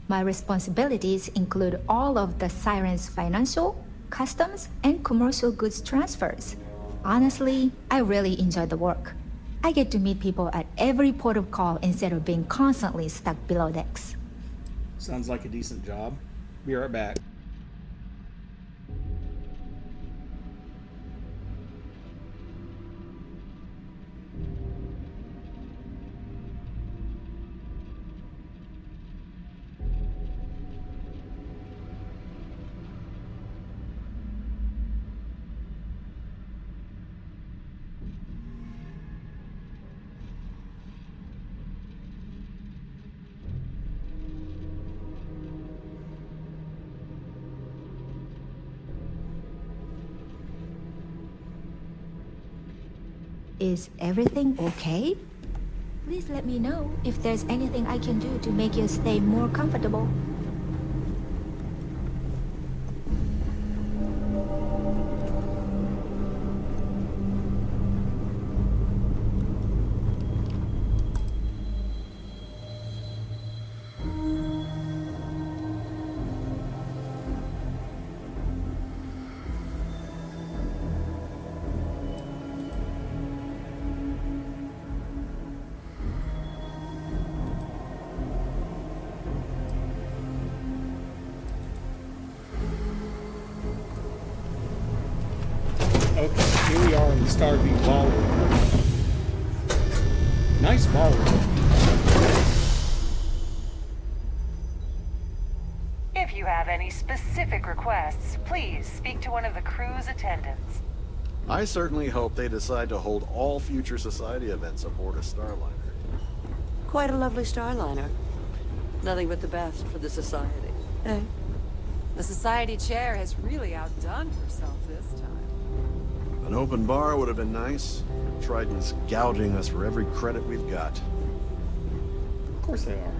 My responsibilities include all of the Siren's financial, customs, and commercial goods transfers. Honestly, I really enjoy the work. I get to meet people at every port of call instead of being constantly stuck below decks. Sounds like a decent job. Be right back. Is everything okay? Please let me know if there's anything I can do to make your stay more comfortable. Okay, here we are in the Starfield ballroom. Nice ballroom. If you have any specific requests, please speak to one of the crew's attendants. I certainly hope they decide to hold all future Society events aboard a Starliner. Quite a lovely Starliner. Nothing but the best for the Society, eh? The Society chair has really outdone herself this time. An open bar would have been nice. Trident's gouging us for every credit we've got. Of course they are.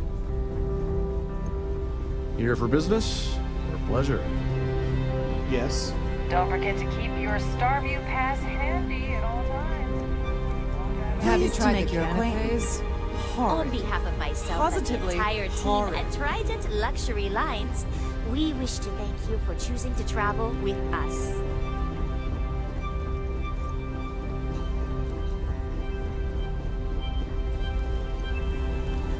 Here for business or pleasure? Yes. Don't forget to keep your Starview pass handy at all times. Have you Pleased to tried make the your canapes? On behalf of myself Positively and the entire team horrid. at Trident Luxury Lines, we wish to thank you for choosing to travel with us.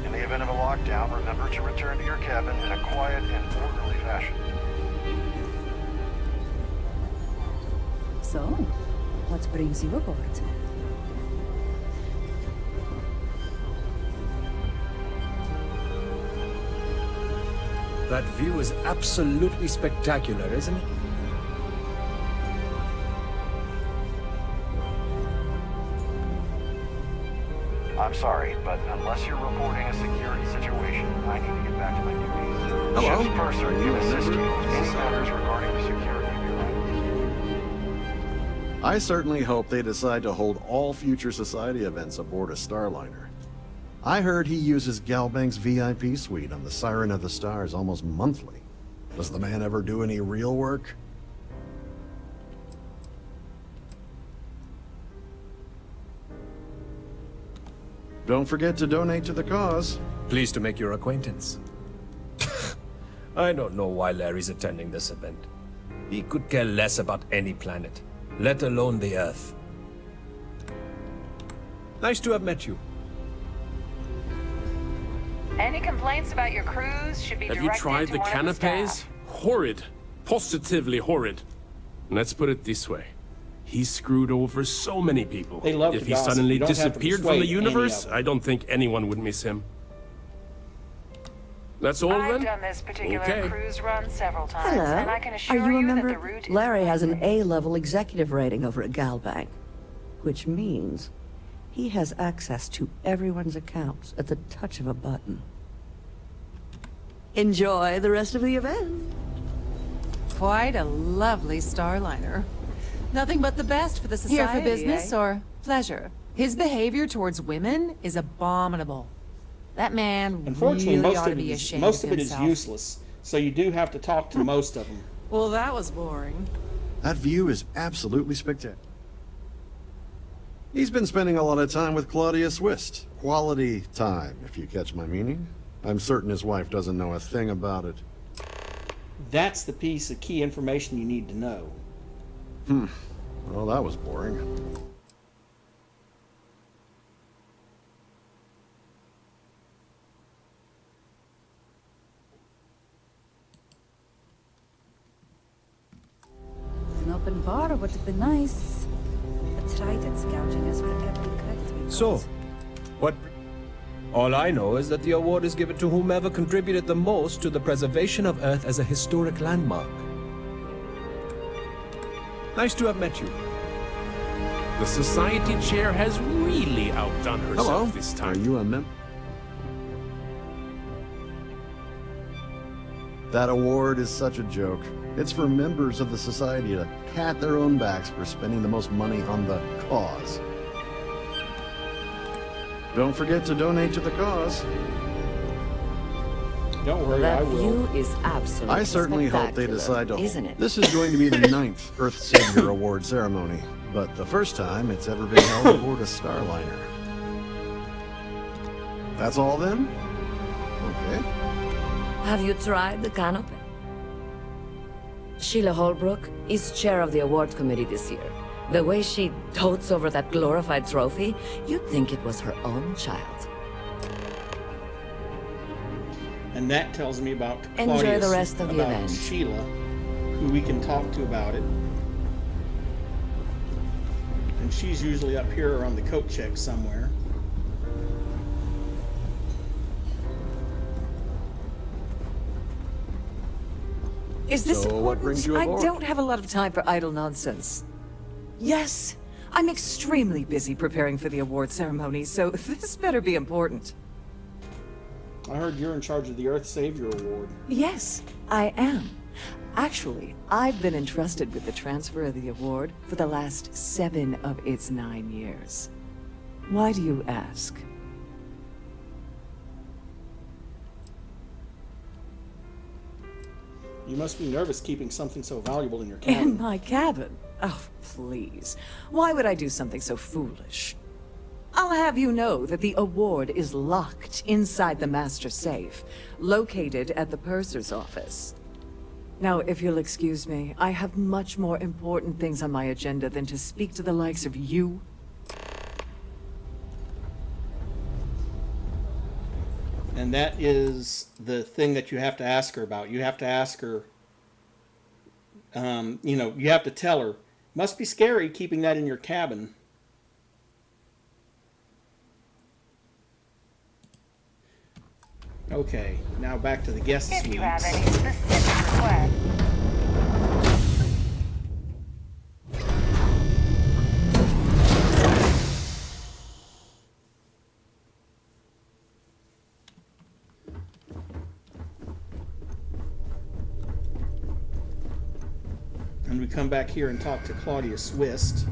In the event of a lockdown, remember to return to your cabin in a quiet and orderly fashion. So, what brings you aboard? That view is absolutely spectacular, isn't it? I'm sorry, but unless you're reporting a security situation, I need to get back to my duties. Hello? Ship's purser Are you can a assist you member? with any matters regarding the security of your life. I certainly hope they decide to hold all future Society events aboard a Starliner. I heard he uses Galbank's VIP suite on the Siren of the Stars almost monthly. Does the man ever do any real work? Don't forget to donate to the cause. Pleased to make your acquaintance. I don't know why Larry's attending this event. He could care less about any planet, let alone the Earth. Nice to have met you. Any complaints about your cruise should be Have directed you tried to the one of the canapes? staff. Horrid. Positively horrid. Let's put it this way. He screwed over so many people. They love if to he gossip. suddenly You don't have to disappeared from the persuade any universe, of them. I don't think anyone would miss him. That's all I've then? done this particular Okay. cruise run several times, Hello. and I can assure Are you a you that member? the route is Larry has an A-level executive rating over at Galbank, which means he has access to everyone's accounts at the touch of a button. Enjoy the rest of the event. Quite a lovely Starliner. Nothing but the best for the Society, Here for business or pleasure? His behavior towards women is abominable. That man Unfortunately, really most ought to of be it is, ashamed most of of it is himself. useless. So you do have to talk to most of them. Well, that was boring. That view is absolutely spectacular. He's been spending a lot of time with Claudia Swist. Quality time, if you catch my meaning. I'm certain his wife doesn't know a thing about it. That's the piece of key information you need to know. Well, that was boring. An open bar would have been nice. The Trident's gouging us for every credit we got. So, what... All I know is that the award is given to whomever contributed the most to the preservation of Earth as a historic landmark. Nice to have met you. The Society chair has really outdone herself Hello. this Are time. you a member? That award is such a joke. It's for members of the Society to pat their own backs for spending the most money on the cause. Don't forget to donate to the cause. Don't worry, That I will. view is absolutely I certainly hope they spectacular, decide to isn't it? This is going to be the 9th Earth Savior Award ceremony, but the first time it's ever been held aboard a Starliner. That's all then? Okay. Have you tried the canopy? Sheila Holbrook is chair of the award committee this year. The way she dotes over that glorified trophy, you'd think it was her own child. And that tells me about Enjoy Claudius, the rest of the about event. Sheila, who we can talk to about it. And she's usually up here on the coat check somewhere. Is this So what important? brings you I aboard? don't have a lot of time for idle nonsense. Yes, I'm extremely busy preparing for the award ceremony, so this better be important. I heard you're in charge of the Earth Savior Award. Yes, I am. Actually, I've been entrusted with the transfer of the award for the last 7 of its 9 years. Why do you ask? You must be nervous keeping something so valuable in your In cabin. my cabin? Oh, please. Why would I do something so foolish? I'll have you know that the award is locked inside the master safe, located at the purser's office. Now, if you'll excuse me, I have much more important things on my agenda than to speak to the likes of you. And that is the thing that you have to ask her about. You have to ask her, you have to tell her, must be scary keeping that in your cabin. Okay, now back to the guest suites. If you have any specific requests. And we come back here and talk to Claudius Swist.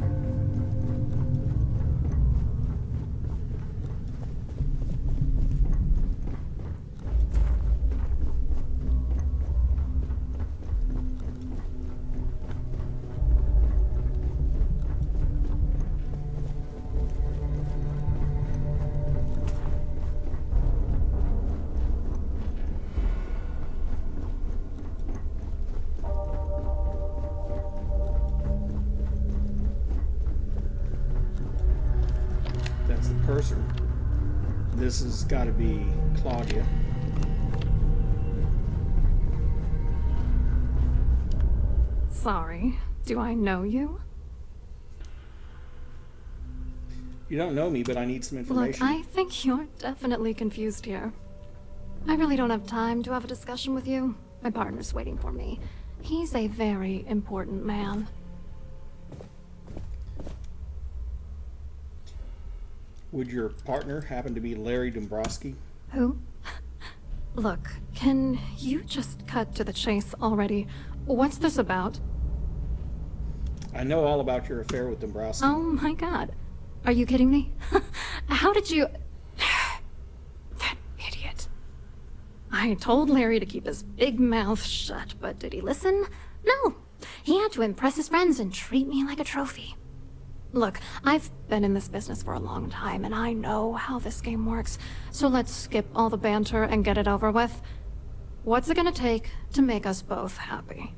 That's the purser. This has got to be Claudia. Sorry, do I know you? You don't know me, but I need some Look, information. I think you're definitely confused here. I really don't have time to have a discussion with you. My partner's waiting for me. He's a very important man. Would your partner happen to be Larry Dombrowski? Who? Look, can you just cut to the chase already? What's this about? I know all about your affair with Dombrowski. Oh my god. Are you kidding me? How did you... That idiot. I told Larry to keep his big mouth shut, but did he listen? No. He had to impress his friends and treat me like a trophy. Look, I've been in this business for a long time, and I know how this game works, so let's skip all the banter and get it over with. What's it gonna take to make us both happy?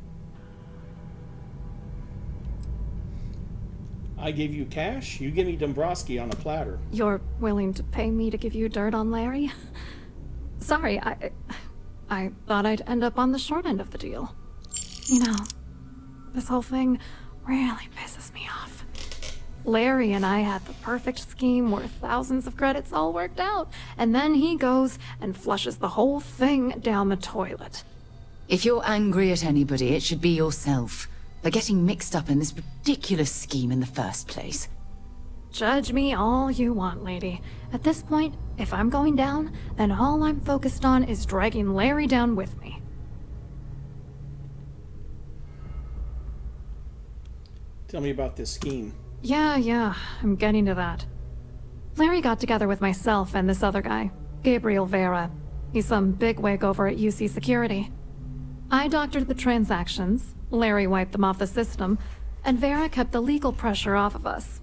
I give you cash, you give me Dombrowski on a platter. You're willing to pay me to give you dirt on Larry? Sorry, I thought I'd end up on the short end of the deal. You know, this whole thing really pisses me off. Larry and I had the perfect scheme worth thousands of credits all worked out, and then he goes and flushes the whole thing down the toilet. If you're angry at anybody, it should be yourself for getting mixed up in this ridiculous scheme in the first place. Judge me all you want, lady. At this point, if I'm going down, then all I'm focused on is dragging Larry down with me. Tell me about this scheme. Yeah, I'm getting to that. Larry got together with myself and this other guy, Gabriel Vera. He's some bigwig over at UC Security. I doctored the transactions, Larry wiped them off the system, and Vera kept the legal pressure off of us.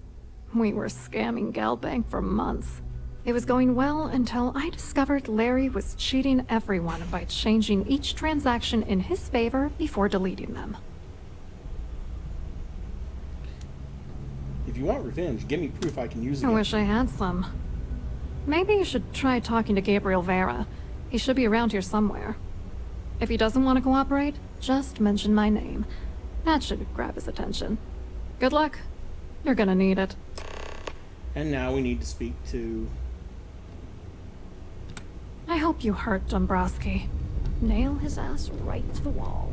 We were scamming Galbank for months. It was going well until I discovered Larry was cheating everyone by changing each transaction in his favor before deleting them. If you want revenge, give me proof I can use it. I wish I had some. Maybe you should try talking to Gabriel Vera. He should be around here somewhere. If he doesn't want to cooperate, just mention my name. That should grab his attention. Good luck. You're gonna need it. And now we need to speak to... I hope you hurt Dombrowski. Nail his ass right to the wall.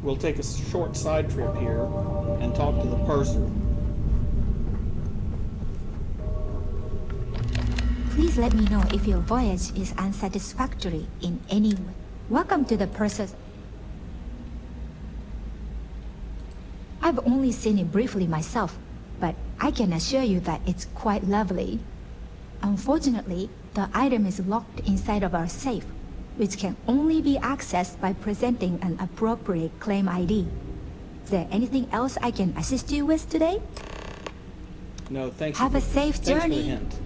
We'll take a short side trip here and talk to the purser. Please let me know if your voyage is unsatisfactory in any way. Welcome to the purser's... I've only seen it briefly myself, but I can assure you that it's quite lovely. Unfortunately, the item is locked inside of our safe, which can only be accessed by presenting an appropriate claim ID. Is there anything else I can assist you with today? No, thanks. Have a safe Thanks for the journey. hint.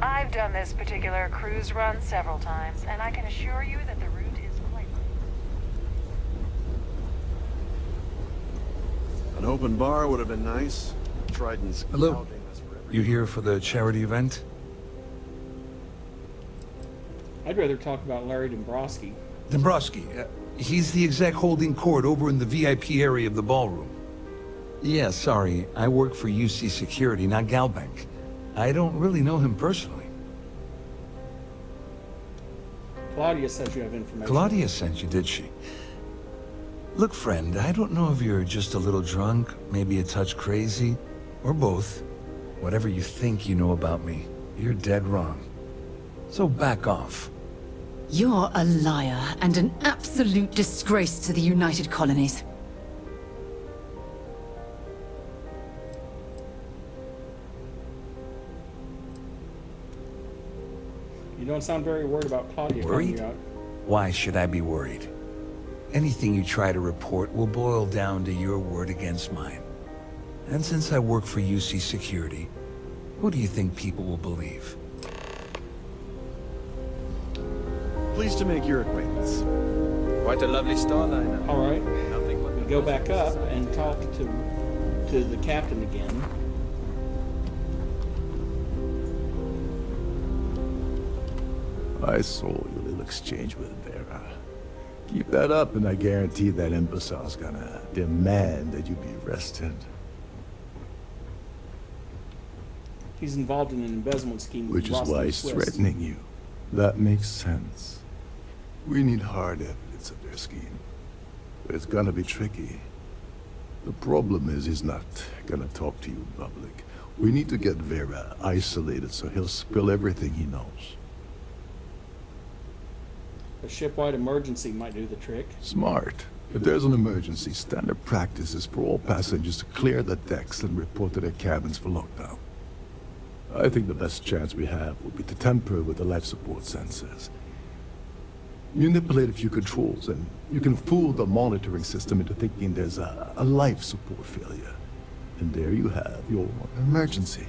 I've done this particular cruise run several times, and I can assure you that the route is quite... An open bar would have been nice. Trident's Hello. gouging us for every... You here for the charity event? I'd rather talk about Larry Dombrowski. Dombrowski, he's the exec holding court over in the VIP area of the ballroom. Yeah, sorry, I work for UC Security, not Galbank. I don't really know him personally. Claudia says you have information. Claudia sent you, did she? Look, friend, I don't know if you're just a little drunk, maybe a touch crazy, or both. Whatever you think you know about me, you're dead wrong. So back off. You're a liar and an absolute disgrace to the United Colonies. You don't sound very worried about Claudia Worried? coming out. Why should I be worried? Anything you try to report will boil down to your word against mine. And since I work for UC Security, who do you think people will believe? Pleased to make your acquaintance. Quite a lovely starliner. All right. Nothing but We go back up and talk to the captain again. I saw your little exchange with Vera. Keep that up and I guarantee that imbecile's gonna demand that you be arrested. He's involved in an embezzlement scheme with Which is Roscoe why he's Swiss. threatening you. That makes sense. We need hard evidence of their scheme. But it's gonna be tricky. The problem is he's not gonna talk to you in public. We need to get Vera isolated so he'll spill everything he knows. A shipwide emergency might do the trick. Smart. If there's an emergency, standard practice is for all passengers to clear the decks and report to their cabins for lockdown. I think the best chance we have would be to tamper with the life support sensors. Manipulate a few controls and you can fool the monitoring system into thinking there's a life support failure. And there you have your emergency.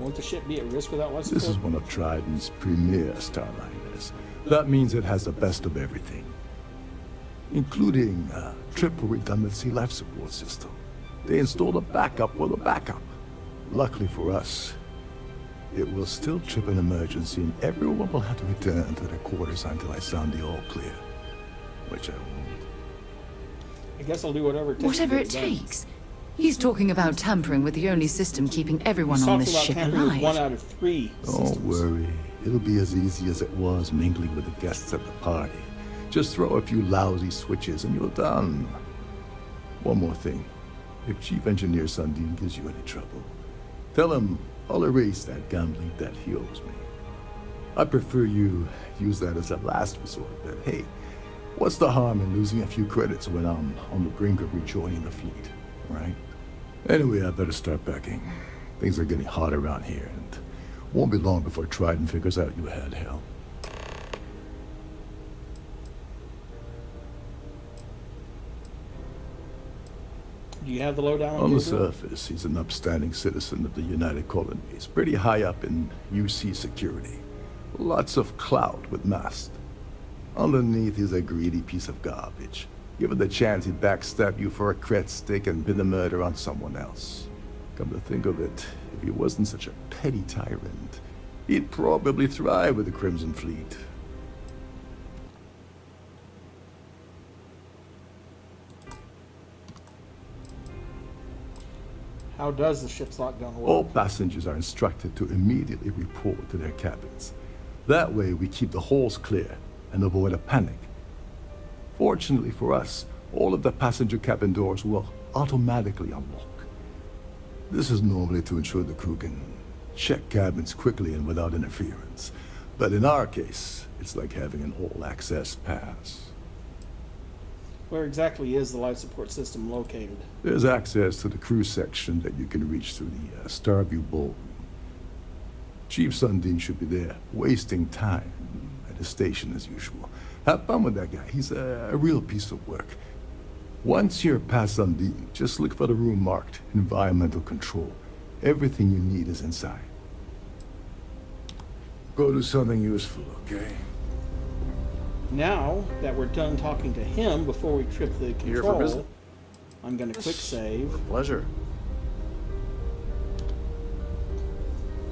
Won't the ship be at risk without life support? This is one of Trident's premier Starliners. That means it has the best of everything, including a triple redundancy life support system. They installed a backup for the backup. Luckily for us, it will still trip an emergency and everyone will have to return to their quarters until I sound the all clear. Which I won't. I guess I'll do whatever it takes. Whatever it takes. He's talking about tampering with the only system keeping everyone on this ship alive. 1 out of 3 systems. Don't worry. It'll be as easy as it was mingling with the guests at the party. Just throw a few lousy switches and you're done. One more thing. If Chief Engineer Sundin gives you any trouble, tell him I'll erase that gambling debt he owes me. I prefer you use that as a last resort, but hey, what's the harm in losing a few credits when I'm on the brink of rejoining the fleet, right? Anyway, I better start packing. Things are getting hot around here, and won't be long before Trident figures out you had hell. Do you have the lowdown On the surface, he's an upstanding citizen of the United Colonies, pretty high up in UC security. Lots of clout with Mast. Underneath, he's a greedy piece of garbage. Given the chance, he'd backstab you for a cred stick and pin the murder on someone else. Come to think of it, if he wasn't such a petty tyrant, he'd probably thrive with the Crimson Fleet. How does the ship's lockdown work? All passengers are instructed to immediately report to their cabins. That way, we keep the halls clear and avoid a panic. Fortunately for us, all of the passenger cabin doors will automatically unlock. This is normally to ensure the crew can check cabins quickly and without interference. But in our case, it's like having an all-access pass. Where exactly is the life support system located? There's access to the crew section that you can reach through the Starview ballroom. Chief Sundin should be there, wasting time at his station as usual. Have fun with that guy. He's a real piece of work. Once you're past Sundin, just look for the room marked Environmental Control. Everything you need is inside. Go do something useful, okay? Now that we're done talking to him before we trip the Here for business. control, I'm going to quick save. With pleasure.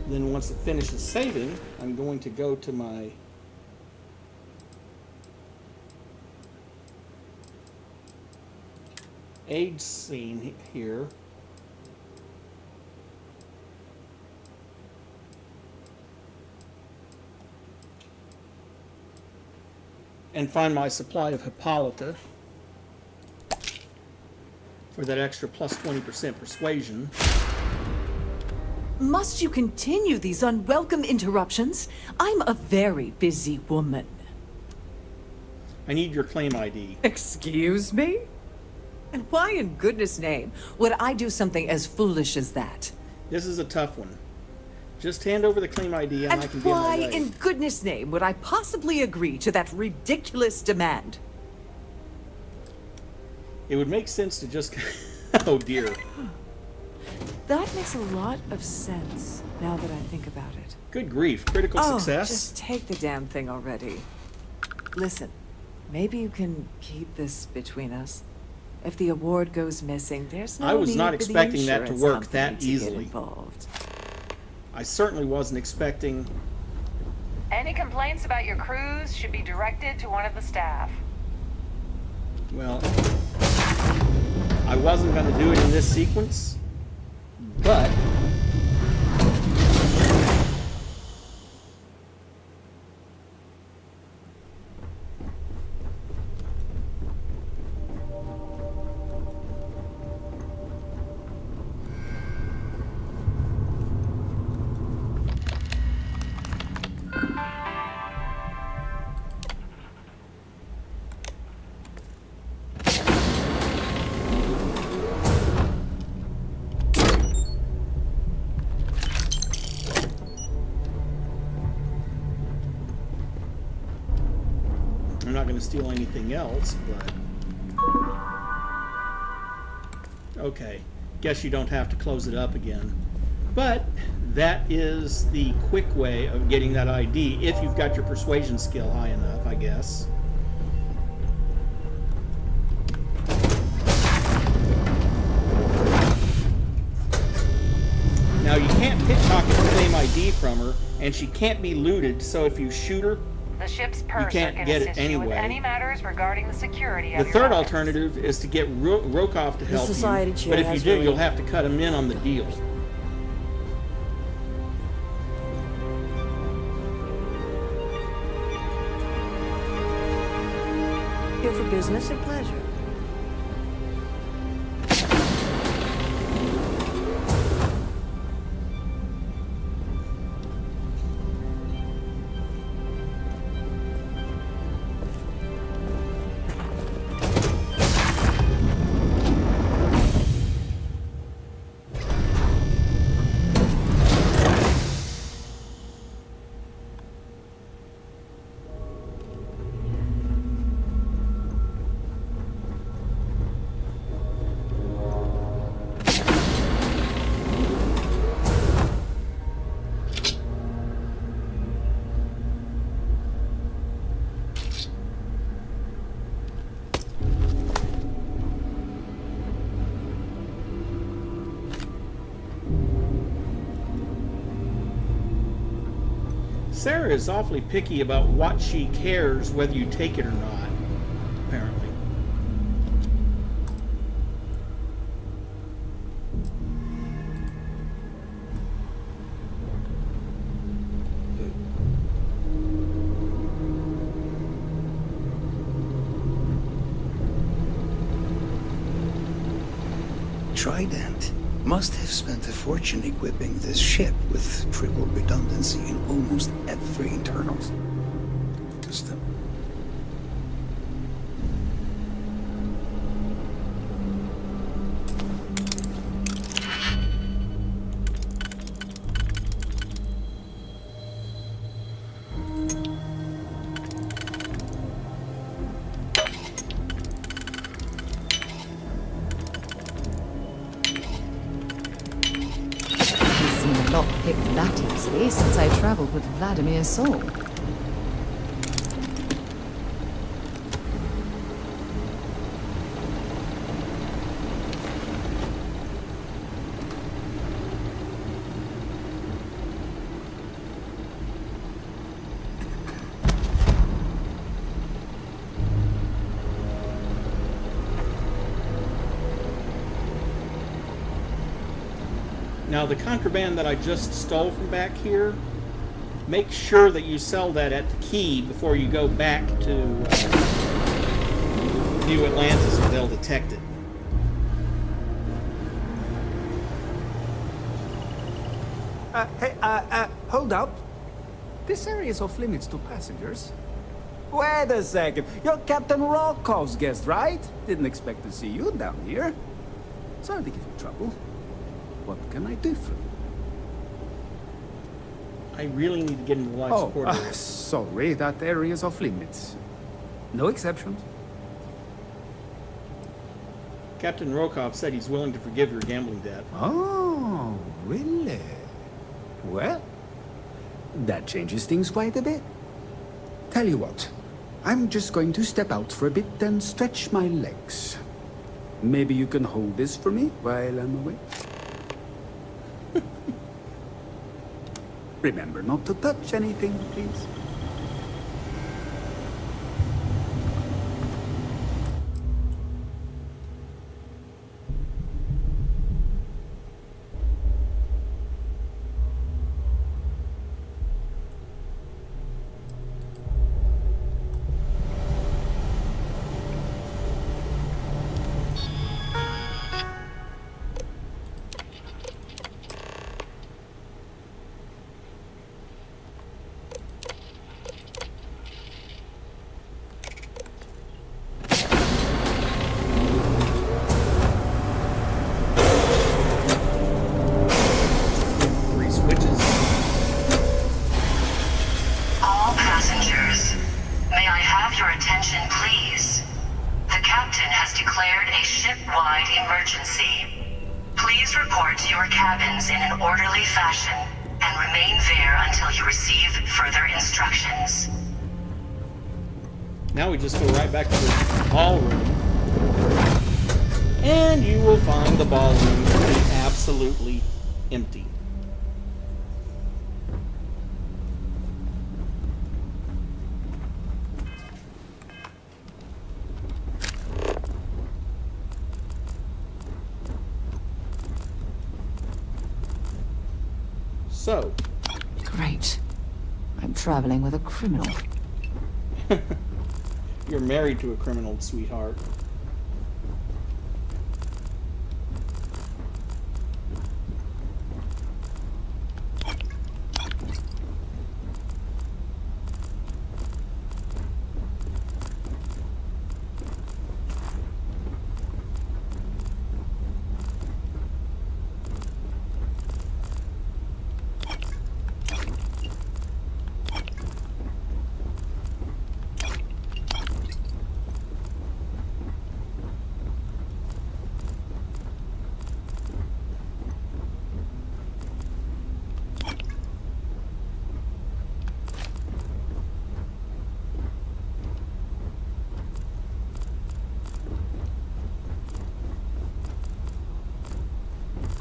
Then once it finishes saving, I'm going to go to my age scene here. And find my supply of Hippolyta for that extra plus 20% persuasion. Must you continue these unwelcome interruptions? I'm a very busy woman. I need your claim ID. Excuse me? And why in goodness name would I do something as foolish as that? This is a tough one. Just hand over the claim ID and I can be on my Why way. in goodness name would I possibly agree to that ridiculous demand? It would make sense to just... Oh dear. That makes a lot of sense, now that I think about it. Good grief. Critical success? Just take the damn thing already. Listen, maybe you can keep this between us. If the award goes missing, there's no I was need not for the expecting that to insurance work company that to get easily. involved. I certainly wasn't expecting... Any complaints about your cruise should be directed to one of the staff. Well, I wasn't going to do it in this sequence, but... I'm not going to steal anything else, but... Okay. Guess you don't have to close it up again. But that is the quick way of getting that ID, if you've got your persuasion skill high enough, I guess. Now, you can't pickpocket the same ID from her, and she can't be looted, so if you shoot her, The ship's you purser can't can get it assist you with anyway. any matters regarding the security The of your third weapons. alternative is to get Rokoff to help society you, chair but if you has do, really- you'll have to cut him in on the deal. Here for business or pleasure? Sarah is awfully picky about what she cares, whether you take it or not, apparently. Trident must have spent a fortune equipping this ship with triple redundancy in almost every internal system. Not picked that easily since I traveled with Vladimir's soul. Now, the contraband that I just stole from back here, make sure that you sell that at the key before you go back to New Atlantis, or they'll detect it. Hey, hold up. This area is off limits to passengers. Wait a second. You're Captain Rokov's guest, right? Didn't expect to see you down here. Sorry to give you trouble. What can I do for you? I really need to get into life support. Sorry, that area is off limits. No exceptions. Captain Rokoff said he's willing to forgive your gambling debt. Oh, really? Well, that changes things quite a bit. Tell you what, I'm just going to step out for a bit and stretch my legs. Maybe you can hold this for me while I'm away? Remember not to touch anything, please. Please report to your cabins in an orderly fashion and remain there until you receive further instructions. Now we just go right back to the ballroom. And you will find the ballroom to be absolutely empty. So. Great. I'm traveling with a criminal. You're married to a criminal, sweetheart.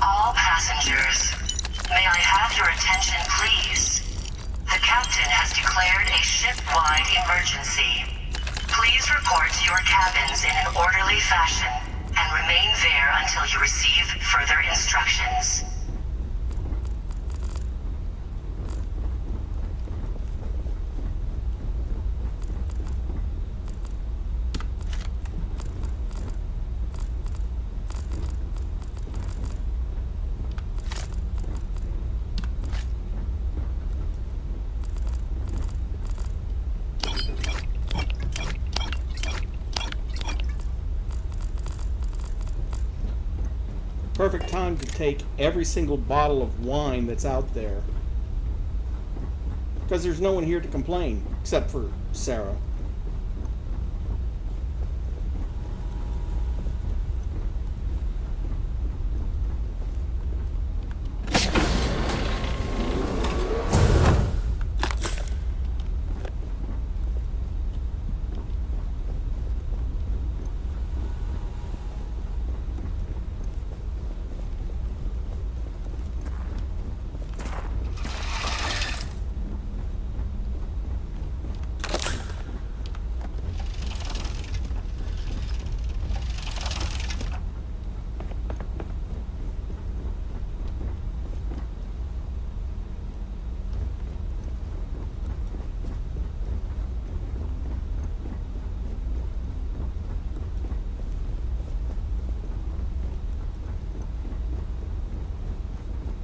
All passengers, may I have your attention, please? The captain has declared a ship-wide emergency. Please report to your cabins in an orderly fashion and remain there until you receive further instructions. Perfect time to take every single bottle of wine that's out there. Because there's no one here to complain, except for Sarah.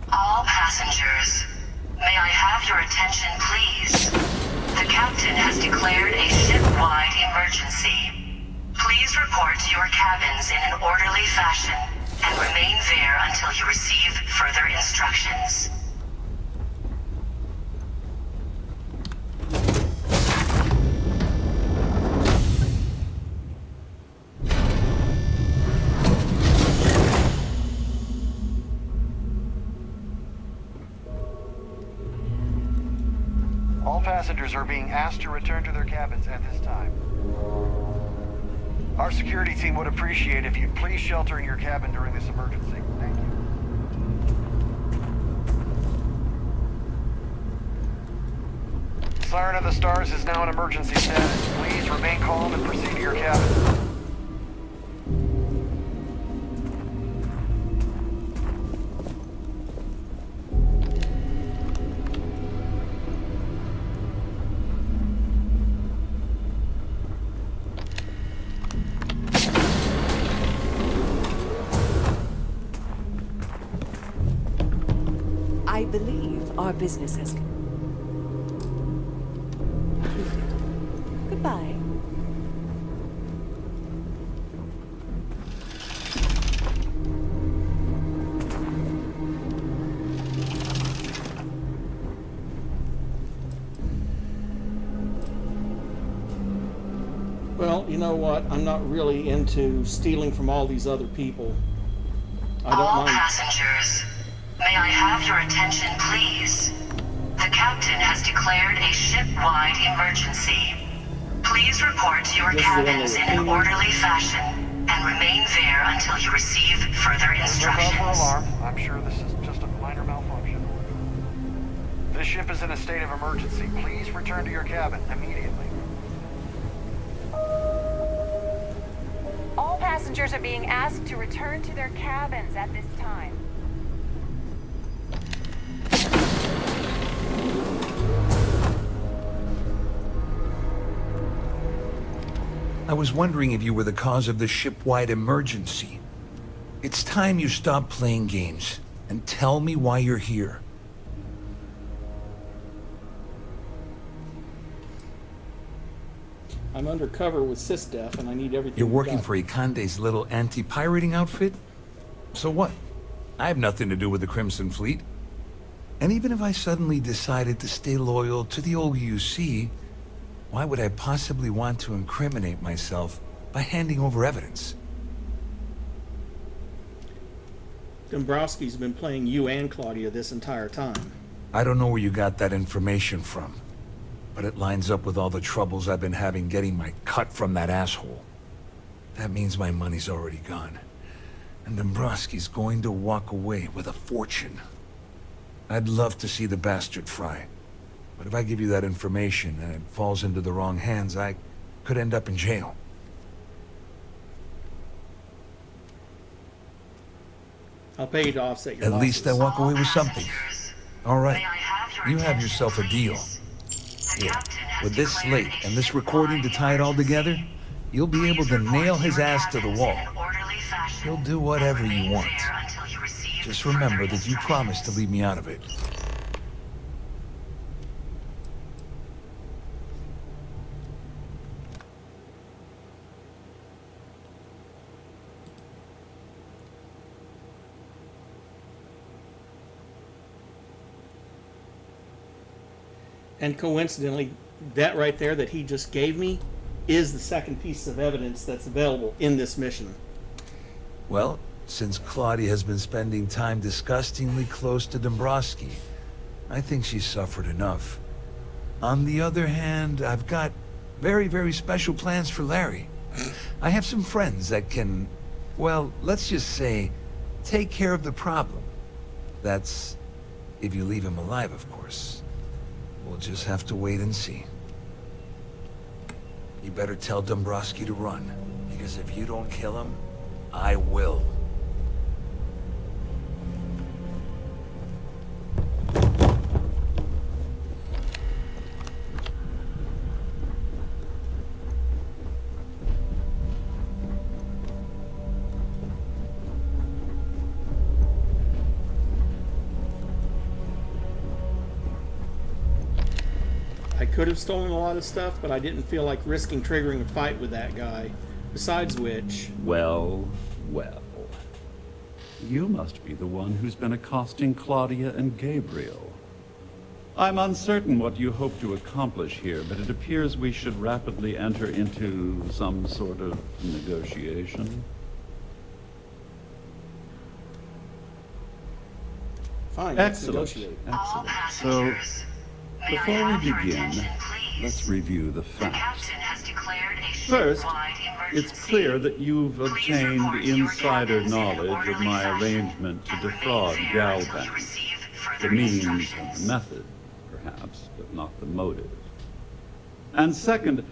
All passengers, may I have your attention, please? The captain has declared a ship-wide emergency. Please report to your cabins in an orderly fashion and remain there until you receive further instructions. All passengers are being asked to return to their cabins at this time. Our security team would appreciate if you'd please shelter in your cabin during this emergency. Thank you. Siren of the Stars is now in emergency status. Please remain calm and proceed to your cabin. I believe our business has concluded. Goodbye. Well, you know what? I'm not really into stealing from all these other people. I don't All mind. passengers, may I have your attention, please? The captain has declared a ship-wide emergency. Please report to your cabins in an orderly fashion and remain there until you receive further No cause for instructions. alarm. I'm sure this is just a minor malfunction. This ship is in a state of emergency. Please return to your cabin immediately. All passengers are being asked to return to their cabins at this time. I was wondering if you were the cause of the ship-wide emergency. It's time you stop playing games and tell me why you're here. I'm undercover with SysDef, and I need everything. You're working done. for Ikande's little anti-pirating outfit? So what? I have nothing to do with the Crimson Fleet. And even if I suddenly decided to stay loyal to the old UC, why would I possibly want to incriminate myself by handing over evidence? Dombrowski's been playing you and Claudia this entire time. I don't know where you got that information from, but it lines up with all the troubles I've been having getting my cut from that asshole. That means my money's already gone, and Dombrowski's going to walk away with a fortune. I'd love to see the bastard fry, but if I give you that information and it falls into the wrong hands, I could end up in jail. I'll pay you to offset your At losses. least I walk away with something. All right, you have yourself a deal. Yeah, with this slate and this recording to tie it all together, you'll be able to nail his ass to the wall. He'll do whatever you want. Just remember that you promised to leave me out of it. And coincidentally, that right there that he just gave me is the second piece of evidence that's available in this mission. Well, since Claudia has been spending time disgustingly close to Dombrowski, I think she's suffered enough. On the other hand, I've got very, very special plans for Larry. I have some friends that can, well, let's just say, take care of the problem. That's if you leave him alive, of course. We'll just have to wait and see. You better tell Dombrowski to run, because if you don't kill him, I will. I could have stolen a lot of stuff, but I didn't feel like risking triggering a fight with that guy. Besides which... Well, well. You must be the one who's been accosting Claudia and Gabriel. I'm uncertain what you hope to accomplish here, but it appears we should rapidly enter into some sort of negotiation. Fine, let's Excellent. negotiate. Excellent. So, before we begin, let's review the facts. First, it's clear that you've obtained insider knowledge of my arrangement to defraud Galbank. The means and the method, perhaps, but not the motive. And second,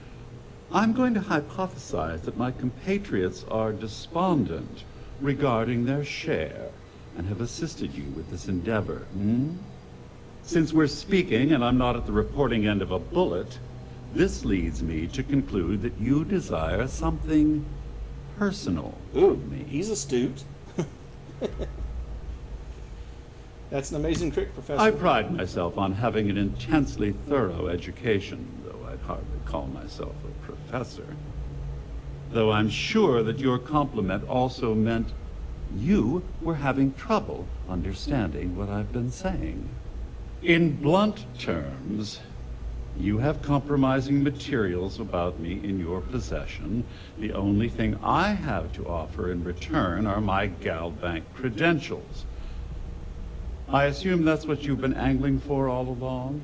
I'm going to hypothesize that my compatriots are despondent regarding their share and have assisted you with this endeavor. Since we're speaking and I'm not at the reporting end of a bullet, this leads me to conclude that you desire something personal from me. He's astute. That's an amazing trick, Professor. I pride myself on having an intensely thorough education, though I'd hardly call myself a professor. Though I'm sure that your compliment also meant you were having trouble understanding what I've been saying. In blunt terms, You have compromising materials about me in your possession. The only thing I have to offer in return are my GalBank credentials. I assume that's what you've been angling for all along?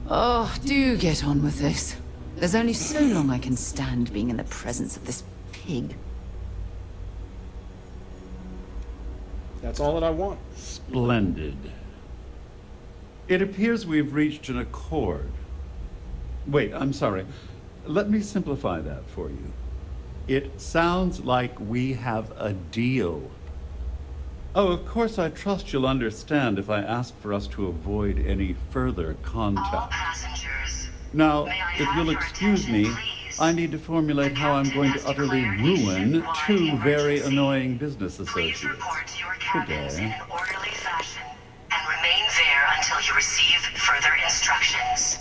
Oh, do get on with this. There's only so long I can stand being in the presence of this pig. That's all that I want. Splendid. It appears we've reached an accord. Wait, I'm sorry. Let me simplify that for you. It sounds like we have a deal. Oh, of course, I trust you'll understand if I ask for us to avoid any further contact. Now, if you'll excuse me, I need to formulate how I'm going to utterly ruin two very annoying business associates today. And remain there until you receive further instructions.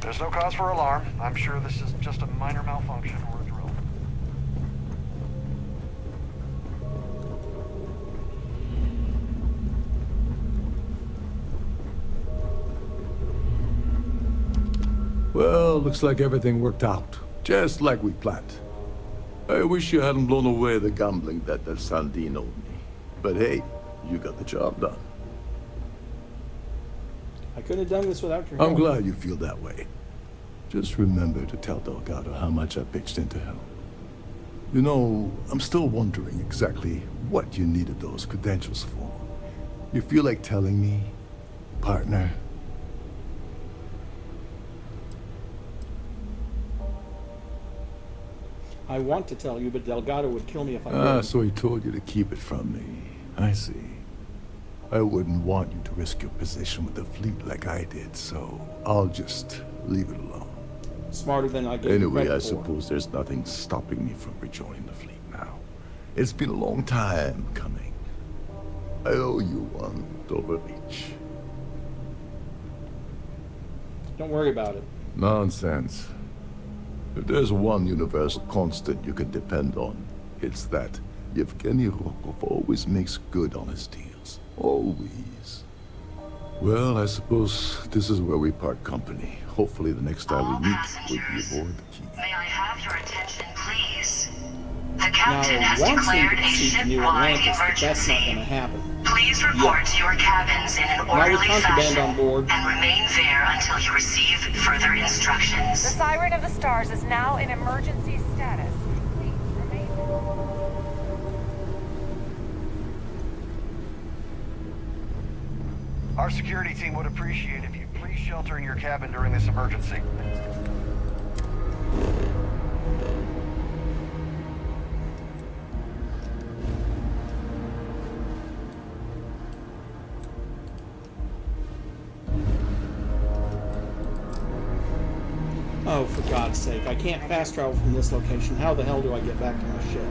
There's no cause for alarm. I'm sure this is just a minor malfunction or a drill. Well, looks like everything worked out, just like we planned. I wish you hadn't blown away the gambling debt that Sandine owed me. But hey, you got the job done. I couldn't have done this without your help. I'm glad you feel that way. Just remember to tell Delgado how much I pitched into him. You know, I'm still wondering exactly what you needed those credentials for. You feel like telling me, partner? I want to tell you, but Delgado would kill me if I did. So he told you to keep it from me. I see. I wouldn't want you to risk your position with the fleet like I did, so I'll just leave it alone. Smarter than I gave you Anyway, credit I for. suppose there's nothing stopping me from rejoining the fleet now. It's been a long time coming. I owe you one, Dover Beach. Don't worry about it. Nonsense. If there's one universal constant you can depend on, it's that Yevgeny Rokov always makes good on his deals. Always. Well, I suppose this is where we part company. Hopefully the next time we meet, we'll be aboard the key. May I have your attention, please? The Now, captain has I want declared to a see the new ship-wide Atlantis, but that's not emergency. going to happen. Please report to your cabins in an Now with orderly contraband fashion on board. and remain there until you receive further instructions. The Siren of the Stars is now in emergency status. Please remain. Our security team would appreciate if you'd please shelter in your cabin during this emergency. Oh, for God's sake. I can't fast travel from this location. How the hell do I get back to my ship?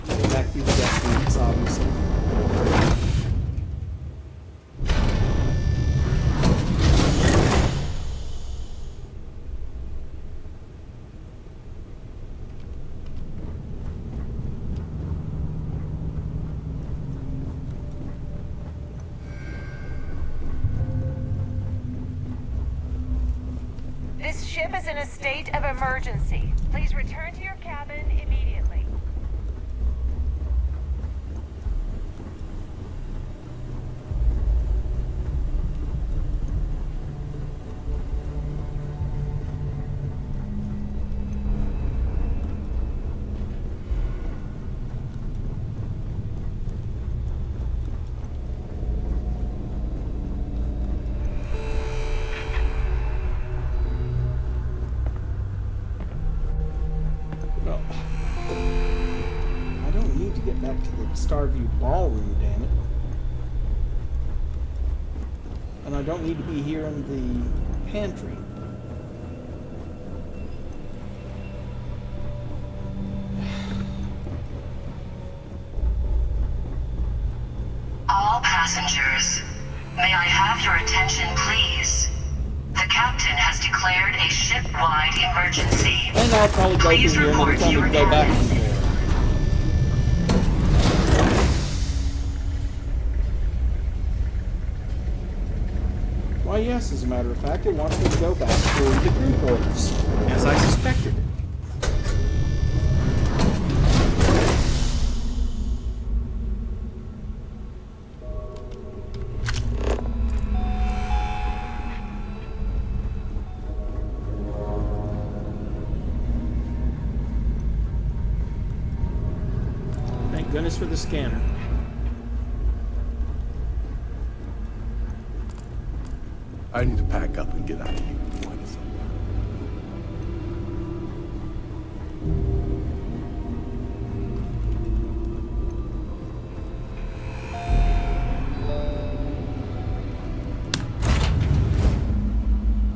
Get back through the death rooms, obviously. This ship is in a state of emergency. Please return to your cabin immediately. No. I don't need to get back to the Starview ballroom, damn it. And I don't need to be here in the pantry. All passengers, may I have your attention, please? The captain has declared a ship-wide emergency. And I'll probably go through here and it'll tell me to go back from there. Why, yes, as a matter of fact, it wants me to go back through the crew quarters. As I suspected. Thank goodness for the scanner. I need to pack up and get out of here. What is it?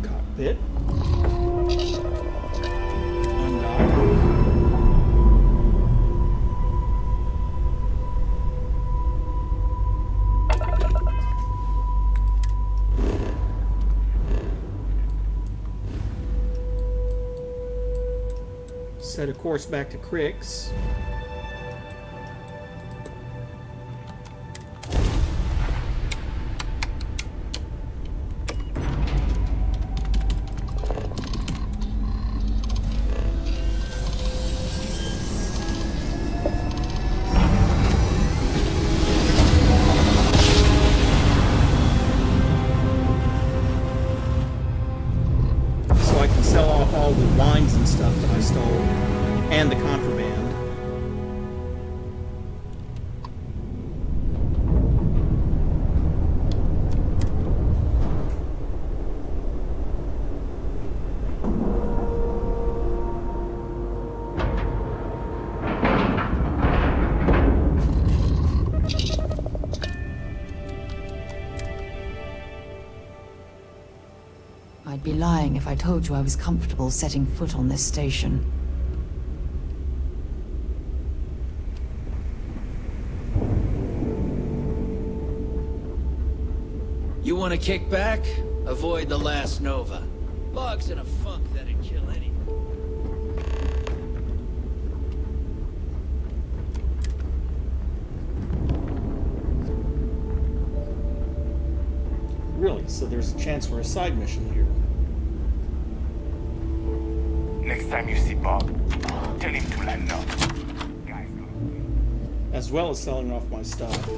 Cockpit. Undock. Set a course back to Crix. So I can sell off all the wines and stuff that I stole. And the contraband. I'd be lying if I told you I was comfortable setting foot on this station. You want to kick back? Avoid the last Nova. Bog's in a funk that'd kill anyone. Really? So there's a chance for a side mission here. Next time you see Bob, tell him to land up. As well as selling off my stuff.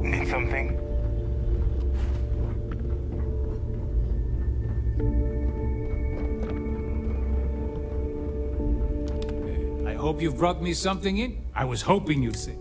Need something? I hope you've brought me something in. I was hoping you'd say.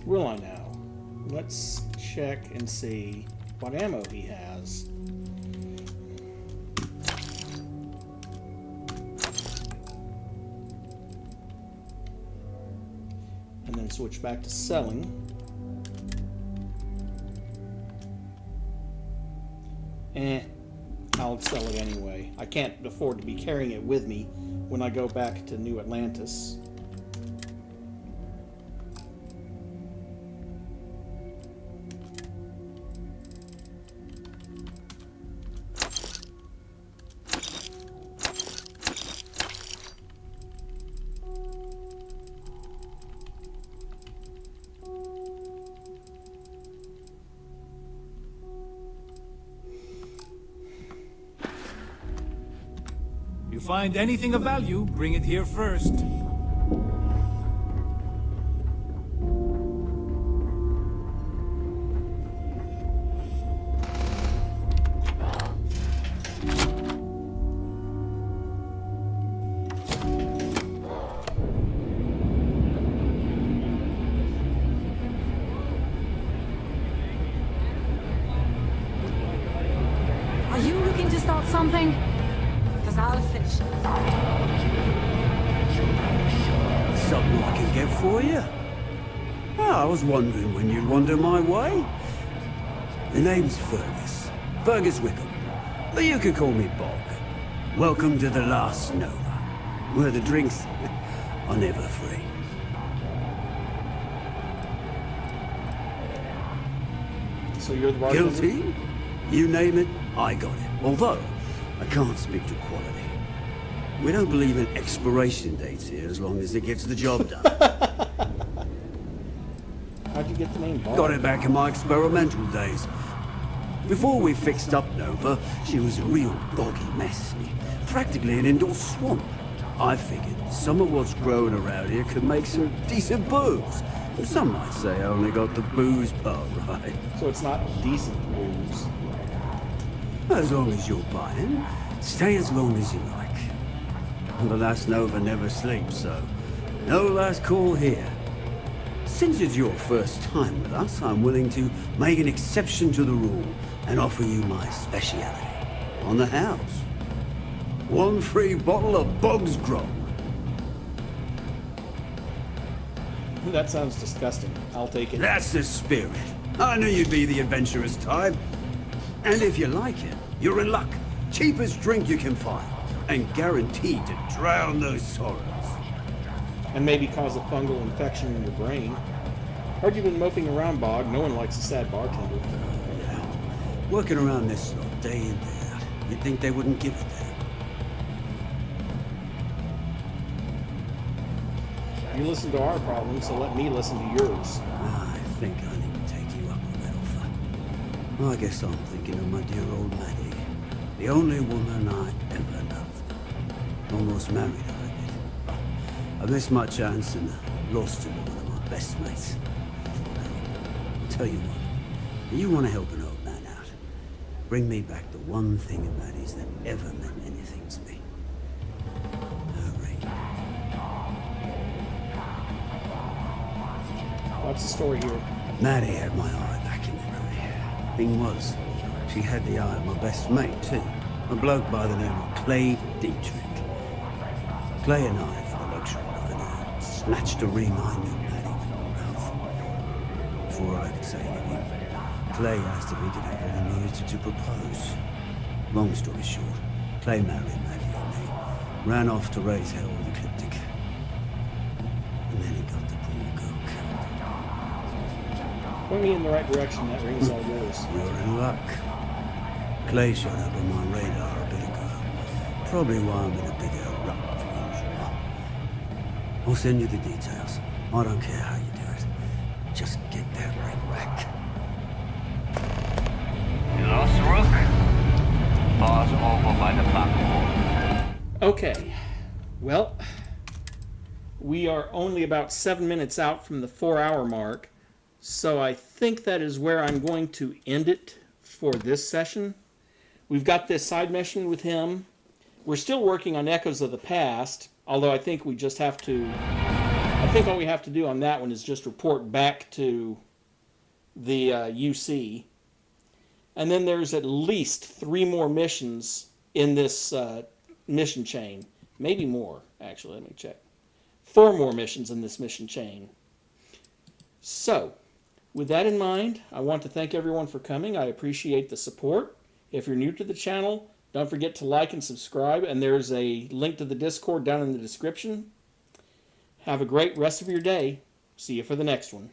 Will I now? Let's check and see what ammo he has. And then switch back to selling. I'll sell it anyway. I can't afford to be carrying it with me when I go back to New Atlantis. You find anything of value, bring it here first. start something? Because I'll finish it. Something I can get for you? Oh, I was wondering when you'd wander my way. The name's Fergus. Fergus Wickham. But you could call me Bog. Welcome to the last Nova, where the drinks are never free. So you're the bartender? Guilty? You name it, I got it. Although, I can't speak to quality. We don't believe in expiration dates here as long as it gets the job done. How'd you get the name Bog? Got it back in my experimental days. Before we fixed up Nova, she was a real boggy mess. Practically an indoor swamp. I figured some of what's growing around here could make some decent booze. Some might say I only got the booze part right. So it's not decent booze. As long as you're buying, stay as long as you like. And the last Nova never sleeps, so no last call here. Since it's your first time with us, I'm willing to make an exception to the rule and offer you my speciality. On the house. 1 free bottle of Bog's Grog. That sounds disgusting. I'll take it. That's the spirit. I knew you'd be the adventurous type. And if you like it, you're in luck. Cheapest drink you can find. And guaranteed to drown those sorrows. And maybe cause a fungal infection in your brain. Heard you've been moping around, Bog. No one likes a sad bartender. Yeah. Working around this lot day in, day out. You'd think they wouldn't give a damn. You listen to our problems, so let me listen to yours. I think I need to take you up on that offer. Well, I guess I'm thinking of my dear old Maddie. The only woman I ever loved. Almost married her, I did. I missed my chance and lost to one of my best mates. I'll tell you what, you want to help an old man out. Bring me back the one thing of Maddie's that ever meant anything to me. What's the story here? Maddie had my eye back in the day. Thing was, she had the eye of my best mate, too. A bloke by the name of Clay Dietrich. Clay and I, for the luxury liner, snatched a ring I knew Maddie would Ralph. Before I could say anything, Clay asked if he could have what he needed to propose. Long story short, Clay married Maddie and me. Ran off to raise hell with Ecliptic. And then he got the poor girl killed. Point me in the right direction. That ring's all yours. You're in luck. Clay showed up on my radar a bit ago. Probably why I'm in a bigger rut than usual. I'll send you the details. I don't care how you do it. Just get that ring back. You lost Rook? Bar's over by the platform. Okay. Well, we are only about 7 minutes out from the 4-hour mark, so I think that is where I'm going to end it for this session. We've got this side mission with him. We're still working on Echoes of the Past, although I think we just have to... I think all we have to do on that one is just report back to the UC. And then there's at least 3 more missions in this mission chain. Maybe more, actually. Let me check. 4 more missions in this mission chain. So, with that in mind, I want to thank everyone for coming. I appreciate the support. If you're new to the channel, don't forget to like and subscribe. And there's a link to the Discord down in the description. Have a great rest of your day. See you for the next one.